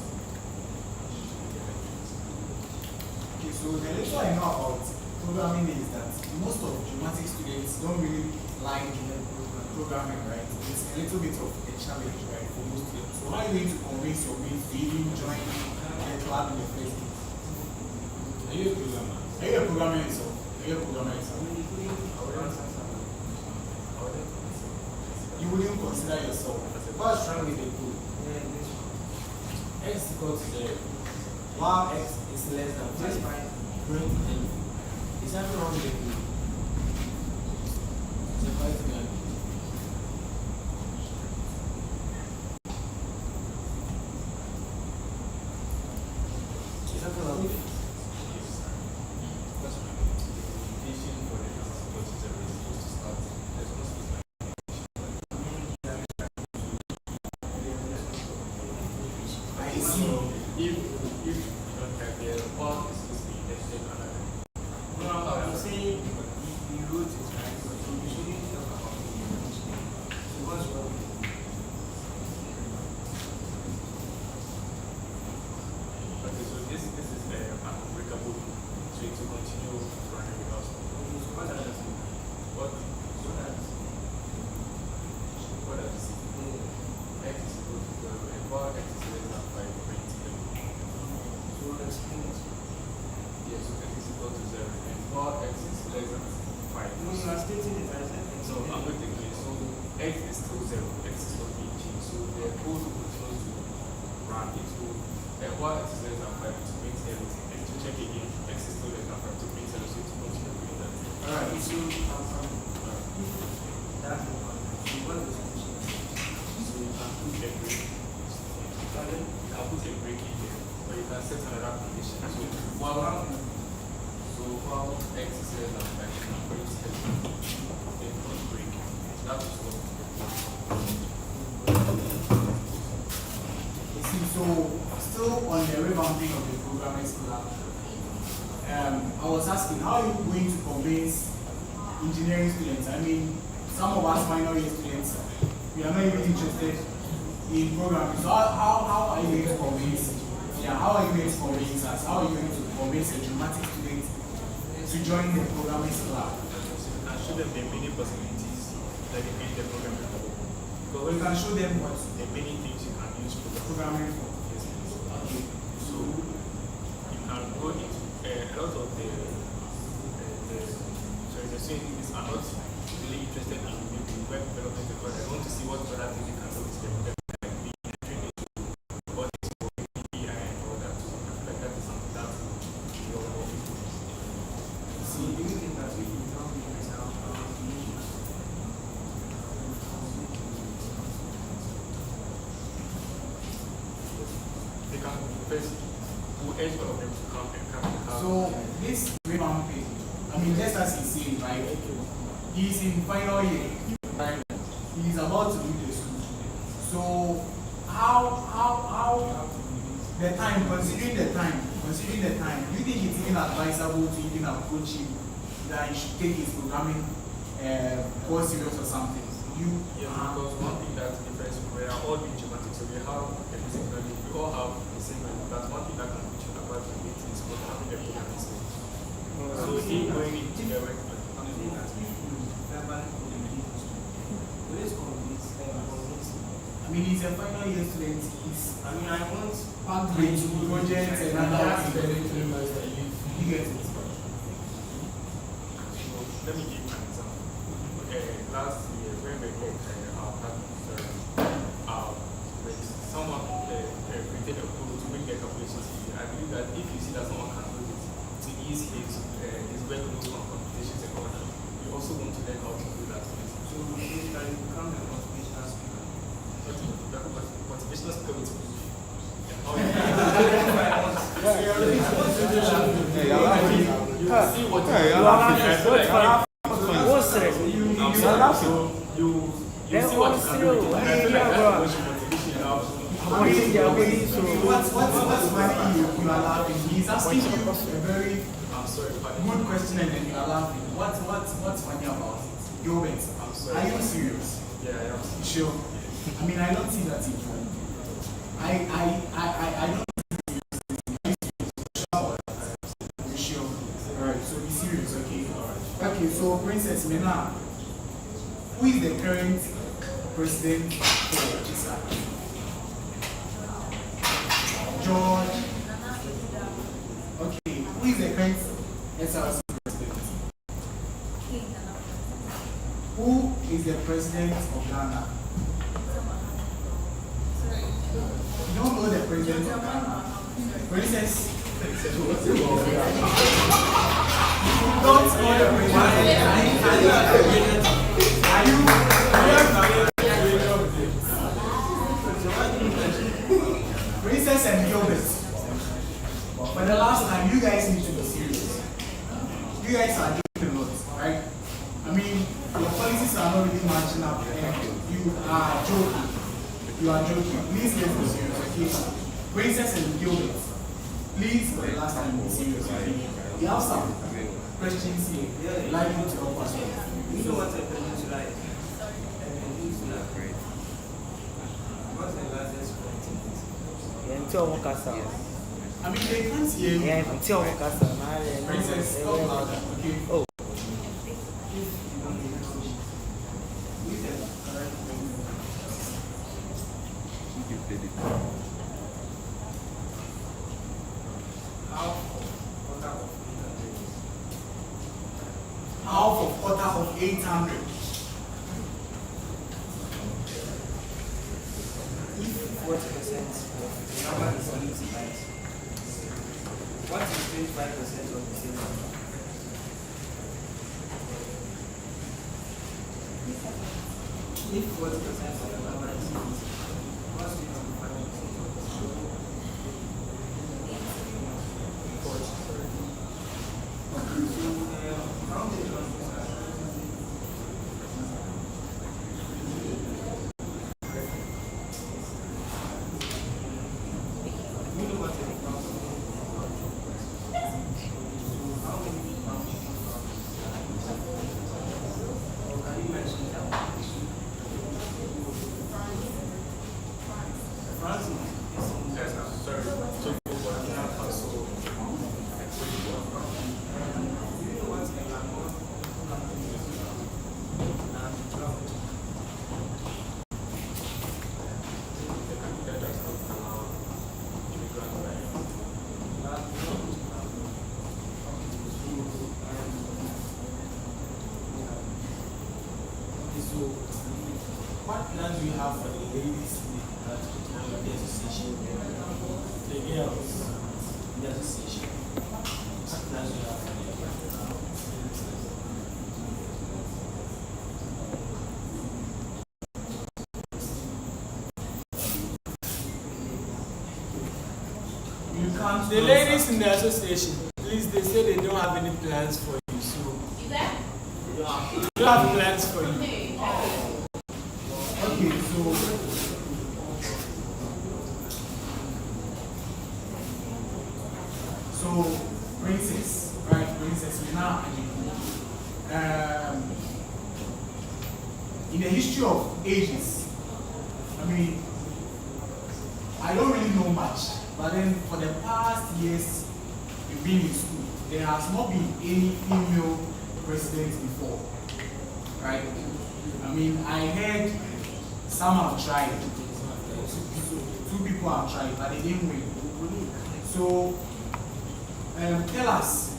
Okay, so the little I know about programming is that most of geomatic students don't really like programming, right? It's a little bit of a challenge, right, for most students. So how are you going to convince your mates to even join the club in the first place? Are you a programmer? Are you a programmer yourself? Are you a programmer yourself? You wouldn't consider yourself. What's wrong with the code? X is equal to 0. While X is less than 5. Print N. Is that wrong with the code? It's a quite good. Is that wrong with it? I see. If you don't have the part, it's supposed to be tested on no, I'm saying the root is right, but you shouldn't talk about it. So what's wrong with it? Okay, so this is unbreakable, so it will continue running with us. So what does it mean? What? So that's What does it say? X is equal to 0, and bar X is less than 5, print N. so explain it. Yes, so X is equal to 0, and bar X is less than 5. No, you are stating it as an So I'm going to take it. So X is still 0, X is still being changed. So the code will continue to run it. So bar X is less than 5 to print everything. And to check again, X is still less than 5 to print everything. So it will continue doing that. Alright. So that's the one. So what is the solution? So you can put a break. You can put a break in there, or you can set another condition. So while X is less than 5, you can print everything. Then put break. That is what. You see, so still on the revamping of the programming lab, I was asking, how are you going to convince engineering students? I mean, some of us minor year students, we are not even interested in programming. So how are you going to convince? Yeah, how are you going to convince us? How are you going to convince a dramatic student to join the programming lab? And show them the many possibilities that they make the programming for. Because we can show them what The many things you can use for the programming for. Yes, please. Okay. So you can go into a lot of the students are not really interested in maybe web development because they want to see what other things they can do with them. Like being trained into all these first we'll urge all of them to come and have. So this Raymond Pay, I mean, just as he's saying, right? He's in final year, right? He's about to leave the school. So how the time, considering the time, do you think it's even advisable to even approach him that he should take his programming course serious or something? Because one thing that difference, we are all in geomatics, so we have a basic knowledge, we all have the same knowledge, but one thing that can teach you about the meeting is for having a programming skill. So he going into the work. I mean, he's a final year student. I mean, I want Packed with projects and other things. You get it? Let me give you an example. Last year, when we got our package, when someone created a code to make their calculations easy, I believe that if you see that someone can do this to ease his workload on computations and all that, you also want to learn how to do that. to basically become a motivational speaker. Motivational speaker with What's funny you are laughing? He's asking you a very good question and then you are laughing. What's funny about it? Gilbert, are you serious? Yeah, I am. Sure. I mean, I don't see that in you. I don't sure. Alright, so be serious, okay? Alright. Okay, so Princess Mena, who is the current president for ISA? George. Okay, who is the current SRC president? Who is the president of Ghana? You don't know the president of Ghana. Princess. You don't know the president. Are you? Princess and Gilbert. For the last time, you guys need to be serious. You guys are joking a lot, right? I mean, your policies are not really matching up. You are joking. You are joking. Please let's be serious, okay? Princess and Gilbert, please, for the last time, be serious, okay? We have some questions here. I'd like you to help us. You know what a peninsula is? A peninsula. What's the largest continent? I mean, they can't hear you. Princess, talk louder, okay? Oh. Half of quarter of 800. If 40% of the number is used right, what is 25% of the same number? If 40% of the number is used, what's 25% of the same number? How many countries are there? You know what a country is? How many countries or can you mention that? France is Yes, I'm sorry. So, Burkina Faso. you know what a country is? And travel. So, what plans do you have for the ladies that the association, the girls in the association? What plans do you have for them? can't. The ladies in the association, please, they say they don't have any plans for you. So they don't have plans for you. Okay, so princess, right? Princess, we now in the history of ages, I mean, I don't really know much, but then for the past years you've been in school, there has not been any female president before, right? I mean, I heard some have tried, two people have tried, but they didn't win. So, tell us,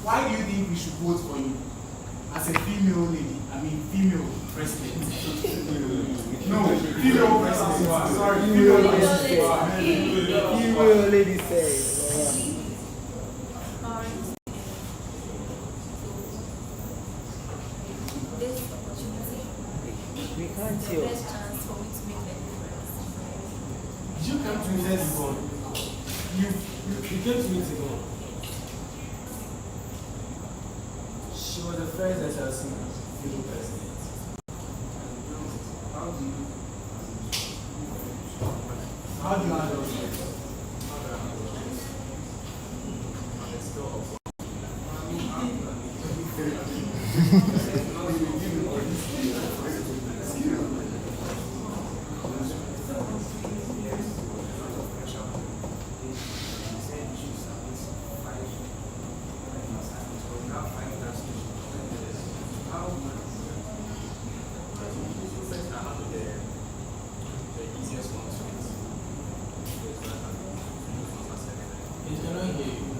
why do you think we should vote for you as a female lady? I mean, female president. No, female president. Sorry, female president. Female lady say. This opportunity, We can't the hear. best chance for me to make the difference. Did you come to meet us before? You came to meet before. She was the first SLC female president. How do you handle this? It cannot hear you.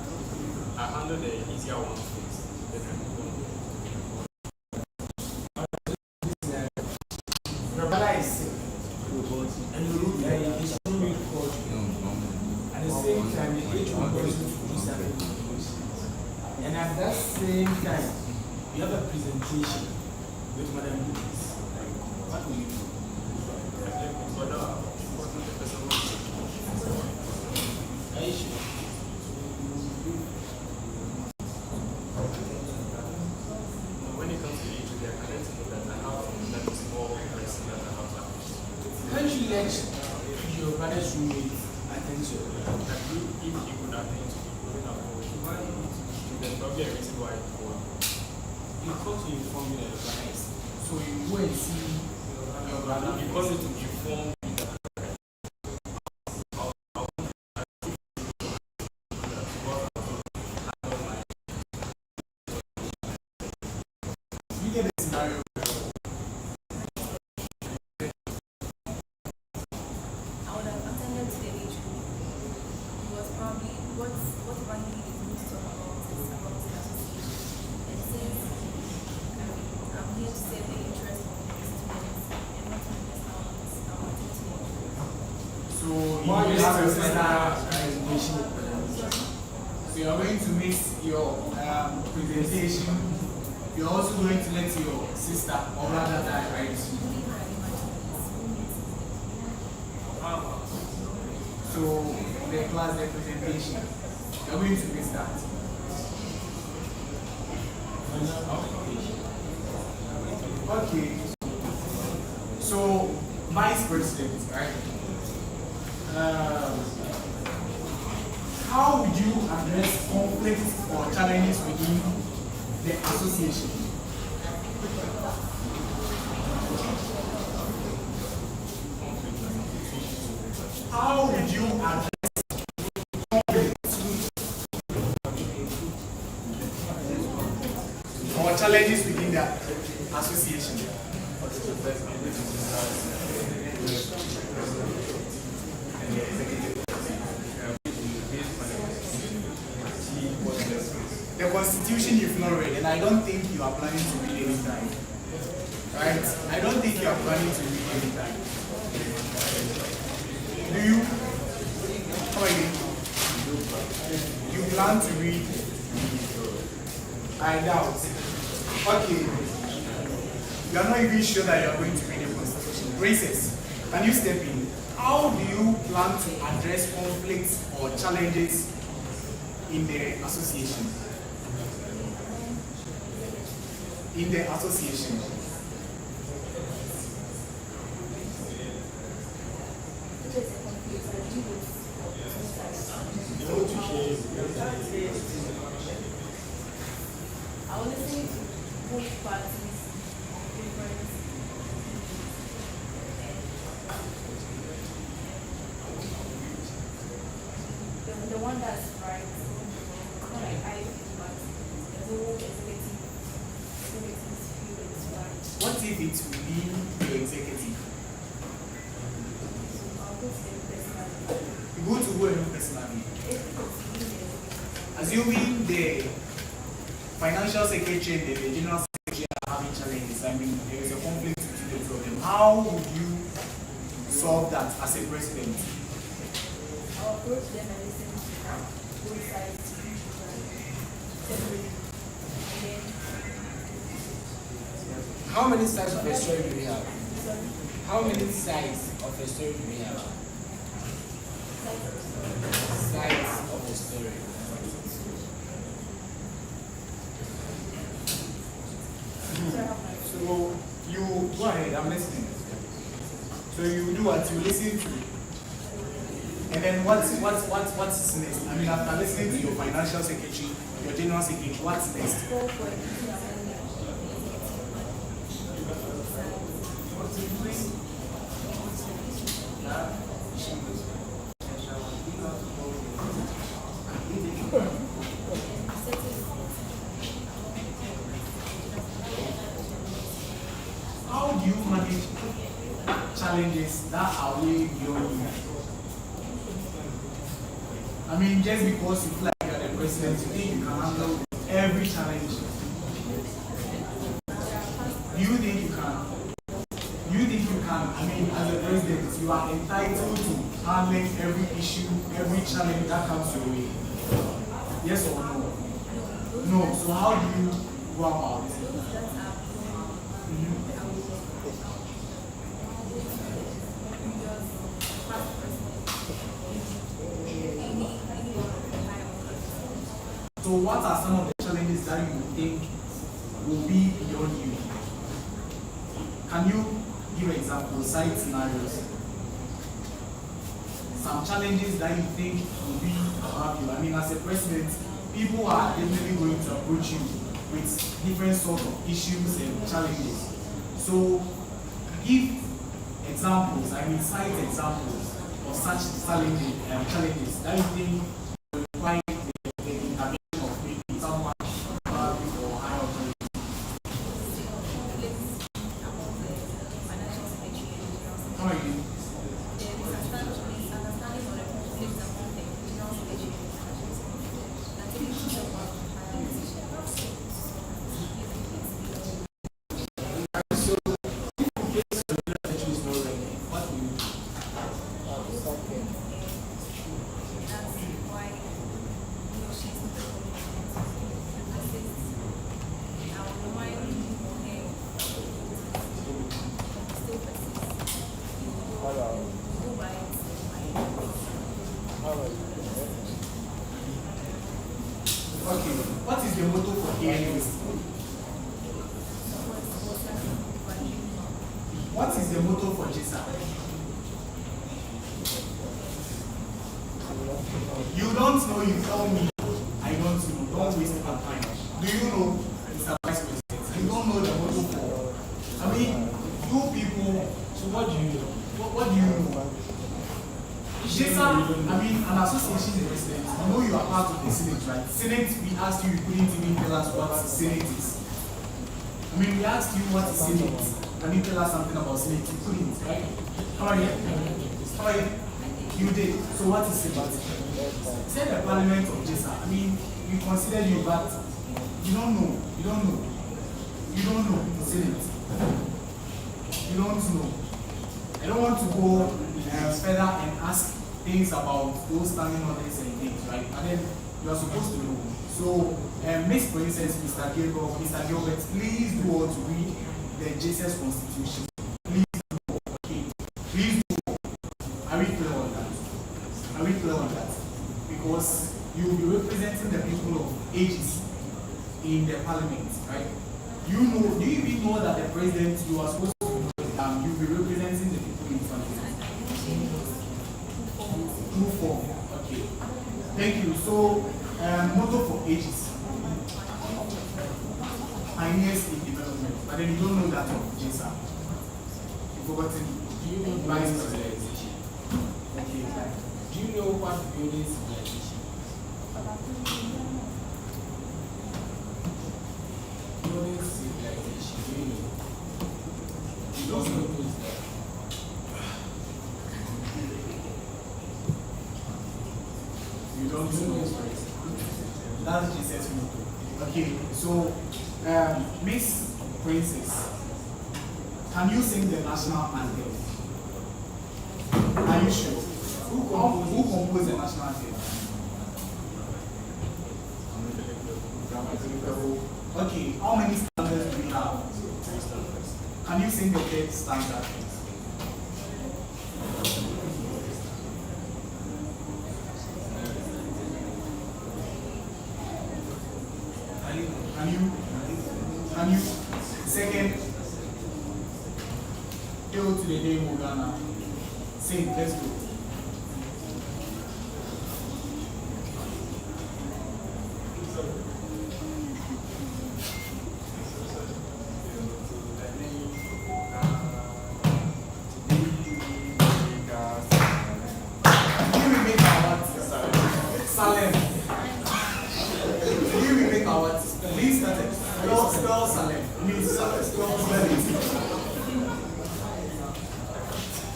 I handle the easier ones first. Then I move on. Your brother is sick. And you look like he should be called you. At the same time, the age will cause you to do something. And at that same time, you have a presentation with Madam Lucas. What will you do? Are you sure? When it comes to age, they are connected to that. I have that is more person that I have to Can't you let your brother's roommate attend to your brother? That if he could attend to me, wouldn't have called. There's probably a reason why he called. You call to inform you that your brother is sick. So you go and see your brother. He calls it to inform me that You get the scenario. I would have attended to the age group. It was probably whatever he needs to talk about is about the association. And since I'm here to serve the interest of the students and not to miss out on this, I wanted to. So Why you you have have a a sister. presentation with Madam Lucas? So you are going to miss your presentation. You're also going to let your sister or rather die, right? So the class representation, you're going to miss that. Okay. So vice president, right? How would you address conflicts or challenges within the association? How would you address conflicts or challenges within the association? The constitution you've not read, and I don't think you are planning to read anytime. Right? I don't think you are planning to read anytime. Do you? How are you? You plan to read? I doubt. Okay. You are not even sure that you are going to read the constitution. Princess, can you step in? how do you plan to address conflicts or challenges in the association? In the association. I was listening to both parties, different, and the one that's right, not like I feel, but the whole executive feel it's right. What if it will be your executive? So I'll go to them personally. You go to who and who personally? If it's really the executive. Assuming the financial secretary and the general secretary are having challenges, I mean, there is a conflict between the two of them. How would you solve that as a president? I'll approach them and listen to both sides separately. And then, How many sides of a story do we have? sorry, How many sides of a story do we have? Sides of a story. So you go ahead, I'm listening. So you do what you listen to. And then what's next? I mean, after listening to your financial secretary, your general secretary, what's next? go for a meeting among How do you manage challenges that are way beyond you? I mean, just because you feel like you're the president, you think you can handle every challenge. Do you think you can? Do you think you can? I mean, as a president, you are entitled to handling every issue, every challenge that comes your way. Yes or no? No. So how do you go about it? So what are some of the challenges that you think will be beyond you? Can you give examples, cite scenarios? Some challenges that you think will be above you. I mean, as a president, people are definitely going to approach you with different sorts of issues and challenges. So give examples, I mean cite examples of such challenges that you think will require the intervention of maybe someone above you or higher authority. How are you? Okay, what is the motto for KNU? What is the motto for JISA? You don't know, you tell me. I don't know. Don't waste our time. Do you know, Mr. Vice President? You don't know the motto for. I mean, you people. So what do you know? What do you know? JISA, I mean, an association president. You know you are part of the Senate, right? Senate, we asked you, you couldn't even tell us what Senate is. I mean, we asked you what is Senate. Can you tell us something about Senate? You couldn't, right? How are you? How are you? You did. So what is Senate? Say the parliament of JISA. I mean, we consider you, but you don't know. You don't know. You don't know Senate. You don't know. I don't want to go further and ask things about those standing orders and things, right? And then you are supposed to know. So, Miss, for instance, Mr. Gilbert, please do all to read the Jesus Constitution. Please do all, okay? Please do all. I parliament, right? Do you even know that the president, you are supposed to you'll be representing the people in front of you? True form. Okay. Thank you. So, motto for ages. Pioneers in development. But then you don't know that of JSA. You've forgotten. Do you know Vice building President. civilization? Okay. Do you know what building civilization? Building civilization. Do you know? You don't know who is that? You don't know. That's Jesus' motto. Okay, so Miss Princess, can you sing the national anthem? Are you sure? Who composed the national anthem? Okay, how many stanzas do we have? Can you sing the third stanza, please? Can you second hail to the name of Ghana? Sing, let's go.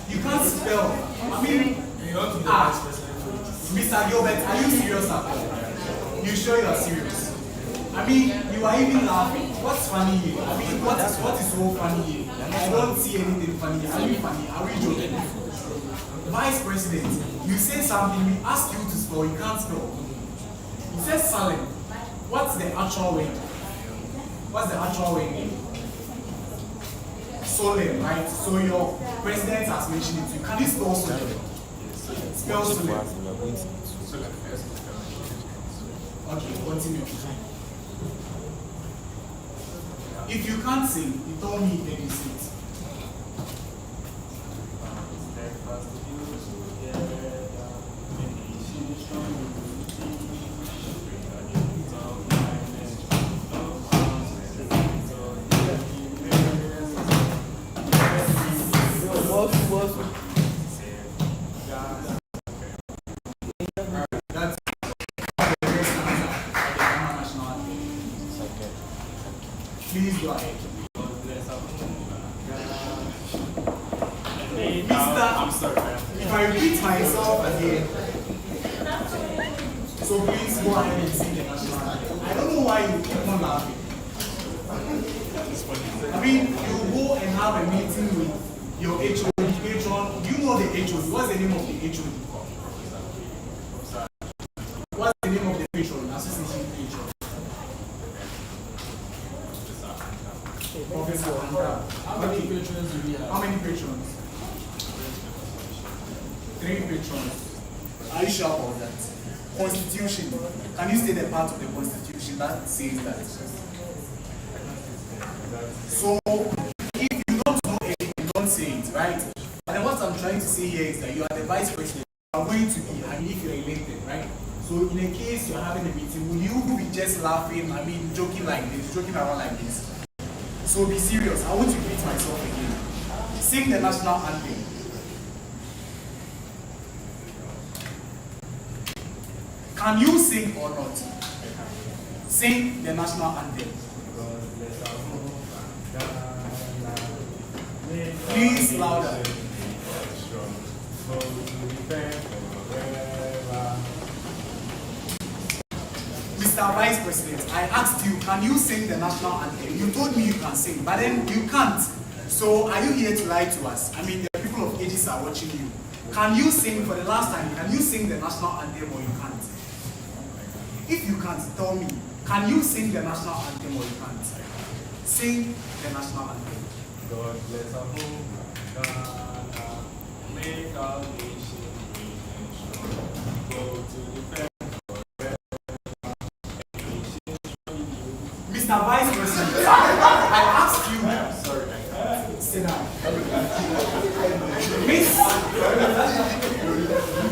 You can't spell. I mean, Mr. Gilbert, are you serious at all? You sure you are serious? I mean, you are even laughing. What's funny here? I mean, what is so funny here? I don't see anything funny here. Are you funny? Are we joking? Vice President, you say something, we ask you to spell, you can't spell. You said Salem. What's the actual way? What's the actual way? Solemn, right? So your president has mentioned it. Can you spell solemn? Spell solemn. Okay, continue. If you can't sing, you told me then you sing. Please go ahead. I'm sorry. If I repeat myself again, so please go ahead and sing the national anthem. I don't know why you keep on laughing. I mean, you go and have a meeting with your HOD, patron. Do you know the HOD? What's the name of the HOD? What's the name of the patron? Association patron. Professor Andra. How many patrons do we have? How many patrons? 3 patrons. Are you sure about that? Constitution. Can you state the part of the Constitution that says that? So, if you don't know anything, don't say it, right? And what I'm trying to say here is that you are the vice president. You are going to be, I mean, if you're elected, right? So, in a case you're having a meeting, will you be just laughing, I mean, joking like this, joking around like this? So, be serious. I want to repeat myself again. Sing the national anthem. Can you sing or not? Sing the national anthem. Please louder. Mr. Vice President, I asked you, can you sing the national anthem? You told me you can sing, but then you can't. So are you here to lie to us? I mean, the people of ages are watching you. Can you sing for the last time? Can you sing the national anthem or you can't? If you can't, tell me, can you sing the national anthem or you can't? Sing the national anthem. God bless our home, Ghana, make our nation great and strong. Go to defend forever, nation strong. Mr. Mr. Vice President, I asked you. Sorry. Sit down. Miss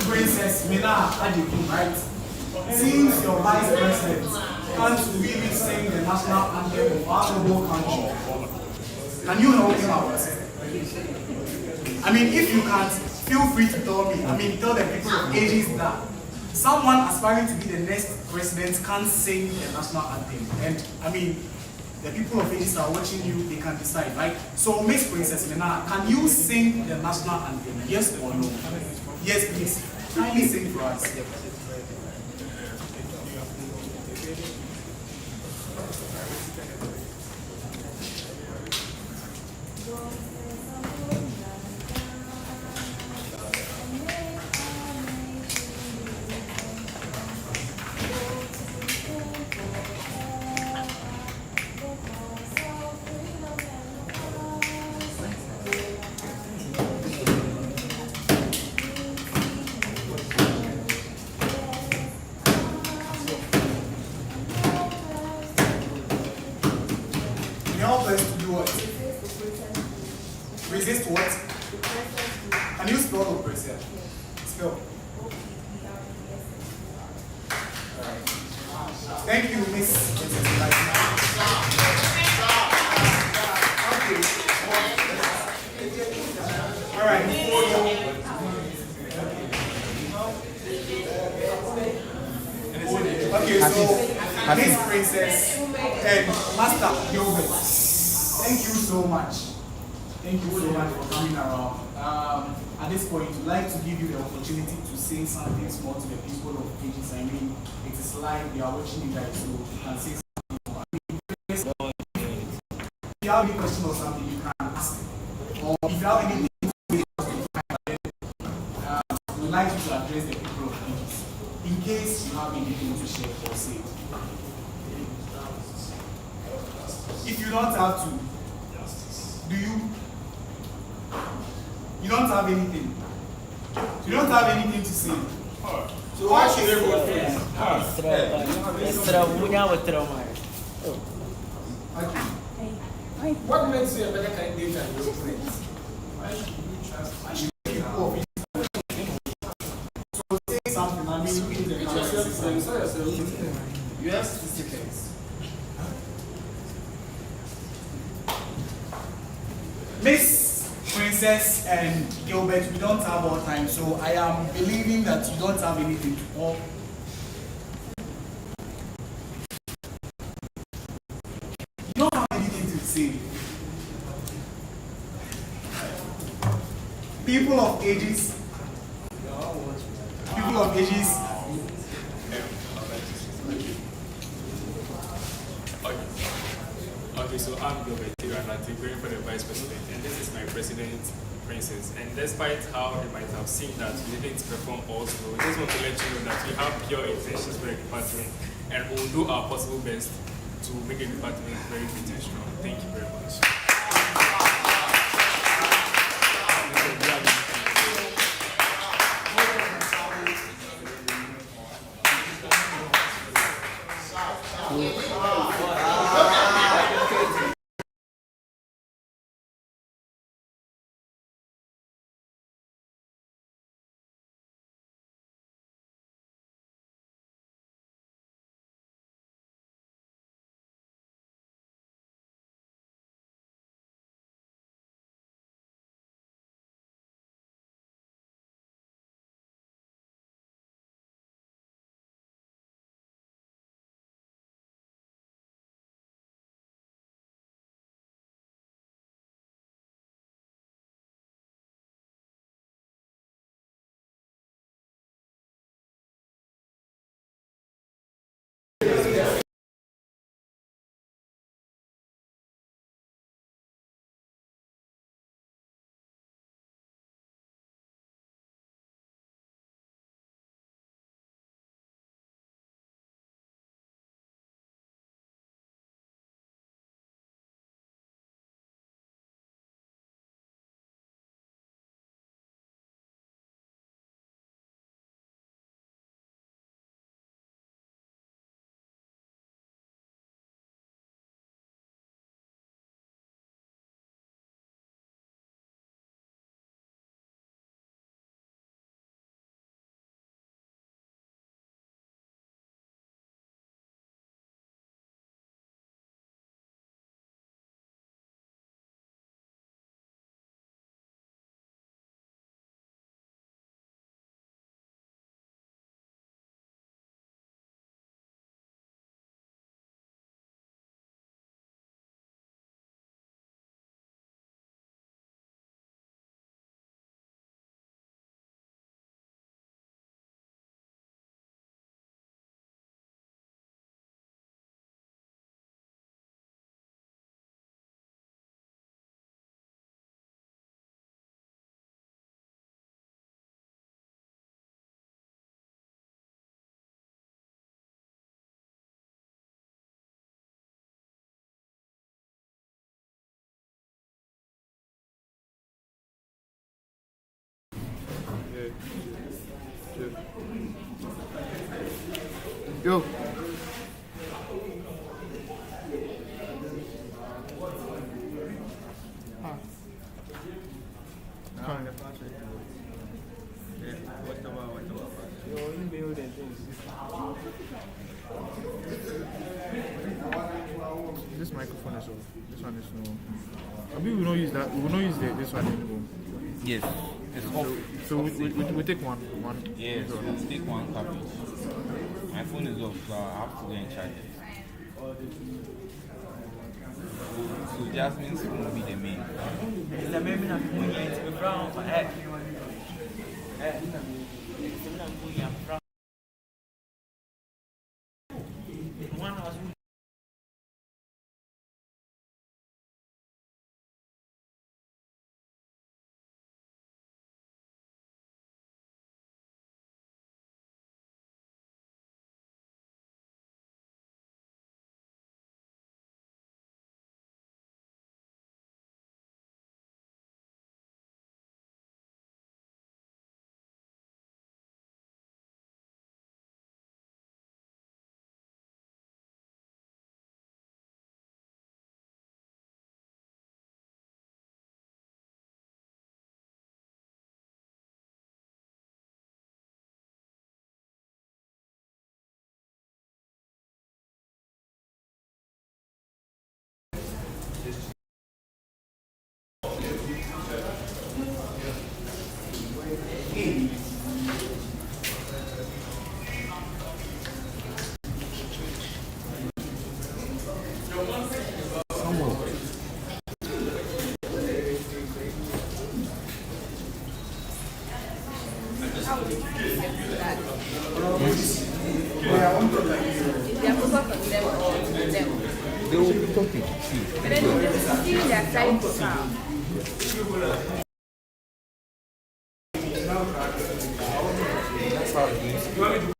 Princess Mina Adeku, right? Since your Vice President can't really sing the national anthem of our whole country, can you help him out? I mean, if you can't, feel free to tell me. I mean, tell the people of ages that someone aspiring to be the next president can't sing the national anthem. And I mean, the people of ages are watching you, they can decide, right? So, Miss Princess Mena, can you sing the national anthem? Yes or no? Yes, please. Kindly sing for us. Help us to do what? Resist what? Can you spell oppressor? Spell. Thank you, Miss. All right. Okay, so Miss Princess and Master Gilbert, thank you so much. Thank you so much for coming around. At this point, we'd like to give you the opportunity to say something small to the people of ages. I mean, it is live, they are watching you guys, so you can say something more. I mean, if you have any question or something, you can ask. Or if you have anything to say, we'd like you to address the people of ages. In case you have anything to share or say. If you don't have to, do you? You don't have anything. You don't have anything to say. So why should everyone feel? What makes you a better candidate than your friends? Why should people of it? So say something. I mean, look into the camera. You have 60 seconds. Miss Princess and Gilbert, we don't have all time, so I am believing that you don't have anything to talk. You don't have anything to say. People of ages. People of ages. Okay, so I'm Gilbert and I'm going for the vice president, and this is my president, Princess. And despite how they might have seen that we didn't perform also, we just want to let you know that we have pure intentions for the department, and we'll do our possible best to make the department very intentional. Thank you very much. Yo. This microphone is off. This one is no. I mean, we don't use that. We will not use this one anymore. Yes, it's off. So we take one. Yes, let's take one copy. My phone is off, so I have to go and charge it. So Jasmine's phone will be the main. It's the main of the money to be brown for head. One was They will be talking. But then see their side to sound. That's how it is.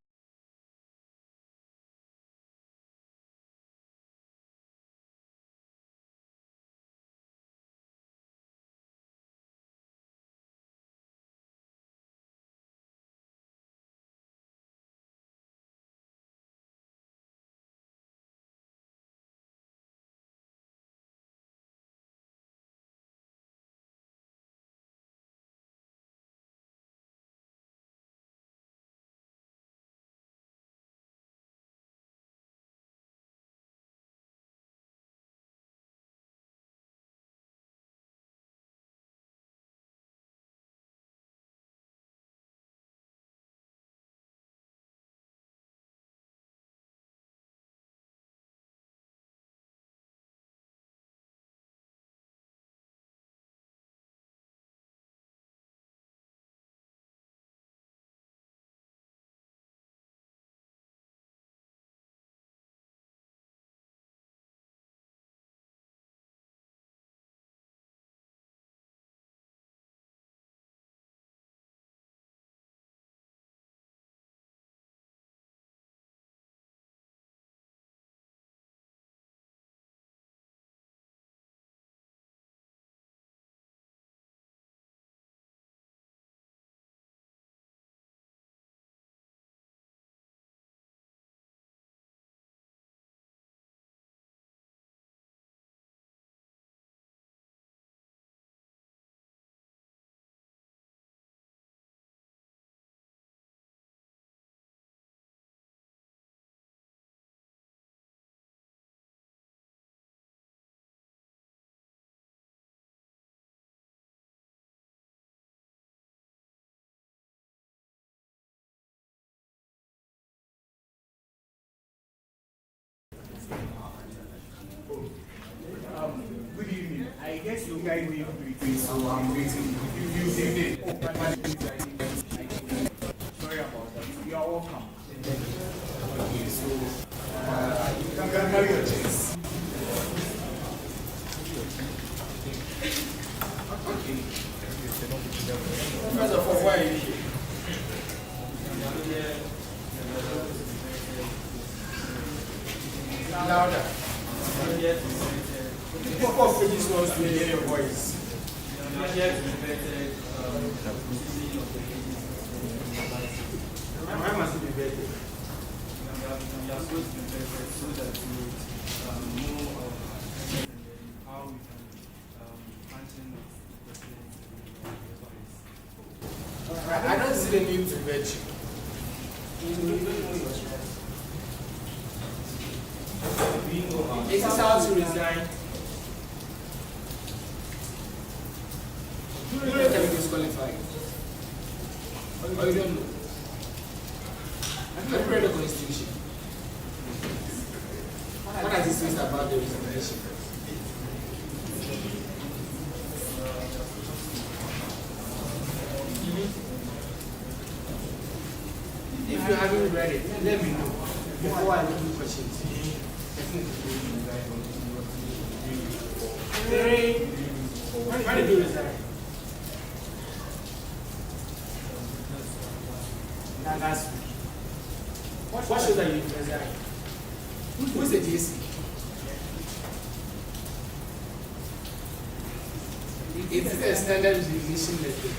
Good evening. I guess you guys will do it, so I'm waiting. You did it. Sorry about that. You are welcome. Okay, so you can carry your checks. Okay. First of all, why are you here? Louder. The purpose of this was to hear your voice. Why must it be vetted? are supposed to be perfect so that we know how we can function with the president. I don't see the need to vet you. Is this how to resign? You know you can be disqualified. Or you don't know. Have you read the Constitution? What does it say about the resignation? If you haven't read it, let me know before I give you questions. Why did you resign? Last week. What shows that you resign? Who's the GC? It's a standard resignation letter.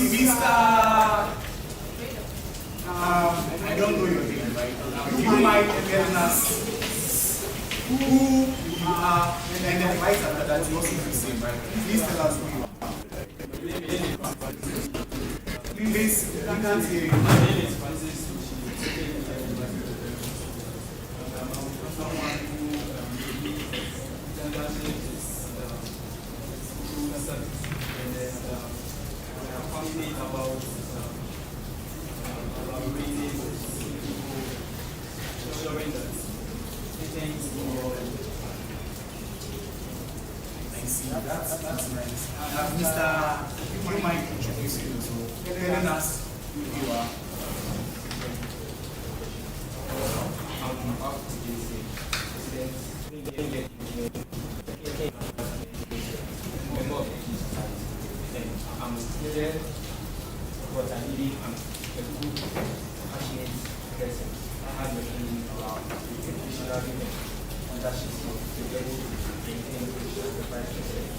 Mr. I don't know your name, right? Do you mind telling us who you are and the advice that you also the same, right? Please tell us who you are. Please, we can't hear you. My name is Francis. Someone who and then we are passionate about raising people, ensuring that things go. I see. That's nice. Mr. You might introduce you to telling us who you are. I'm up to this I'm a student, but I believe I'm a good, passionate person. I have a feeling about educational leadership skills to be able to maintain the 5%.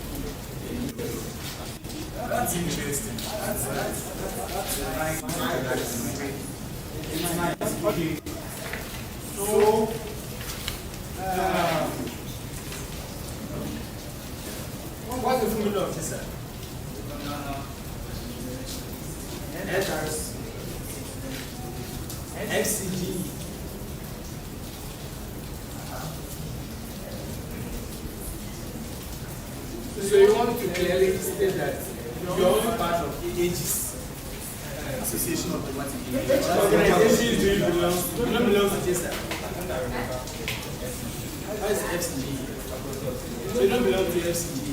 That's interesting. That's nice. It's nice. Okay. So, what's the formula of this? SRS, FCG. So you want to clearly state that you're only part of AG's Association of Diplomatic organization. Do you belong to? You don't belong to JSA. What is FCG? So you don't belong to FCG.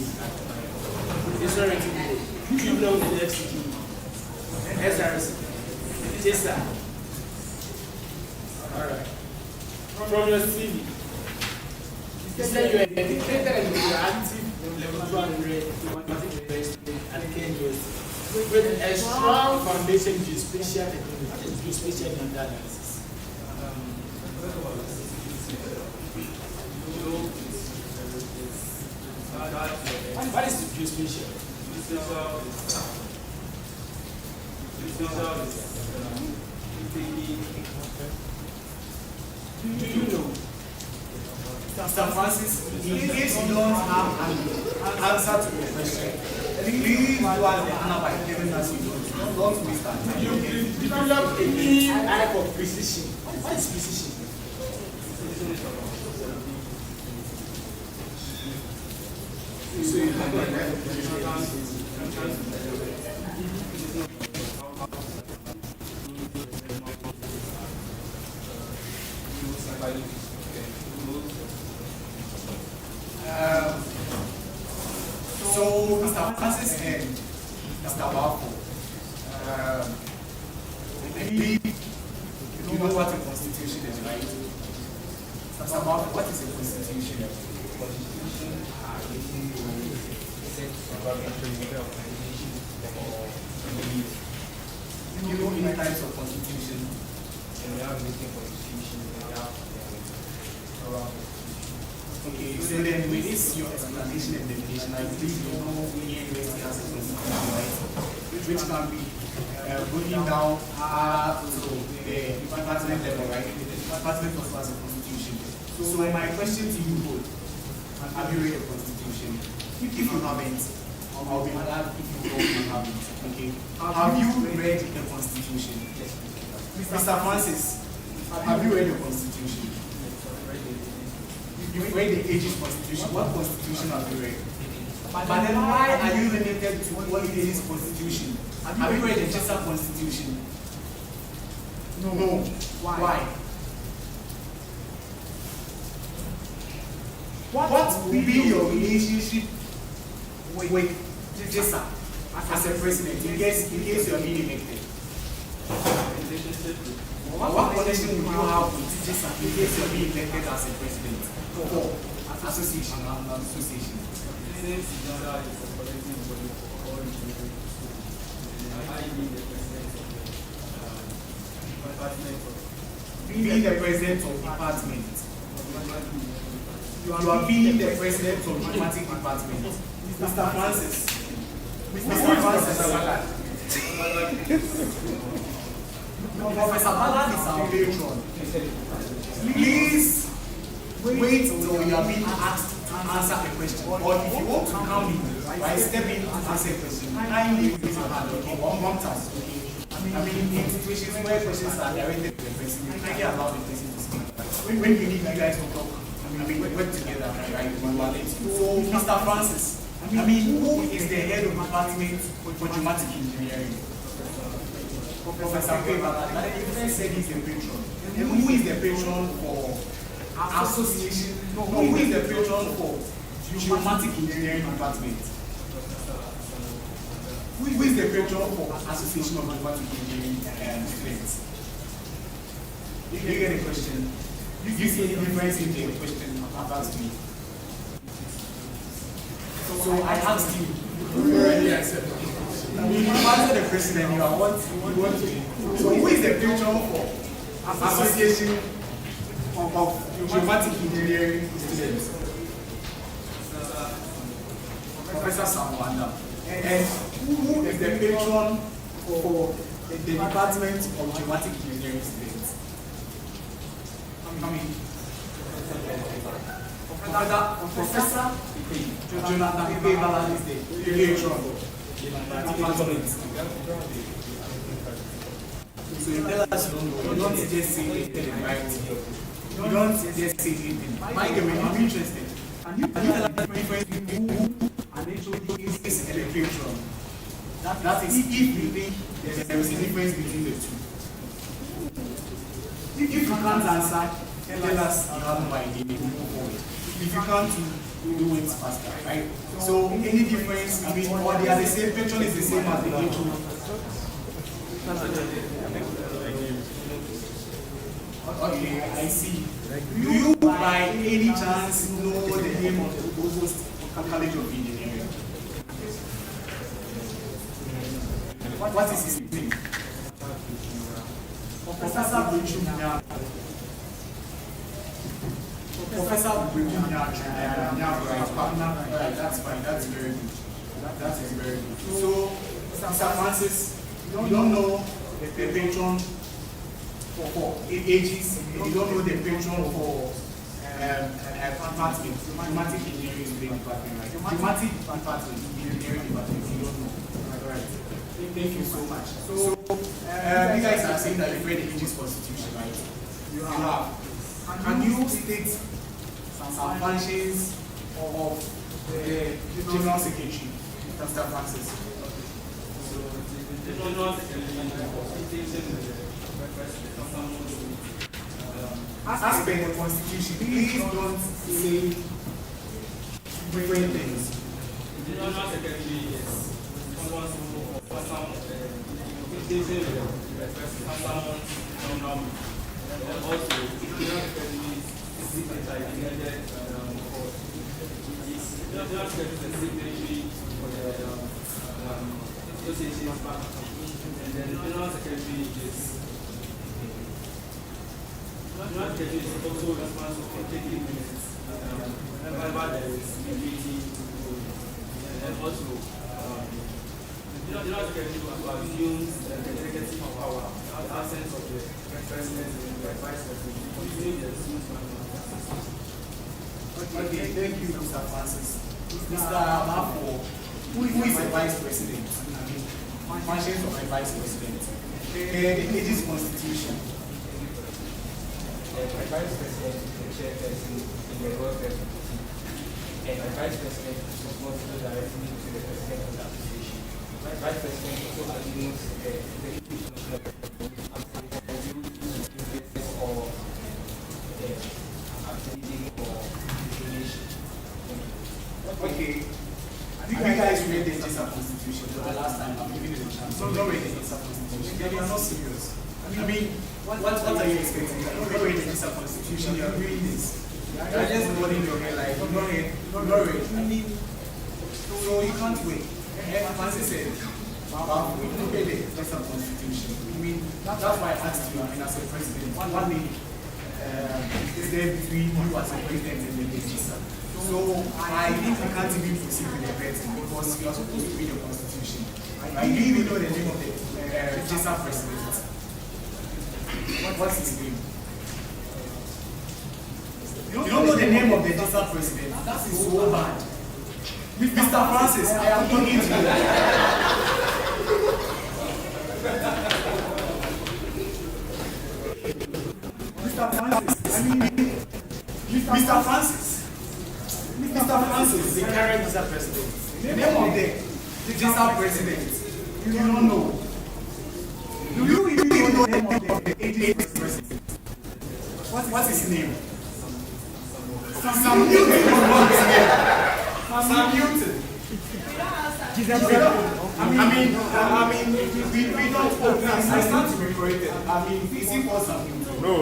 It's not written here. You belong to the FCG. SRC. JSA. Alright. From your CV, you said you are educated and you are active in level 200 at KNUST with a strong foundation in geospatial technology, geospatial data analysis. What is the geospatial? Do you know? Mr. Francis, in case you don't have an answer to your question, please do as the honor by giving us your notes. Don't waste our time. You develop a key type of precision. What is precision? So you so, Mr. Francis and Mr. Wafo, I believe you know what a constitution is, right? Mr. Wafo, what is a constitution? Constitution are written to set governmental organization or beliefs. Do you know any types of constitution? And we have written constitution, we have oral constitution. Okay, so then with this your explanation and definition, I believe you know any university has a constitution, right? which can be broken down to the department level, right? The department of as a constitution. So my question to you both, have you read the constitution? If you haven't, I'll be glad if you know you haven't. Okay. Have you read the constitution? Mr. Francis, have you read the constitution? You've read the ages constitution. What constitution have you read? But then why are you limited to only the ages constitution? Have you read the Chester constitution? No. Why? What will be your relationship with Chester as a president in case you are being elected? What connection will you have with Chester in case you are being elected as a president? For association. Being the president of department. You are being the president of diplomatic department. Mr. Francis. Professor Ballard is our patron. Please wait till you are being asked to answer a question. Or if you want to come in, right, step in and answer a question. Kindly raise your hand, okay? One time, okay? I mean, in situations where questions are directed to the person, you kindly allow the person to speak. When you need you guys to talk, I mean, we work together, right? So, Mr. Francis, I mean, who is the head of department for geomatic engineering? Professor Ballard. The said he's the patron. And who is the patron for association? No, who is the patron for geomatic engineering department? Who is the patron for association of geomatic engineering students? You get a question. You see any difference in the question about me? So I asked you. You answer the question and you want to. So who is the patron for association of geomatic engineering students? Professor Samwanda. And who is the patron for the department of geomatic engineering students? Professor Jonathan Ballard is the patron. So you tell us you don't know. You don't just say anything, right? You don't just say anything. Mike, I'm interested. And you tell us the difference between who and HOD is and the patron. That is if you think there is a difference between the two. If you can't answer, tell us you have no idea. Move forward. If you can't, do it faster, right? So any difference, I mean, or they are the same, patron is the same as the HOD. Okay, I see. Do you by any chance know the name of the provost of College of Engineering? What is his name? Professor Bridget. Professor right, that's fine, that's very good. That is very good. So, Mr. Francis, you don't know the patron for ages, you don't know the patron for department, geomatic engineering department, right? Geomatic department, engineering department, you don't know. Right. Thank you so much. So, you guys are saying that you've read the ages constitution, right? You have. Can you state some functions of the General Secretary, Mr. Francis? The General Secretary as per the Constitution, please don't say different things. The General Secretary is someone for some and also the General Secretary is signature needed for this. The General Secretary is the signatory for the association and then the General Secretary is also responsible for taking minutes whenever there is a meeting, and then also the general secretary assumes the executive power, the absence of the president and the vice president. Usually the assumes Okay, thank you, Mr. Francis. Mr. Abafo, who is the vice president? I mean, functions of a vice president. It is constitution. the vice president is the chairperson in the welfare committee, and the vice president is responsible directly to the president of the association. The vice president also assumes the execution of the or activity or donation. Okay. You guys read the Jesa Constitution for the last time. I'm giving you a chance. So don't read the Jesa Constitution. You are not serious. I mean, what are you expecting? You don't read the Jesa Constitution. You are reading this. You are just nodding your head like, don't read. I mean, so you can't wait. Francis said, we don't read the Jesa Constitution. I mean, that's why I asked you, I mean, as a president, one lady is there between you as a president and the legislature. So I think we can't even proceed with the vetting because you are supposed to read the constitution. I do even know the name of the Jesa president. What's his name? You don't know the name of the Jesa president? That is so bad. Mr. Francis, I am talking to you. Mr. Francis, I mean, Mr. Francis, the current Jesa president. The name of the Jesa president, you don't know. Do you even know the name of the AJ president? What's his name? Sam Newton. Sam Newton. I mean, we don't open. I start to be corrected. I mean, is it for Sam Newton? No.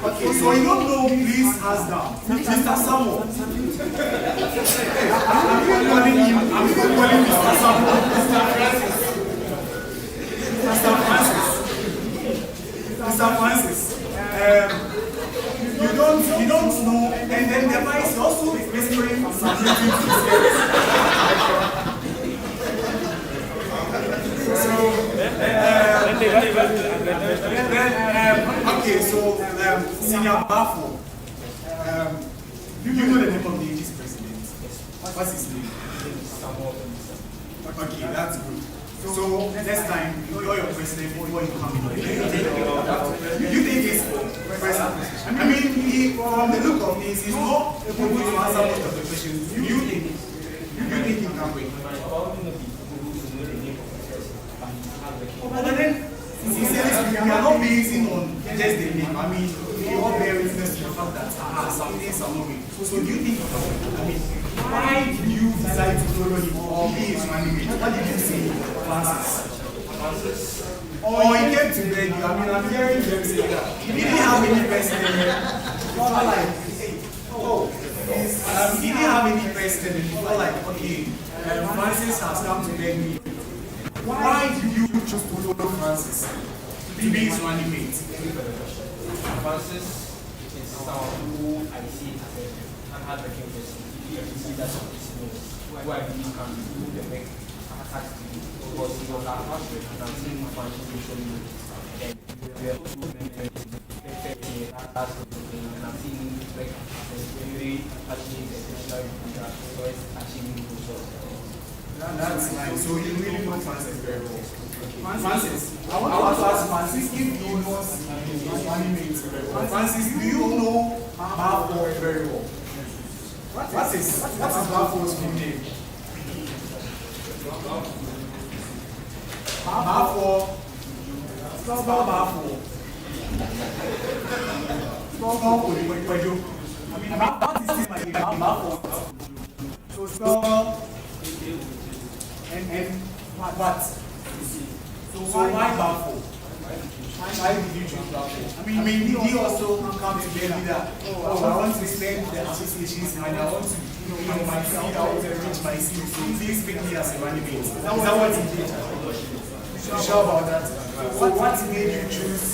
Okay, so you don't know, please ask down. Mr. Samuel. I'm calling him. I'm calling Mr. Samuel. Mr. Francis. You don't know, and then the vice also is whispering something to okay, so Senior Bafo, you know the name of the AG's president? What's his name? Okay, that's good. So next time you know your president before you come in. You think he's president? I mean, from the look of things, he's not able to answer most of the questions. You think he can wait? But then, he says we are not basing on just the name. I mean, we all bear witness to the fact that some things are not. So do you think, I mean, why did you decide to follow him or be his running mate? What did you say, Francis? Or he came to beg you? I mean, I'm hearing them say that he didn't have any president. He didn't have any president. He felt like, okay, Francis has come to beg me. Why did you choose to follow Francis to be his running mate? Francis is someone who I see as an hardworking person. You see that some who I believe can do the make attacks to you because he was our husband and I'm seeing my financial needs. And we are also very last and I'm seeing him like very passionate and especially towards achieving results. That's nice. So you really know Francis very well. Francis, I want to ask Francis if he knows his running mate very well. Francis, do you know Bafo very well? What is Bafo's full name? Bafo. Spell Bafo. Spell Kodikwejo. I mean, what is this my name? Bafo. So spell and what? So why Bafo? Why did you choose Bafo? I mean, did he also come to tell me that, oh, I want to spend the association's money, I want to, my seed, I want to reach my seed, so please pick me as a running mate. Is that what he did? You sure about that? So what made you choose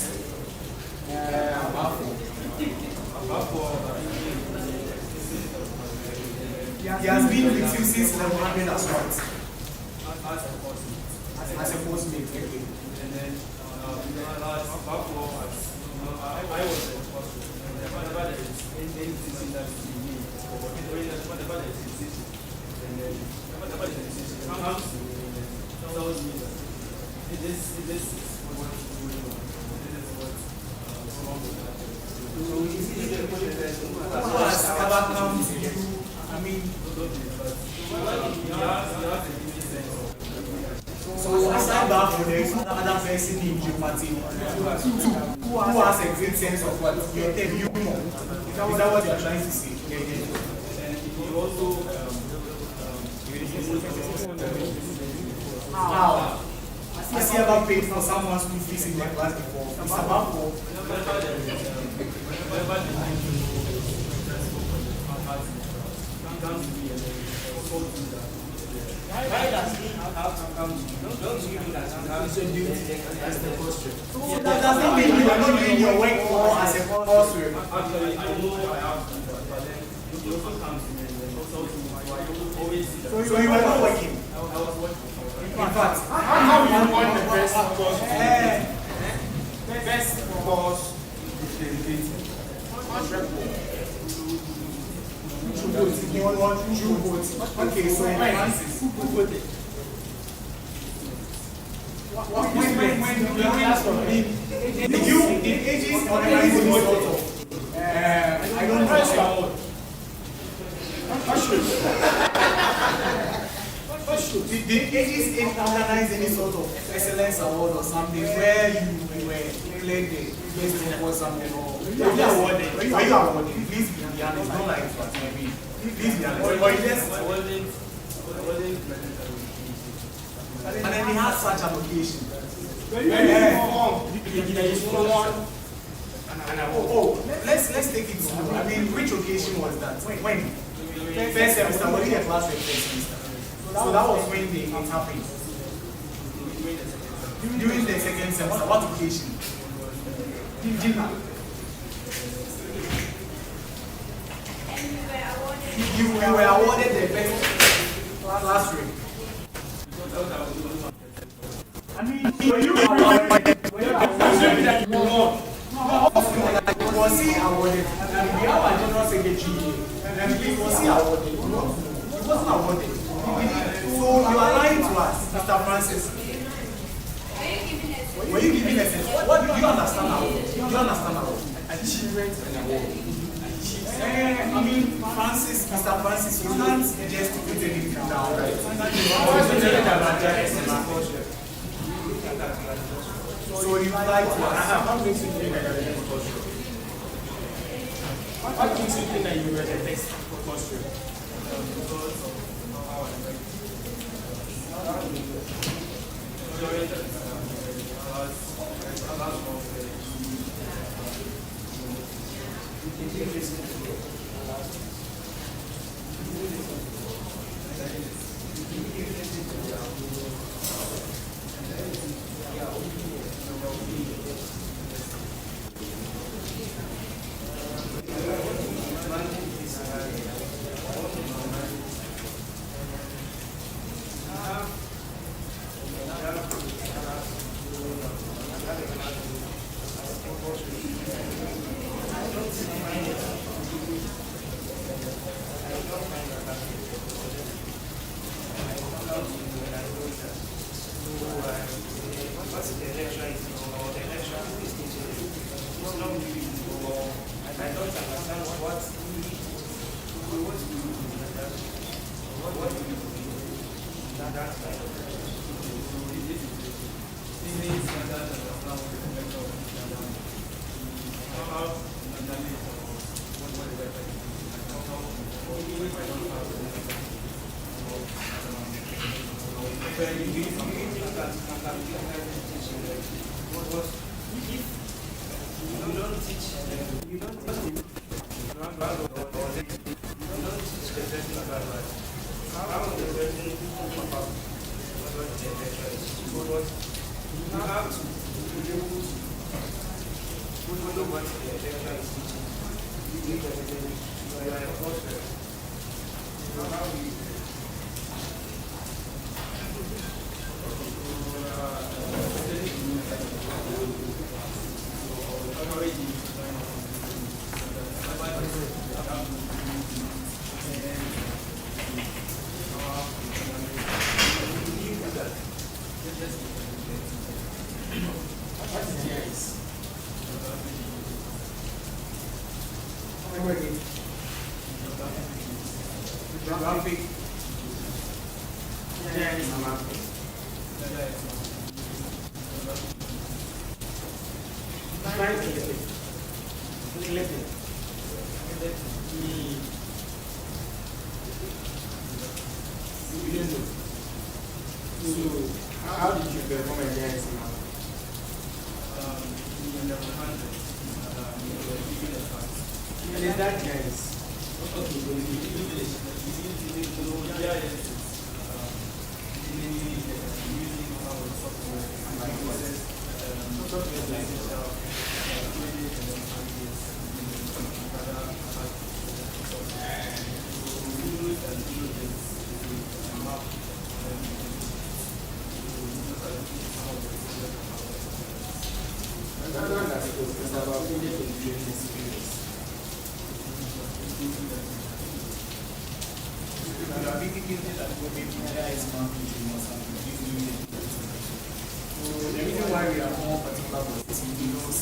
Bafo? He has been with you since 1100 as what? as a postmate. Okay. And then back home, I was a pastor. Whenever there is anything that you need, or whenever there is a decision, and then whenever there is a decision, it comes to me and then tells me that this is what is going on, this is what's wrong with that. So it's easy to put it there. Who has ever come to you? I mean, so aside that, there is another person in your party who has a great sense of what you're telling you more. Is that what you're trying to say? And he also How? Has he ever paid for someone's school fees in their class before? It's about for. whenever there is whenever they need to he comes to me and then told me that. Why does he have to come to you? Don't you do that? It's a duty. That's the question. So that doesn't mean you are not doing your work more as a compulsory. Actually, I know I have to, but then he also comes to me and then also to me. I always see that. So you were not working. I was working. In fact, How you want the best course? best Course is dedicated. Okay, so Francis, who voted? When the class of did ages organize any sort of I don't know. Did ages organize any sort of excellence award or something where you were declared the best for something or were you awarded? Please be honest, don't like it, maybe. Please be honest. Or you just I wasn't and then they had such an occasion. Let's take it slow. I mean, which occasion was that? When? First semester, what did your class rep first semester? So that was when it happened. During the second semester, what occasion? Dinner. You were awarded the best class rep. I mean, was he awarded? We have a general secretary here. Was he awarded? No, he wasn't awarded. So you are lying to us, Mr. Francis. Were you giving a sense? What do you understand now? Do you understand now? Achievement and award. I mean, Francis, Mr. Francis, you can't just put anything down, right? So you like to ask, What makes you think that you were the best? What makes you think that you were the best for Giants and Marcus. Trying to get it. Neglected. You don't know. So, how did you perform at Giants and Marcus? And is that Giants? The reason why we are more particular about this is because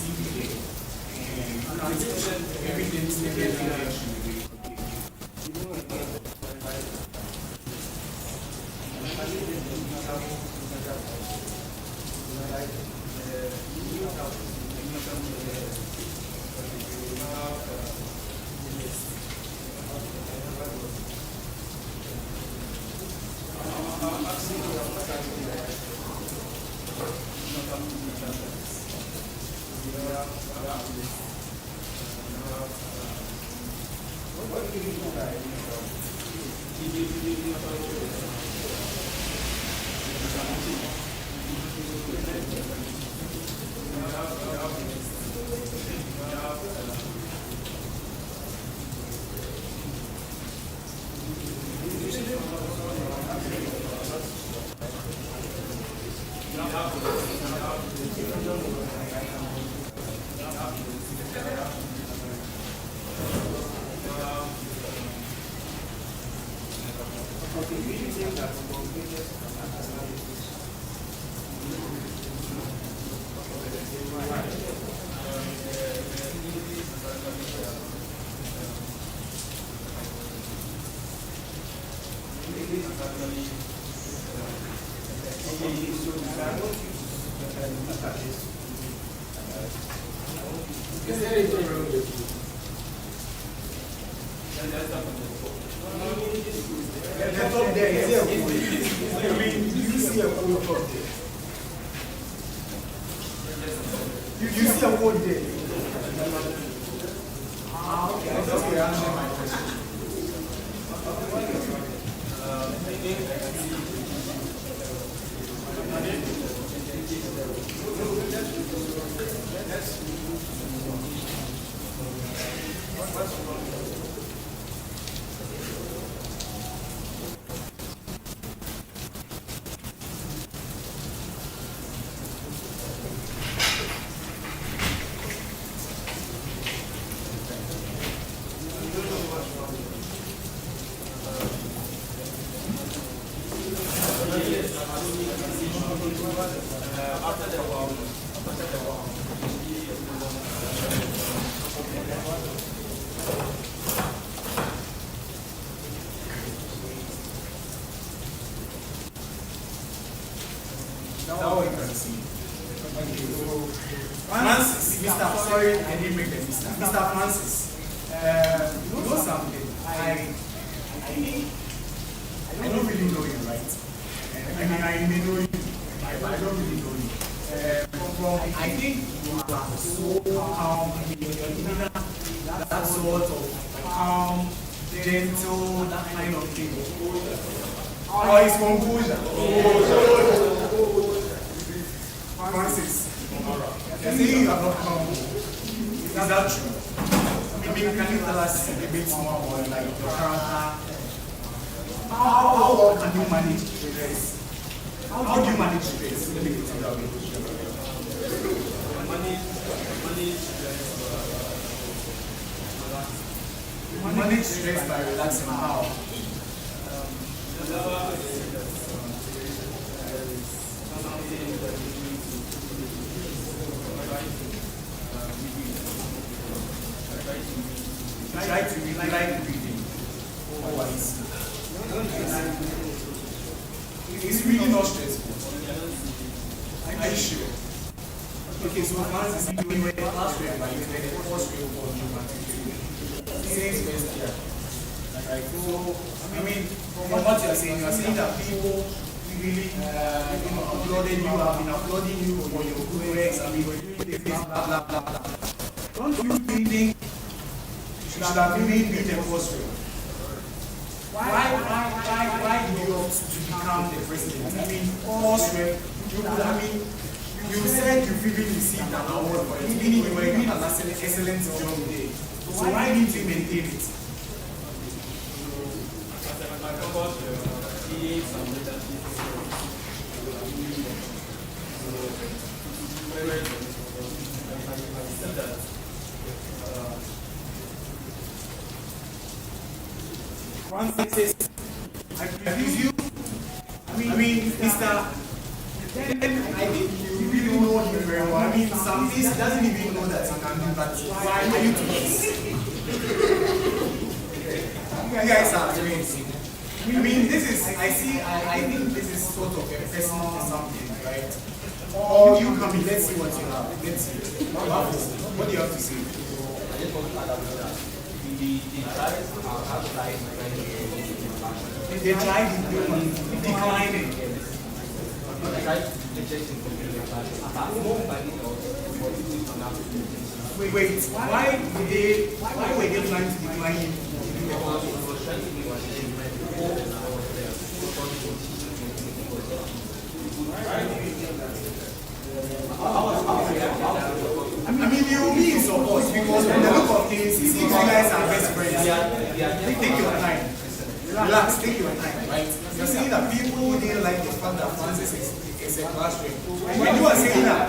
everything Francis, Mr. Sorry, I didn't make the Mr. Francis. You know something? I don't really know you, right? I mean, I may know you, but I don't really know you. I think you are so calm, that sort of calm, gentle, that kind of thing. Oh, it's composure. Francis, you're saying you are not calm. Is that true? I mean, can you tell us a bit more about like your character? How well can you manage stress? How do you manage stress? Let me get it that way. Manage stress by relaxing. How? Try to like reading. Oh, I see. It's really not stressful. Are you sure? Okay, so Francis, you were last year, but you were the first year for since first year. Right? So, I mean, from what you are saying that people really applauded you, have been applauding you for your good works, I mean, this, blah, blah, blah, blah. Don't you think you should have really been the first year? Why do you opt to become the president? I mean, first year, you said you really received an award for it, meaning you were doing an excellent job there. So why didn't you maintain it? Francis, I you. I mean, Mr. I think you really know him very well. I mean, some things he doesn't even know that he can do, but why are you doing this? You guys are amazing. I mean, this is, I think this is sort of a personal something, right? Or you come in, let's see what you have. Let's see. What do you have to say? They tried declining. Wait, why were they trying to decline him? I mean, you will be in support because from the look of things, it seems you guys are best friends. Take your time. Relax, take your time, right? You're saying that people didn't like the fact that Francis is a classroom. And you are saying that.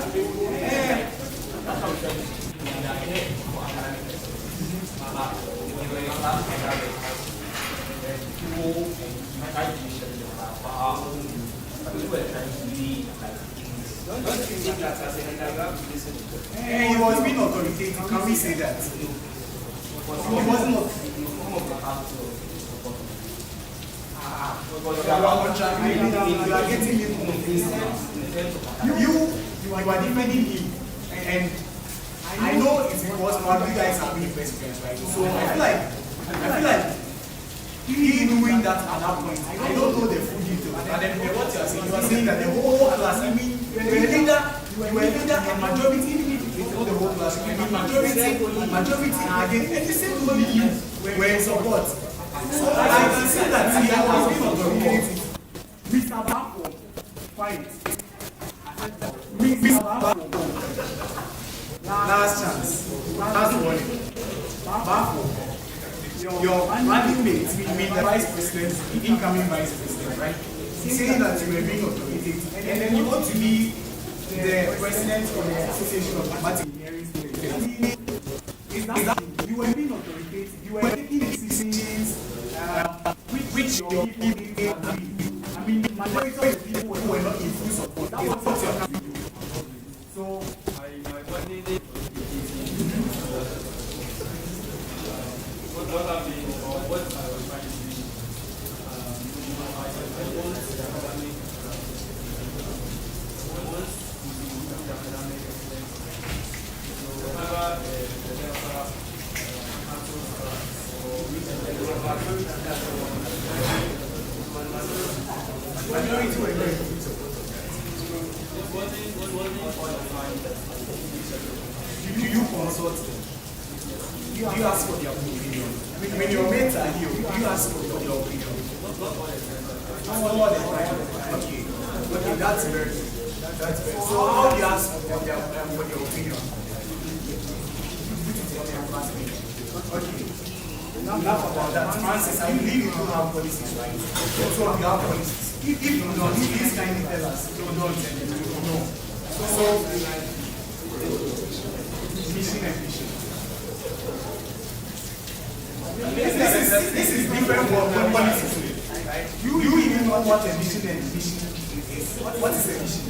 He was being authoritative. Can we say that? He wasn't. You are getting him confused. You are defending him, and I know it's because you guys are really best friends, right? So I feel like he doing that at that point. I don't know the full details, but then what you are saying that the whole class. I mean, you were a leader and majority. It's not the whole class. I mean, majority again, and the same only you were in support. So I can see that he was being authoritative. Mr. Bako, quiet. Mr. Bako, last chance. Last warning. Bako, your running mate, I mean the vice president, the incoming vice president, right? Saying that you were being authoritative, and then you want to be the president of the Association of Mathematics Engineering Students. Is that you were being authoritative? You were taking decisions which your people agree. I mean, the majority of the people who were not in full support. That was what you're trying to do. So, what I mean, or what I was trying to do, you consult them? You ask for their opinion. I mean, when your mates are here, you ask for their opinion. Not all the time. Okay, that's very good. That's very good. So how do you ask for their opinion? Okay. Enough about that. Francis, I believe you do have policies, right? So you have policies. If you don't, please kindly tell us. You don't and you don't know. So, mission and vision. This is different from politics. Right? You even know what a mission and vision is. What is a vision?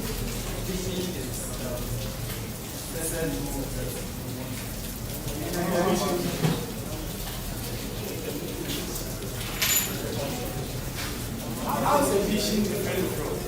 How is a vision different from?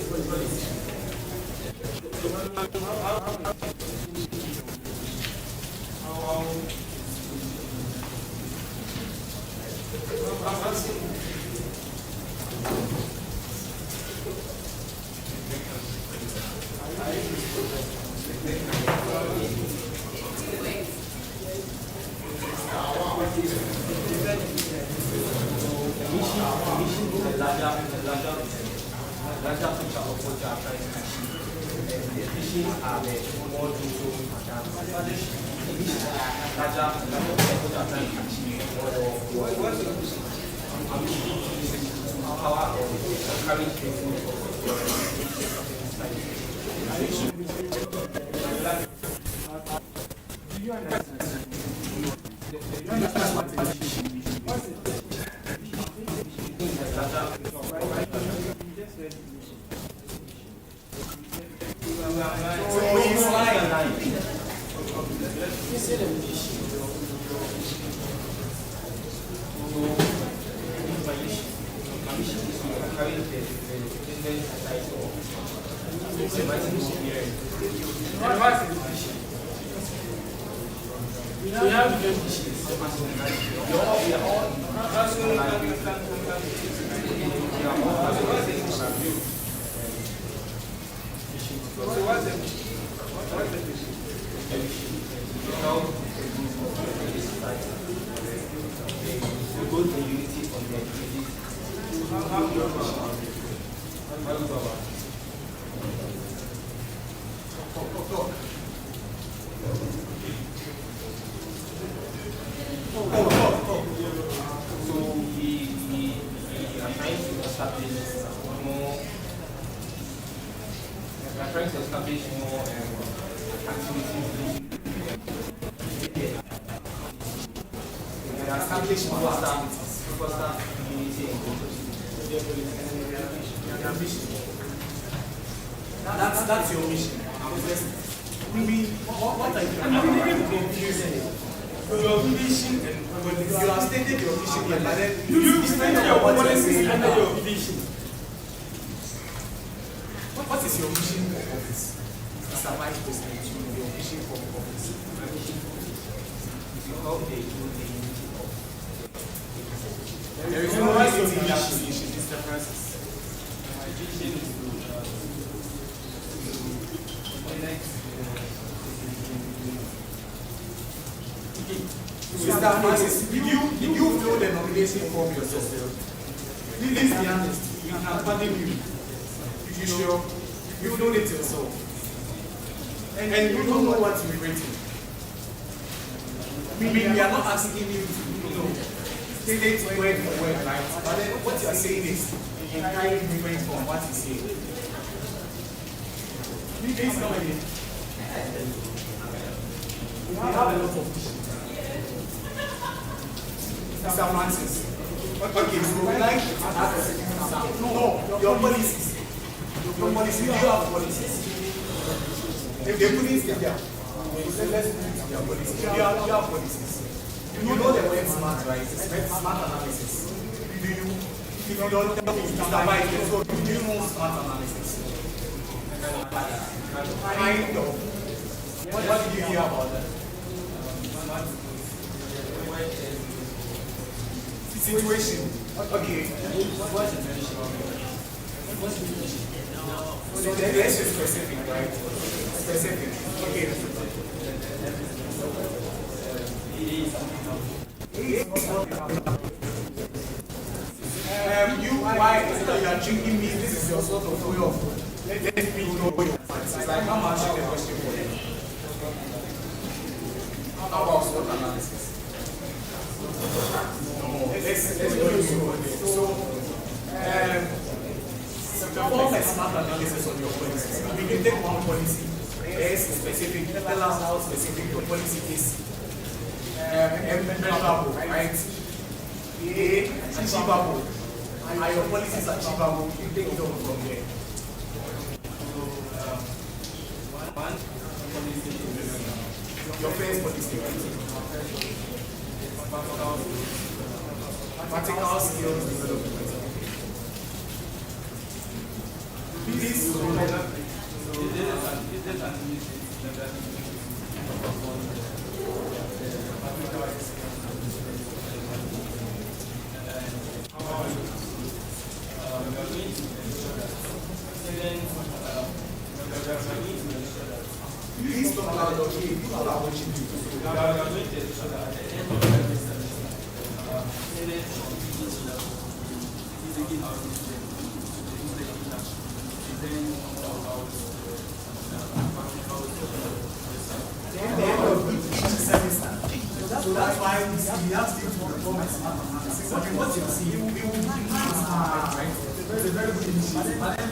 That's your mission. What are you confusing? Your mission and you have stated your mission here, but then you stated your policy under your vision. What is your mission for office? Mr. Vice President, your mission for office. My mission for office. You help the unity of. There is no unity in that position, Mr. Francis. My vision is to Mr. Francis, did you fill the nomination form yourself? Please be honest. We can pardon you. You sure? You filled it yourself. And you don't know what you're writing. We are not asking you to state it word for word, right? But then what you are saying is entirely different from what you say. Please come again. We have a lot of issues. Mr. Francis. Okay, so we like to ask no, your policies. Your policies. You have policies. If they couldn't stay there, let's do your policies. You have policies. You know the word smart, right? Smart analysis. Do you? If you don't tell me, Mr. Vice, so do you know smart analysis? Kind of. What did you hear about that? Situation. Okay. So the S is specific, right? Specific. Okay. Why? Instead of you are drinking me, this is your sort of way of let me know your facts. It's like how much the question for you. How about SWOT analysis? Let's go into so perform a smart analysis on your policies. We can take one policy, S specific, tell us how specific your policy is. Measurable, right? A, achievable. Are your policies achievable? You take it over from there. Your first policy, practical skills development. Please Please. Please talk loud, okay? People are watching you. At the end of each semester. So that's why we have to perform a smart analysis. Okay, what you see, it will be right? It's a very good initiative. But then,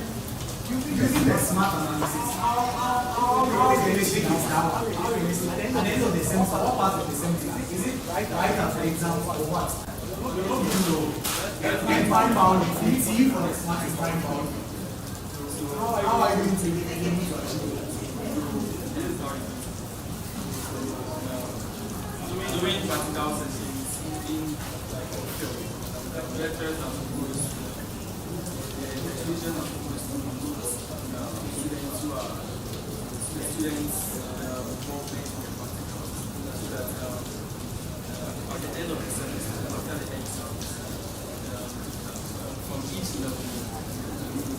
using the smart analysis, how realistic is that? How realistic? At the end of the semester, what part of the semester? Is it right after the exam or what? You don't know. And time bound, it's you for the smart is time bound. So how are you going to be able to achieve that? Doing practical sessions in like a field, like lectures are supposed to, the education are supposed to students who are students involvement in the practical, so that at the end of the semester, after the exam, from each level,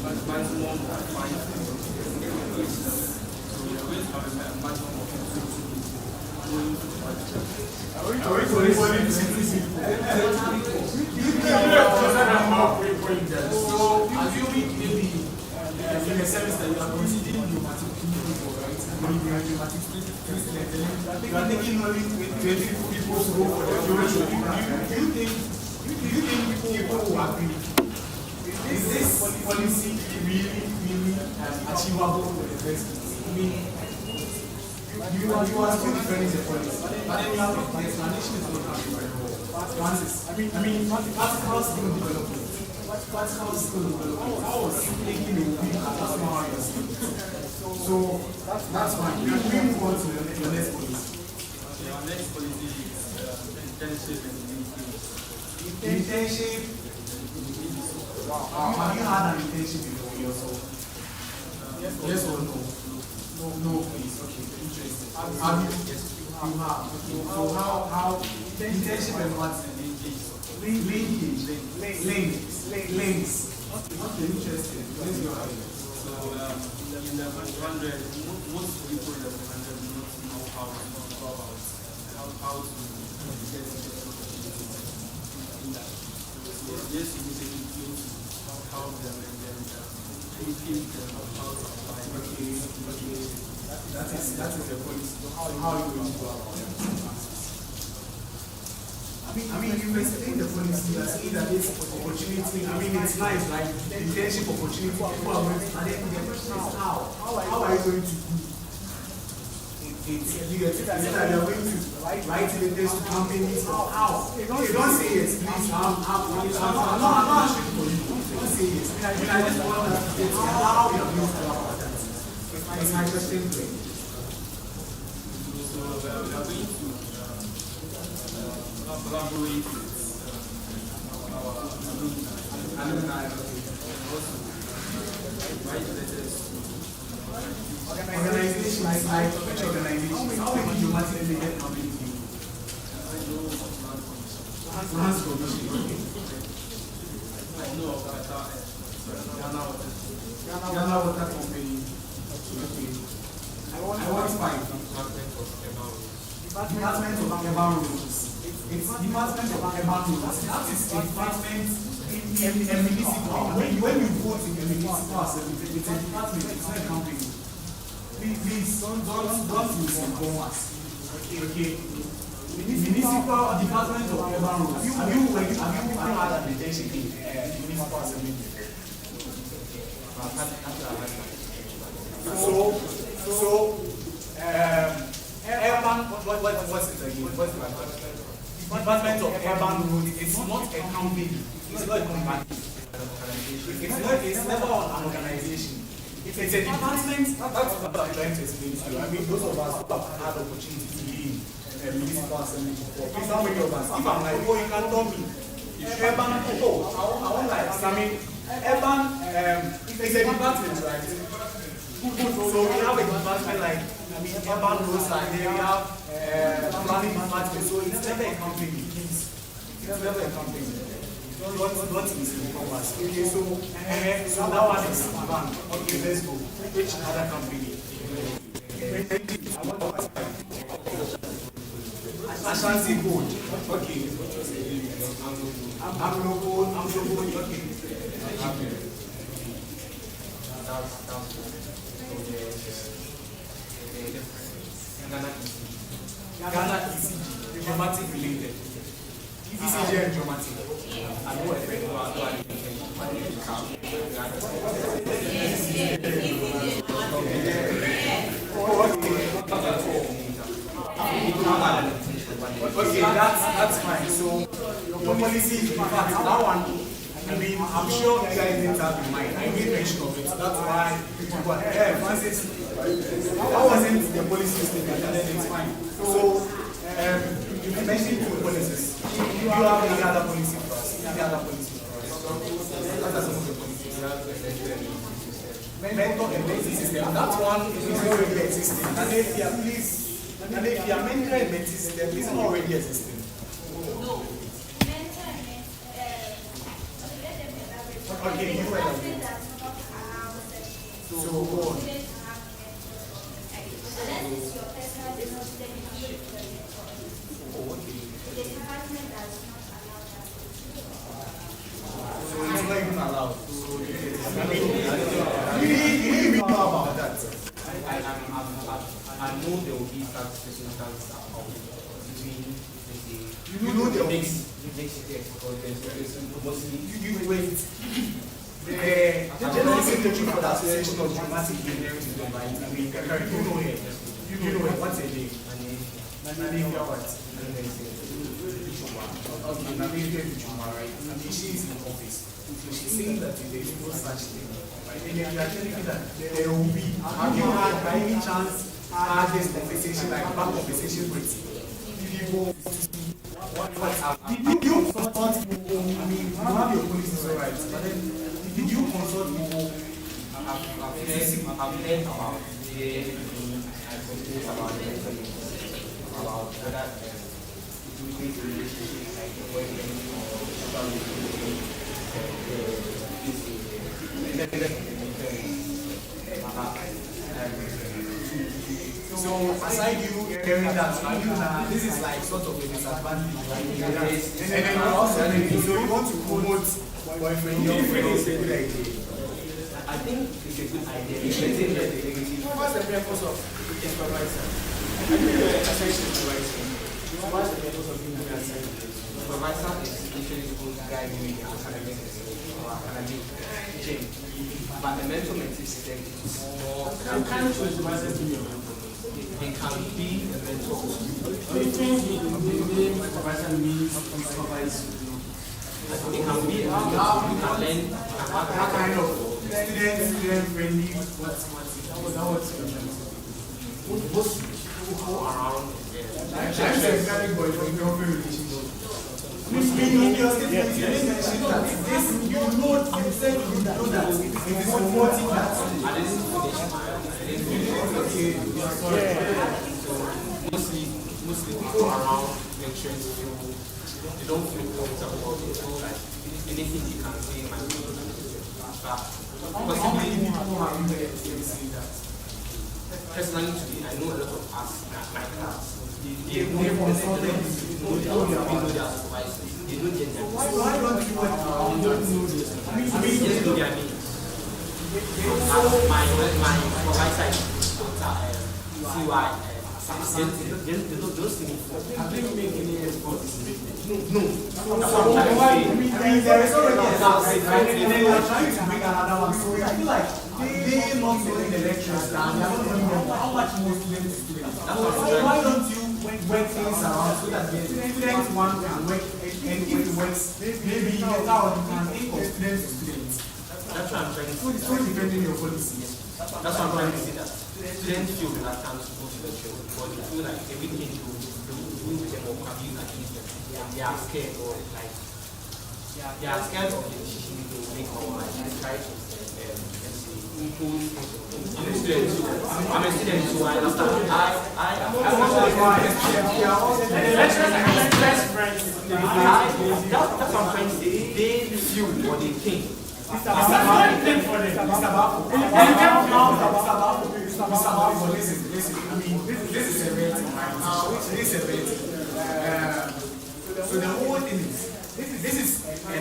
maximum of 5 people from each level. So we are going to have a maximum of 2 going to the practical. So, assuming maybe in a semester you are considering pneumatic people, right? Pneumatic students, you are taking only 20 people to go for the duration. Do you think people will agree? Is this policy really achievable for the first place? I mean, you are still defending the policy, but then you have the explanation is not happening very well. I mean, practical skill development. Practical skill development. How was taking a week and that's not how you're seeing it. So that's fine. We move on to your next policy. Our next policy is internship and internship. Wow. Have you had an internship before yourself? Yes or no? No, please. Okay, interesting. Have you? Yes, you have. Okay. So how internship and what? Links. Okay, interesting. Let's go ahead. So in the 100, most people in the 100 do not know how to go about how to get so yes, you basically help them and then teach them how to apply. Okay. That is the point. How are you going to go about it? I mean, you explain the policy, you are saying that this opportunity, I mean, it's nice, like the internship opportunity, people are going to, and then the question is how? How are you going to do it? Is it that you are going to write letters to companies or how? Don't say yes, please. I'm not asking for you. Don't say yes. I just want to get how you are going to go about that. It's my question to you. So we are going to collaborate with our alumni and also write letters to organization like which organization? How many diplomatic related companies do you? Trans Commission. I know of Ghana Water Company. Okay. I want 5. Department of Urban Roads. It's Department of Urban Roads. That is a department in a municipal. When you vote in a municipal assembly, it's a department, it's not a company. Please don't misinform us. Okay. Municipal Department of Urban Roads. Have you had an internship in municipal assembly? So urban, what's it again? What's the Department of Urban Roads? It's not a company. It's not a company. It's never an organization. It's a department. That's what I'm trying to explain to you. I mean, those of us who have had the opportunity to be in a municipal assembly before, please, how many of us? If I'm like, oh, you can tell me. Urban, I won't like, I mean, urban, it's a department, right? So we have a department like urban roads, and then we have planning department. So it's never a company. It's never a company. Don't misinform us. Okay, so that one is one. Okay, let's go. Which other company? Ashanti Gold. Okay. I'm local. Okay. Ghana is dramatic related. ECG and dramatic. I know what okay, that's fine. So your policy, in fact, that one, I mean, I'm sure you guys didn't have in mind. I made mention of it. That's why Francis, that wasn't the policy statement, and then it's fine. So you mentioned two policies. You have any other policy for us? Any other policy for us? What are some of the policies? Mentor and mentor system. That one is already existing. And if you are mentor and mentor system, is already existing. No. Okay, you were so go on. So it's not even allowed. You know about that. I know there will be certain between You know there will be. The general secretary for the Association of Dramatic Engineering is the right. I mean, you know it. You know it. What's her name? Namibia what? Okay, Namibia Bichuma, right? I mean, she is in office. So she's saying that there is no such thing. Right? And then you are telling me that there will be. Have you had by any chance had this conversation, like back conversation with people to see what's happening? Did you consult people? I mean, you have your policies, all right, but then did you consult people? I've heard about the about whether relationship like boyfriend so aside you hearing that, this is like sort of a disadvantage, right? And then also, so you want to promote boyfriend, your friend is a good idea. I think it's a good idea. What's the purpose of supervisor? I think you're essentially supervisor. What's the purpose of being an assignment? Supervisor is usually supposed to guide you in academic change. But the mentor-mentee system is more. You can't supervisor to your mentor. They can be a mentor. The difference between the supervisor means supervise. They can be a mentor. You can learn. What kind of student friendly? What's Most people around. I'm very boyfriend girlfriend relationship. In your statement, you mentioned that this, you said you know that it is promoting that. I didn't finish Okay, So mostly people around lecturers feel they don't feel comfortable. They feel like anything you can say might be but how many people have you heard say that? personally today, I know a lot of us my class. They consulted know their supervisors. They know their names. Why don't you know this? I mean, just know their names. My supervisor is Dr. CY. Those things. Have they made any effort to make it? No. That's what I'm trying to say. I mean, there is already a house, and then you are trying to bring another one. So I feel like they not knowing the lectures and they are not knowing how much more students do. So why don't you work things around so that the students one can work, and if it works, maybe later on you can think of students to students. That's what I'm trying to say. So depending on your policies. That's what I'm trying to say. That students feel reluctant to go to the show because they feel like everything you do with them or can use against them. They are scared or like they are scared of the decision to make or like try to schools, I'm a student, so I understand. That's what I'm trying to say. They feel or they think. Mr. Bafo, listen. I mean, this is a real thing, right? This is a real thing. So the whole thing is, this is a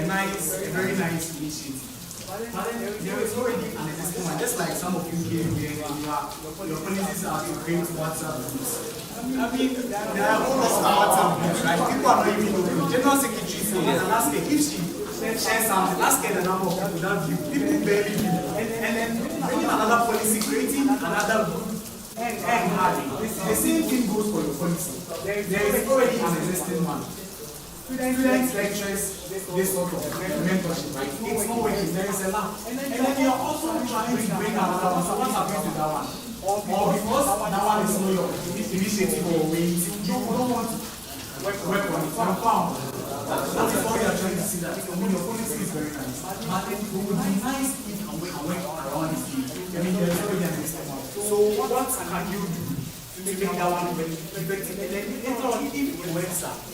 very nice initiative. But then there is already an existing one. Just like some of you came here, your policies are to create WhatsApp groups. I mean, there are all of WhatsApp groups, right? People are not even looking. General Secretary says, there's an ask if she shares something, ask her the number of people that view. People barely view. And then bringing another policy, creating another group, and having. The same thing goes for your policy. There is already an existing one. Students, lectures, this sort of mentorship, right? It's not working, there is a lack. And then you're also trying to bring another one. So what happens to that one? Or because that one is not your initiative or weight, you don't want to work on it. I'm found. That is why you are trying to see that. I mean, your policy is very nice. But it would be nice if you can work around this field. I mean, there is already an existing one. So what can you do to make that one effective? And then later on, if it works out,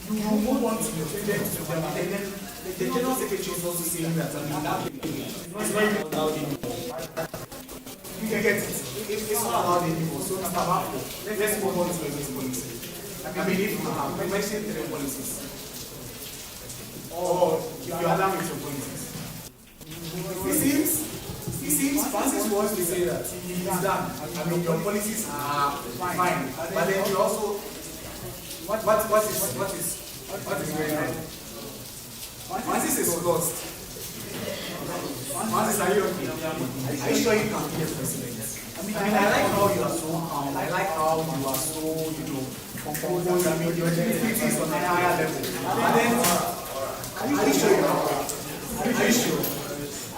you will move on to your students to them, and then the general secretary is also saying that, I mean, that it's very allowed anymore. You can get it. It's not allowed anymore. So, Mr. Bafo, let's move on to the next policy. I mean, if you have mentioned 3 policies, or if you are done with your policies, it seems Francis wants to say that he is done. I mean, your policies are fine, but then you also. What is going on? Francis is lost. Francis, are you okay? Are you sure you can be a president? I mean, I like how you are so calm. I like how you are so, composed. I mean, your creativity is on a higher level. But then, are you sure you are? Are you sure?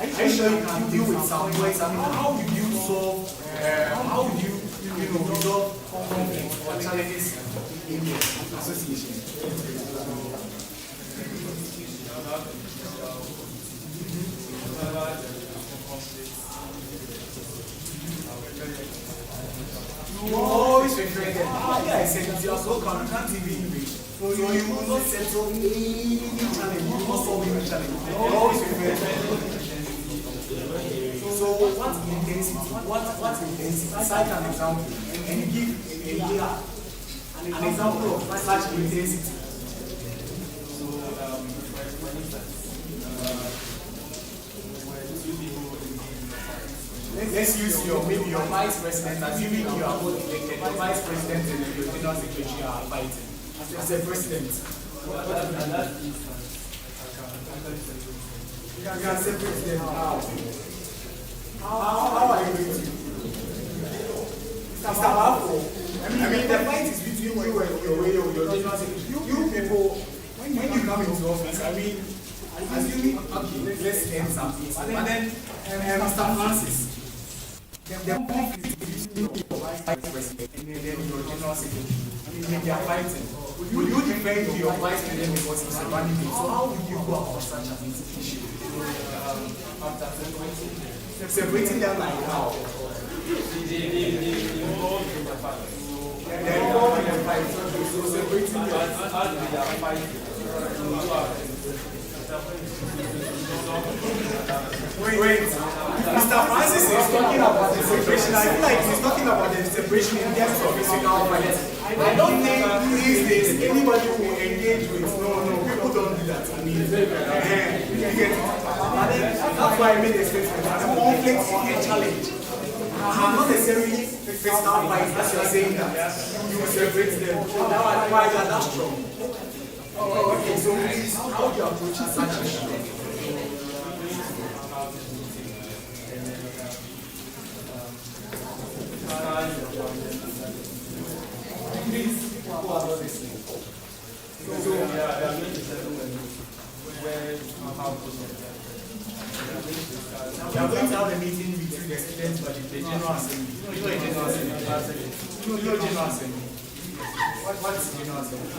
Are you sure you can deal with some words? I mean, how would you solve? How would you, resolve conflicts or challenges in your association? You always refer them. I said you are so calm, you can't even English. So you will not settle any challenge, you will not solve any challenge. You always refer them. So what intensity? What intensity? Cite an example and give an example of such intensity. So for instance, let's use maybe your vice president, assuming you are both elected, the vice president and your general secretary are fighting as a president. You can separate them now. How are you going to? Mr. Bafo, I mean the fight is between you and your general secretary. You people, when you come into office, I mean, assuming, okay, let's end something. But then, Mr. Francis, the conflict is between your vice president and then your general secretary. I mean, they are fighting. Will you defend your vice president because he's a running mate? So how would you go about such an issue? Separating them like how? They're involved in the fight. They're involved in the fight. So separating them. Wait. Mr. Francis is talking about the separation. I feel like he's talking about the separation in terms of physical violence. I don't think these days anybody will engage with. No, people don't do that. I mean, you get it. But then, that's why I made a statement. The conflict or a challenge are not necessarily physical violence, as you're saying that you will separate them. Why you are that strong? Oh, okay. So, please, how do you approach such issue? Please, who are not listening? So, we are going to settle where how to we are going to have a meeting between the students but the general assembly. You know the general assembly. You know general assembly. What is the general assembly?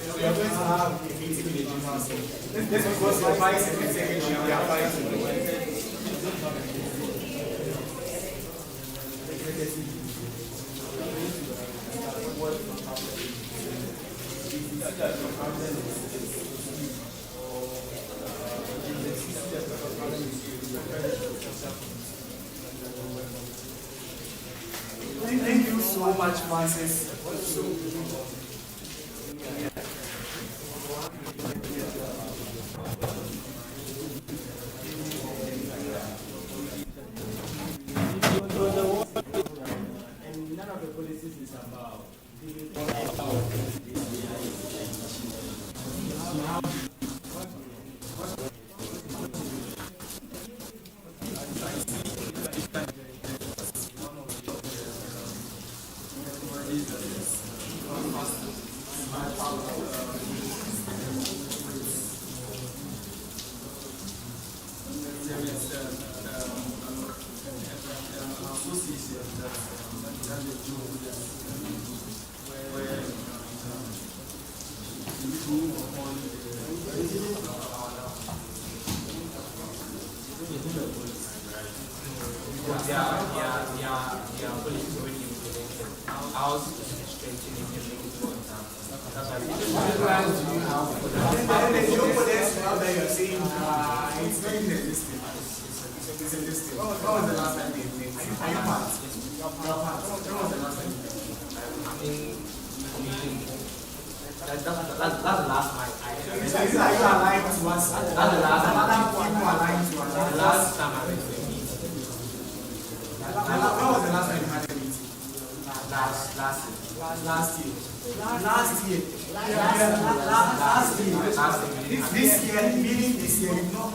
So we are going to have a meeting with the general assembly. That's because your vice and the secretary they are fighting. so much, Francis. And none of the policies is about That's the last time I went to a meeting. When was the last time you had a meeting? Last year. This year, meaning this year, you know,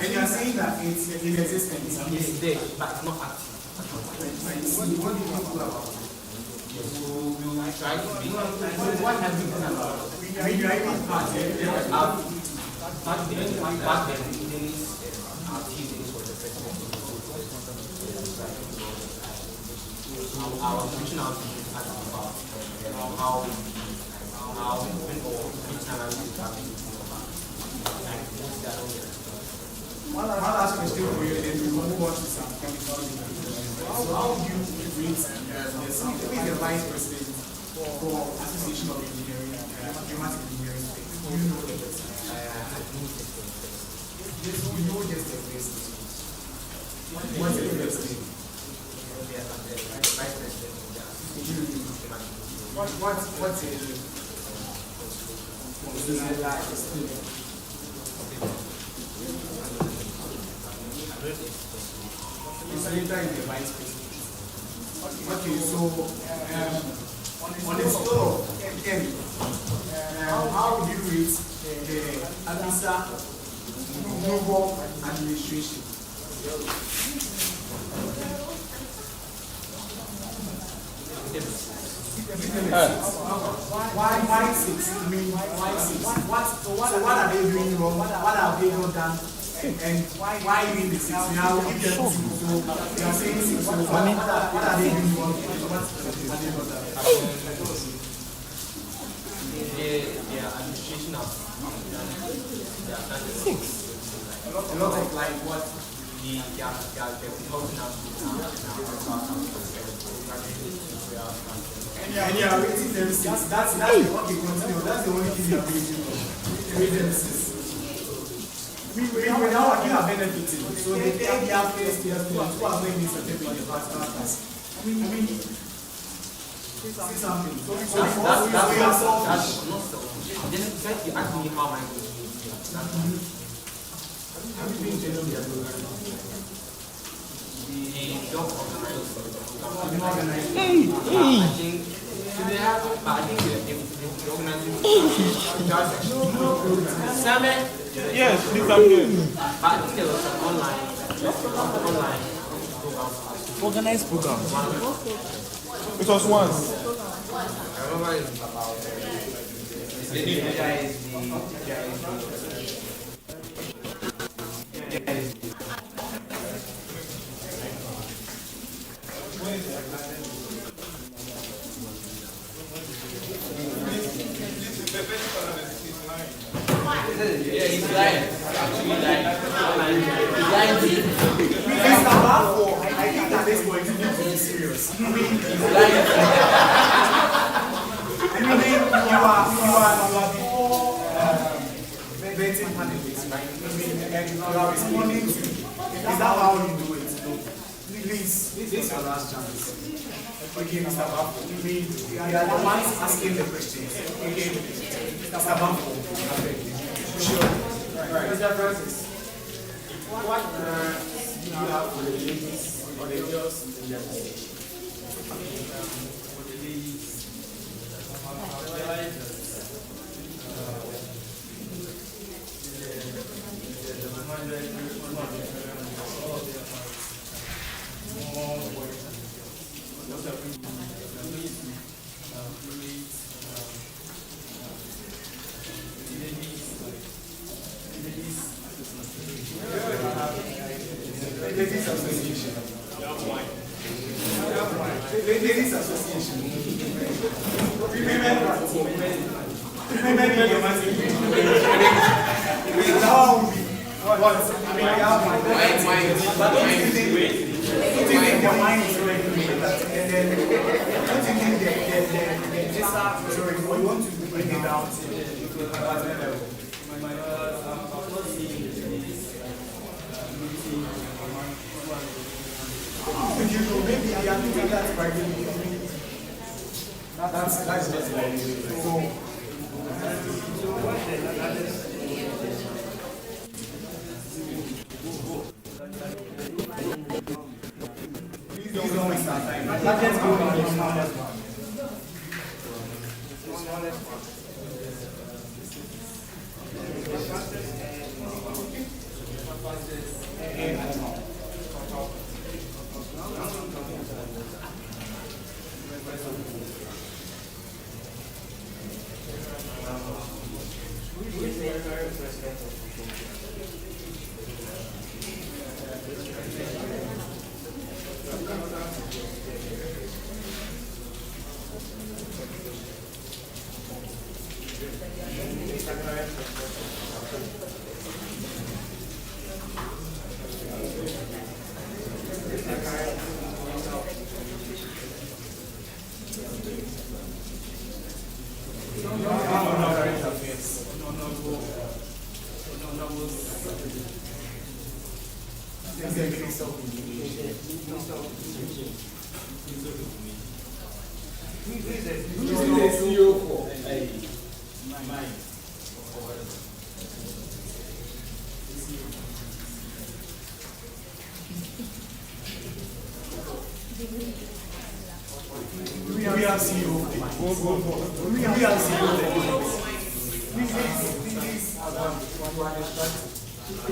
and you are saying that it's in existence. It's there, but not active. What do you do about it? So we will try to be. What have you done about it? You are even part. Back then, our team was the president. I was reaching out to him about how each time I was traveling One last question for you, then we will move on to some chemical engineering. How do you rate who is the vice president for Association of Engineering, Human Engineering? Do you know the person? Yes, we know just the person. What's the first name? vice president of the Association of Human What's it? Senator is the vice president. Okay, so on a scale of 10, how would you rate the Abisa Global Administration? Why 6? I mean, why 6? What are they doing wrong? What have they not done? And why you in the 6? Now, if they're 2, so they are saying 6. So what are they doing wrong? What have they not done? their administration of they have done 6. A lot of like what? They are helping us And you are rating them 6. That's the okay, continue. That's the only thing you are rating them. Rate them 6. We now again are benefiting. So they take their place, their students who are going to certain in the past class. I mean, say something. So we are solving. That's not so. Then you ask me how am I going to use it. Have you been to the job organized. I think the organizing Yes, please, I'm here. but I think there was some online program. Organized program. It was once. I remember it's about he's lying. Actually lying. He's lying to you. I think that this point you need to be serious. I mean, He's lying to you. you are before vetting candidates, right? I mean, and you are responding to. Is that how you do it? No. Please, this is your last chance. Okay, Mr. Bafo, we are the ones asking the questions. Okay, Mr. Bafo. Sure. Right. Mr. Francis, what do you have for the ladies or the girls in the for the ladies? Ladies Association. Ladies Association. Women rights. Women emancipation. Now we what? I mean, I have my but don't you think your mind is already made that, and then don't you think the sorry, we want to bring it down to that level? You know, maybe they are doing that by that's just like so. Please don't waste our time. Let's go on this one. We have CEO. We have CEO.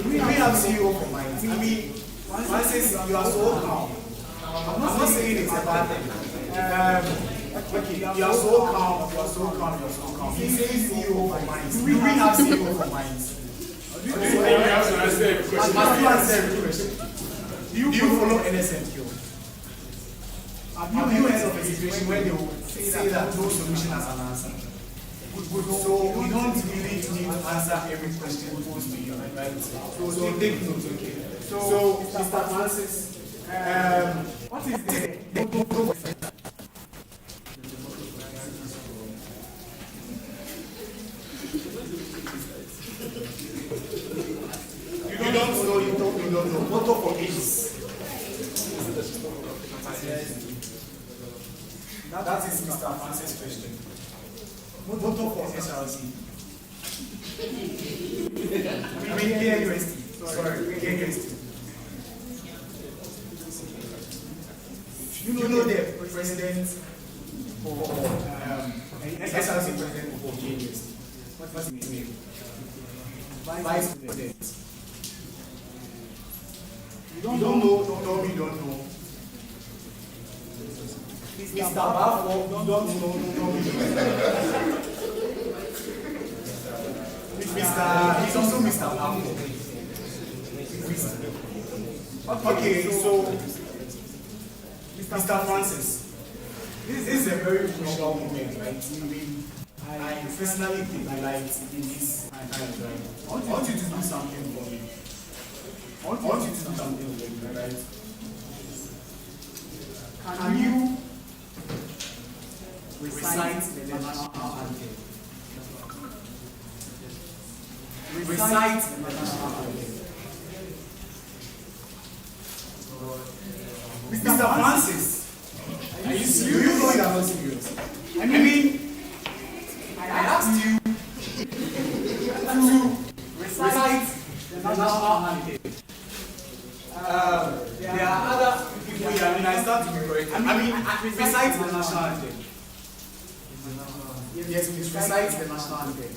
We have CEO for mine. I mean, one says you are so calm. I'm not saying it's a bad thing. Okay, you are so calm, you are so calm, you are so calm. He says CEO for mine. We have CEO for mine. Do you follow NSMQ? Have you heard of a situation where they will say that no solution has an answer? So we don't really need to answer every question posed to you, right? So take notes, okay? So Mr. Francis, what is the You don't know. Motto for ages. That is Mr. Francis' question. Motto for SRC. I mean, KUST. Sorry, KUST. You know the president for SRC president for KUST. What's his name? Vice President. You don't know, you don't know. Mr. Bafo, you don't know. He's also Mr. Bafo. Okay, so Mr. Francis, this is a very crucial moment, right? I personally think I like in this time, right? I want you to do something for me. I want you to do something for me, right? Can you recite the national anthem? Recite the national anthem. Mr. Francis, Are you serious? Do you know you are not serious? I mean, I asked you to recite the national anthem. There are other people here. I mean, I start to be correct. I mean, recite the national anthem. Yes, please recite the national anthem.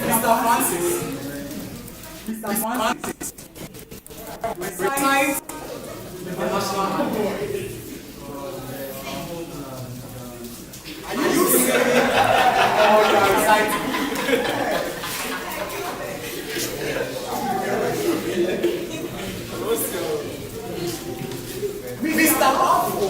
Mr. Francis, recite the national anthem. Are you singing or you are reciting? Mr. Bafo,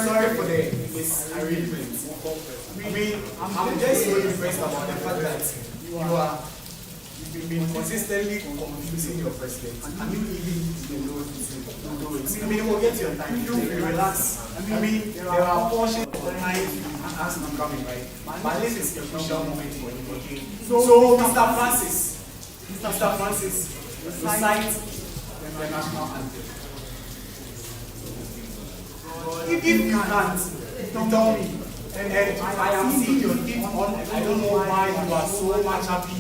sorry for the misarrangement. I'm just so impressed about the fact that you've been consistently confusing your president. I mean, even you know it. I mean, we'll get your time. You relax. I mean, there are portions of time as I'm coming, right? But this is a crucial moment for you, okay? So Mr. Francis, recite the national anthem. If you can't, tell me. And I am seeing your teeth on. I don't know why you are so much happy.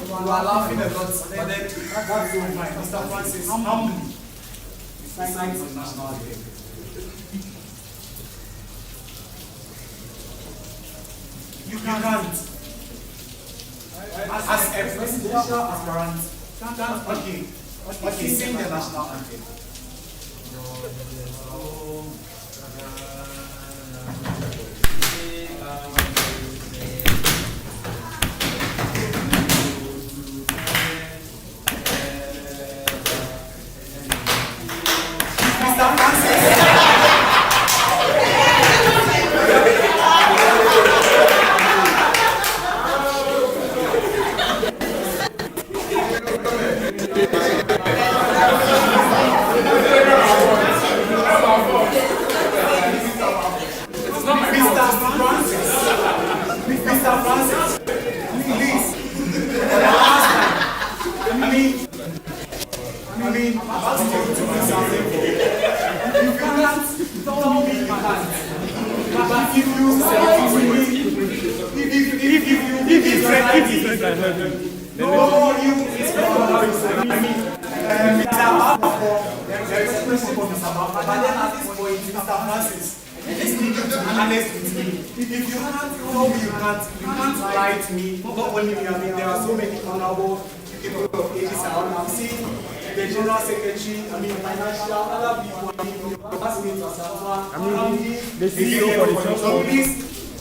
You are laughing a lot, but then that's so fine. Mr. Francis, humbly recite the national anthem. You can't. As a presidential aspirant, okay, sing the national anthem.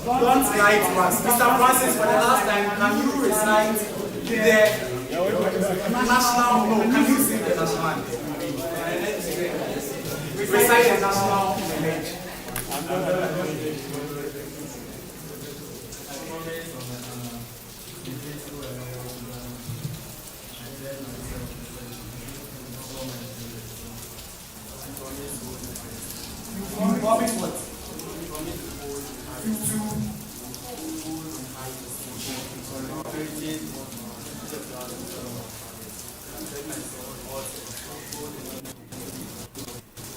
Don't lie to us. Mr. Francis, for the last time, can you recite the national, can you sing the national anthem? Recite the national image. You promise what?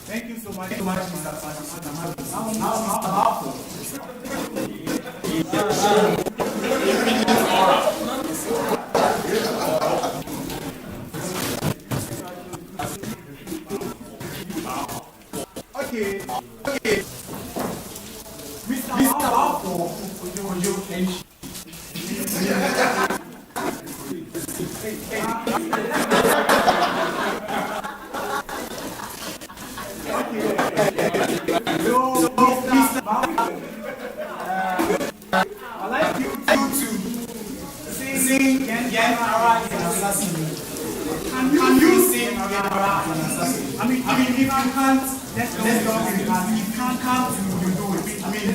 Thank you so much, Mr. Francis. Okay. Mr. Bafo, I'd like you to sing Yen Ara in Asasi. Can you sing I mean, if you can't, let's go. If you can't, you do it. I mean,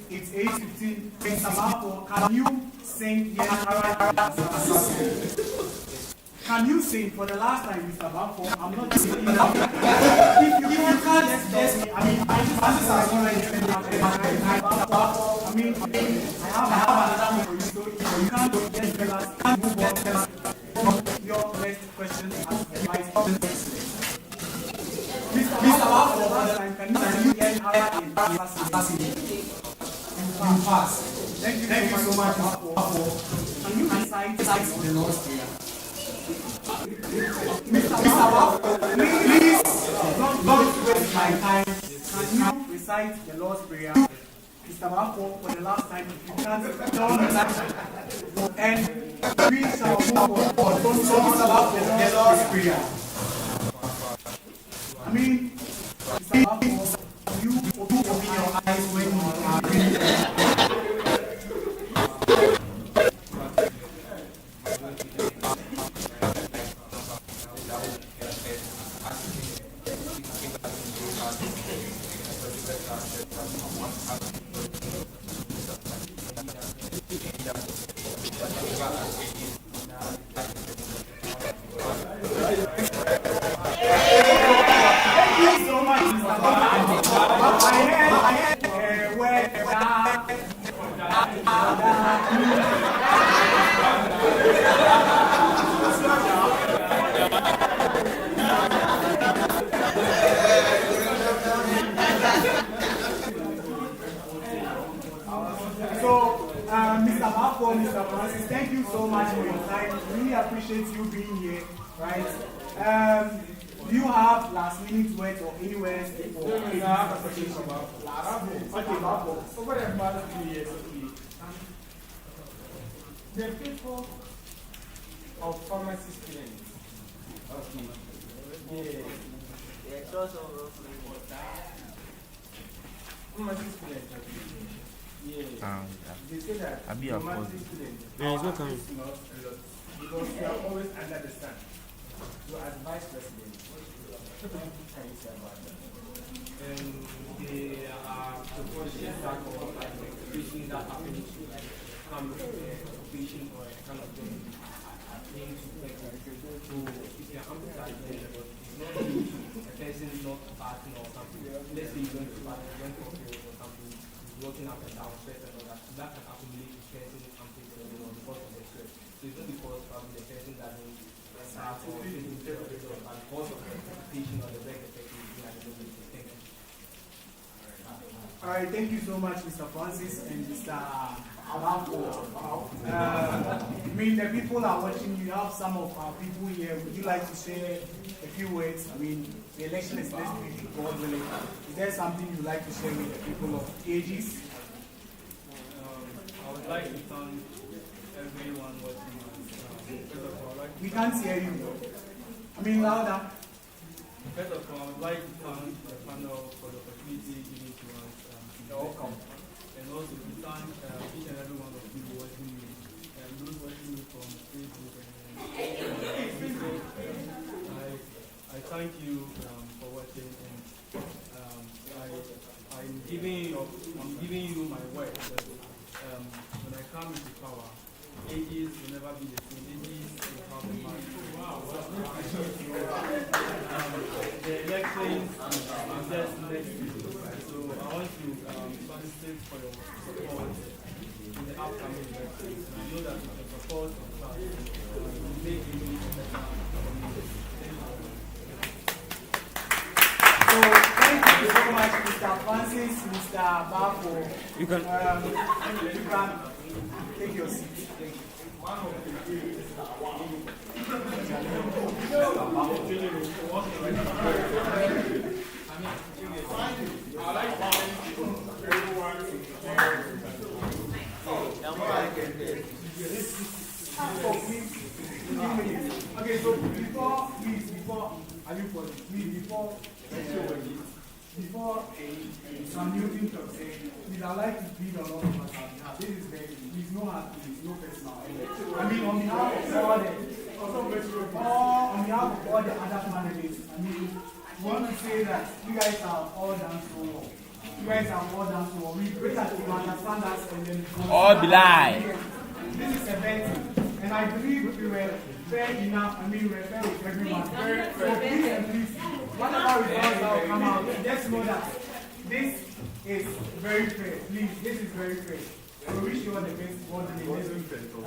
it's 8:15. Mr. Bafo, can you sing Can you sing for the last time, Mr. Bafo? I'm not singing. If you can't, let's me. I mean, I have another one for you. So you can't just tell us. Move on. Your next question as Vice President. Mr. Bafo, for the last time, can you get in You pass. Thank you so much, Bafo. Can you recite the Lord's Prayer? Mr. Bafo, please don't waste my time. Can you recite the Lord's Prayer? Mr. Bafo, for the last time, if you can't, don't. And we shall move on. So, Mr. Bafo, the Lord's Prayer. I mean, Mr. Bafo, you open your eyes when you are reading. Mr. Bafo, Mr. Francis, thank you so much for your time. Really appreciate you being here, right? Do you have last minute words or anywhere for any conversation about okay, Bafo. Over the past 2 years, the people of pharmacy students, okay, pharmacy students, they say that pharmacy students are not because they are always under the sun. So as vice president, what can you say about that? They are proposing that or like preaching that happening to like kind of patient or kind of thing to like so if you are emphasizing but it's not due to a person not passing or something. Let's say you're going to pass, you're going to fail or something, you're walking up and down, stress and all that. So that can accumulate to stressing and something because of the stress. So it's not because probably the person doesn't start or feel but because of the patient or the back effect is being at the moment. Thank you. All right, thank you so much, Mr. Francis and Mr. Bafo. I mean, the people are watching. You have some of our people here. Would you like to share a few words? I mean, the election is next week, God willing. Is there something you'd like to share with the people of ages? I would like to thank everyone watching us. We can't hear you. I mean, louder. First of all, I would like to thank the panel for the opportunity given to us. Welcome. And also to thank each and every one of you watching me, and those watching me from Facebook. I thank you for watching, and I'm giving you my word that when I come into power, ages will never be the same. Ages will have a mark. The elections are just next week. So I want to solicit for your support in the upcoming elections. I know that with the support of us, will make you a better community. So thank you so much, Mr. Francis, Mr. Bafo. You can take your seat. Okay, so before before some new thing to say, please I'd like to plead on all of us on behalf. This is very, please no hard feelings, no personal. I mean on behalf of all the on behalf of all the other candidates, I mean we want to say that you guys have all done so well. You guys have all done so well. We pray that you understand us and then all be lie. This is a vetting, and I believe we were fair enough. I mean, we were fair with everyone. So please and please, whatever results that will come out, just know that this is very fair. Please, this is very fair. We wish you all the best for the next week.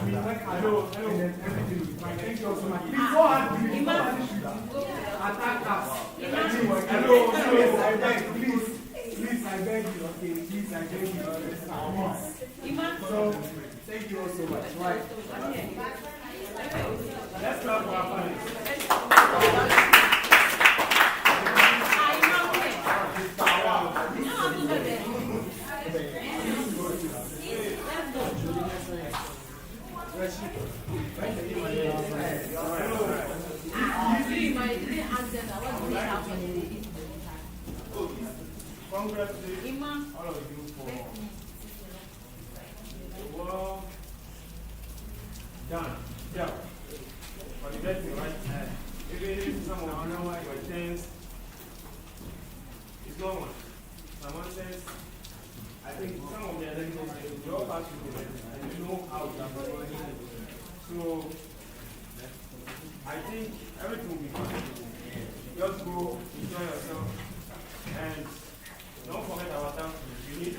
We work hard and then everything will be fine. Thank you all so much. Please go ahead, please. Attack us. Hello, please, I beg, please. Please, I beg you, okay? Please, I beg you. Please. So, thank you all so much. Right. Let's clap for our parents. Congratulations, all of you, for the well done. Yeah. For the vetting, right? Even if some of you were tense, it's normal. Someone says, I think some of the elections, we all pass through the vetting, and you know how to avoid it. So, I think everything will be fine. Just go, enjoy yourself, and don't forget our time. You need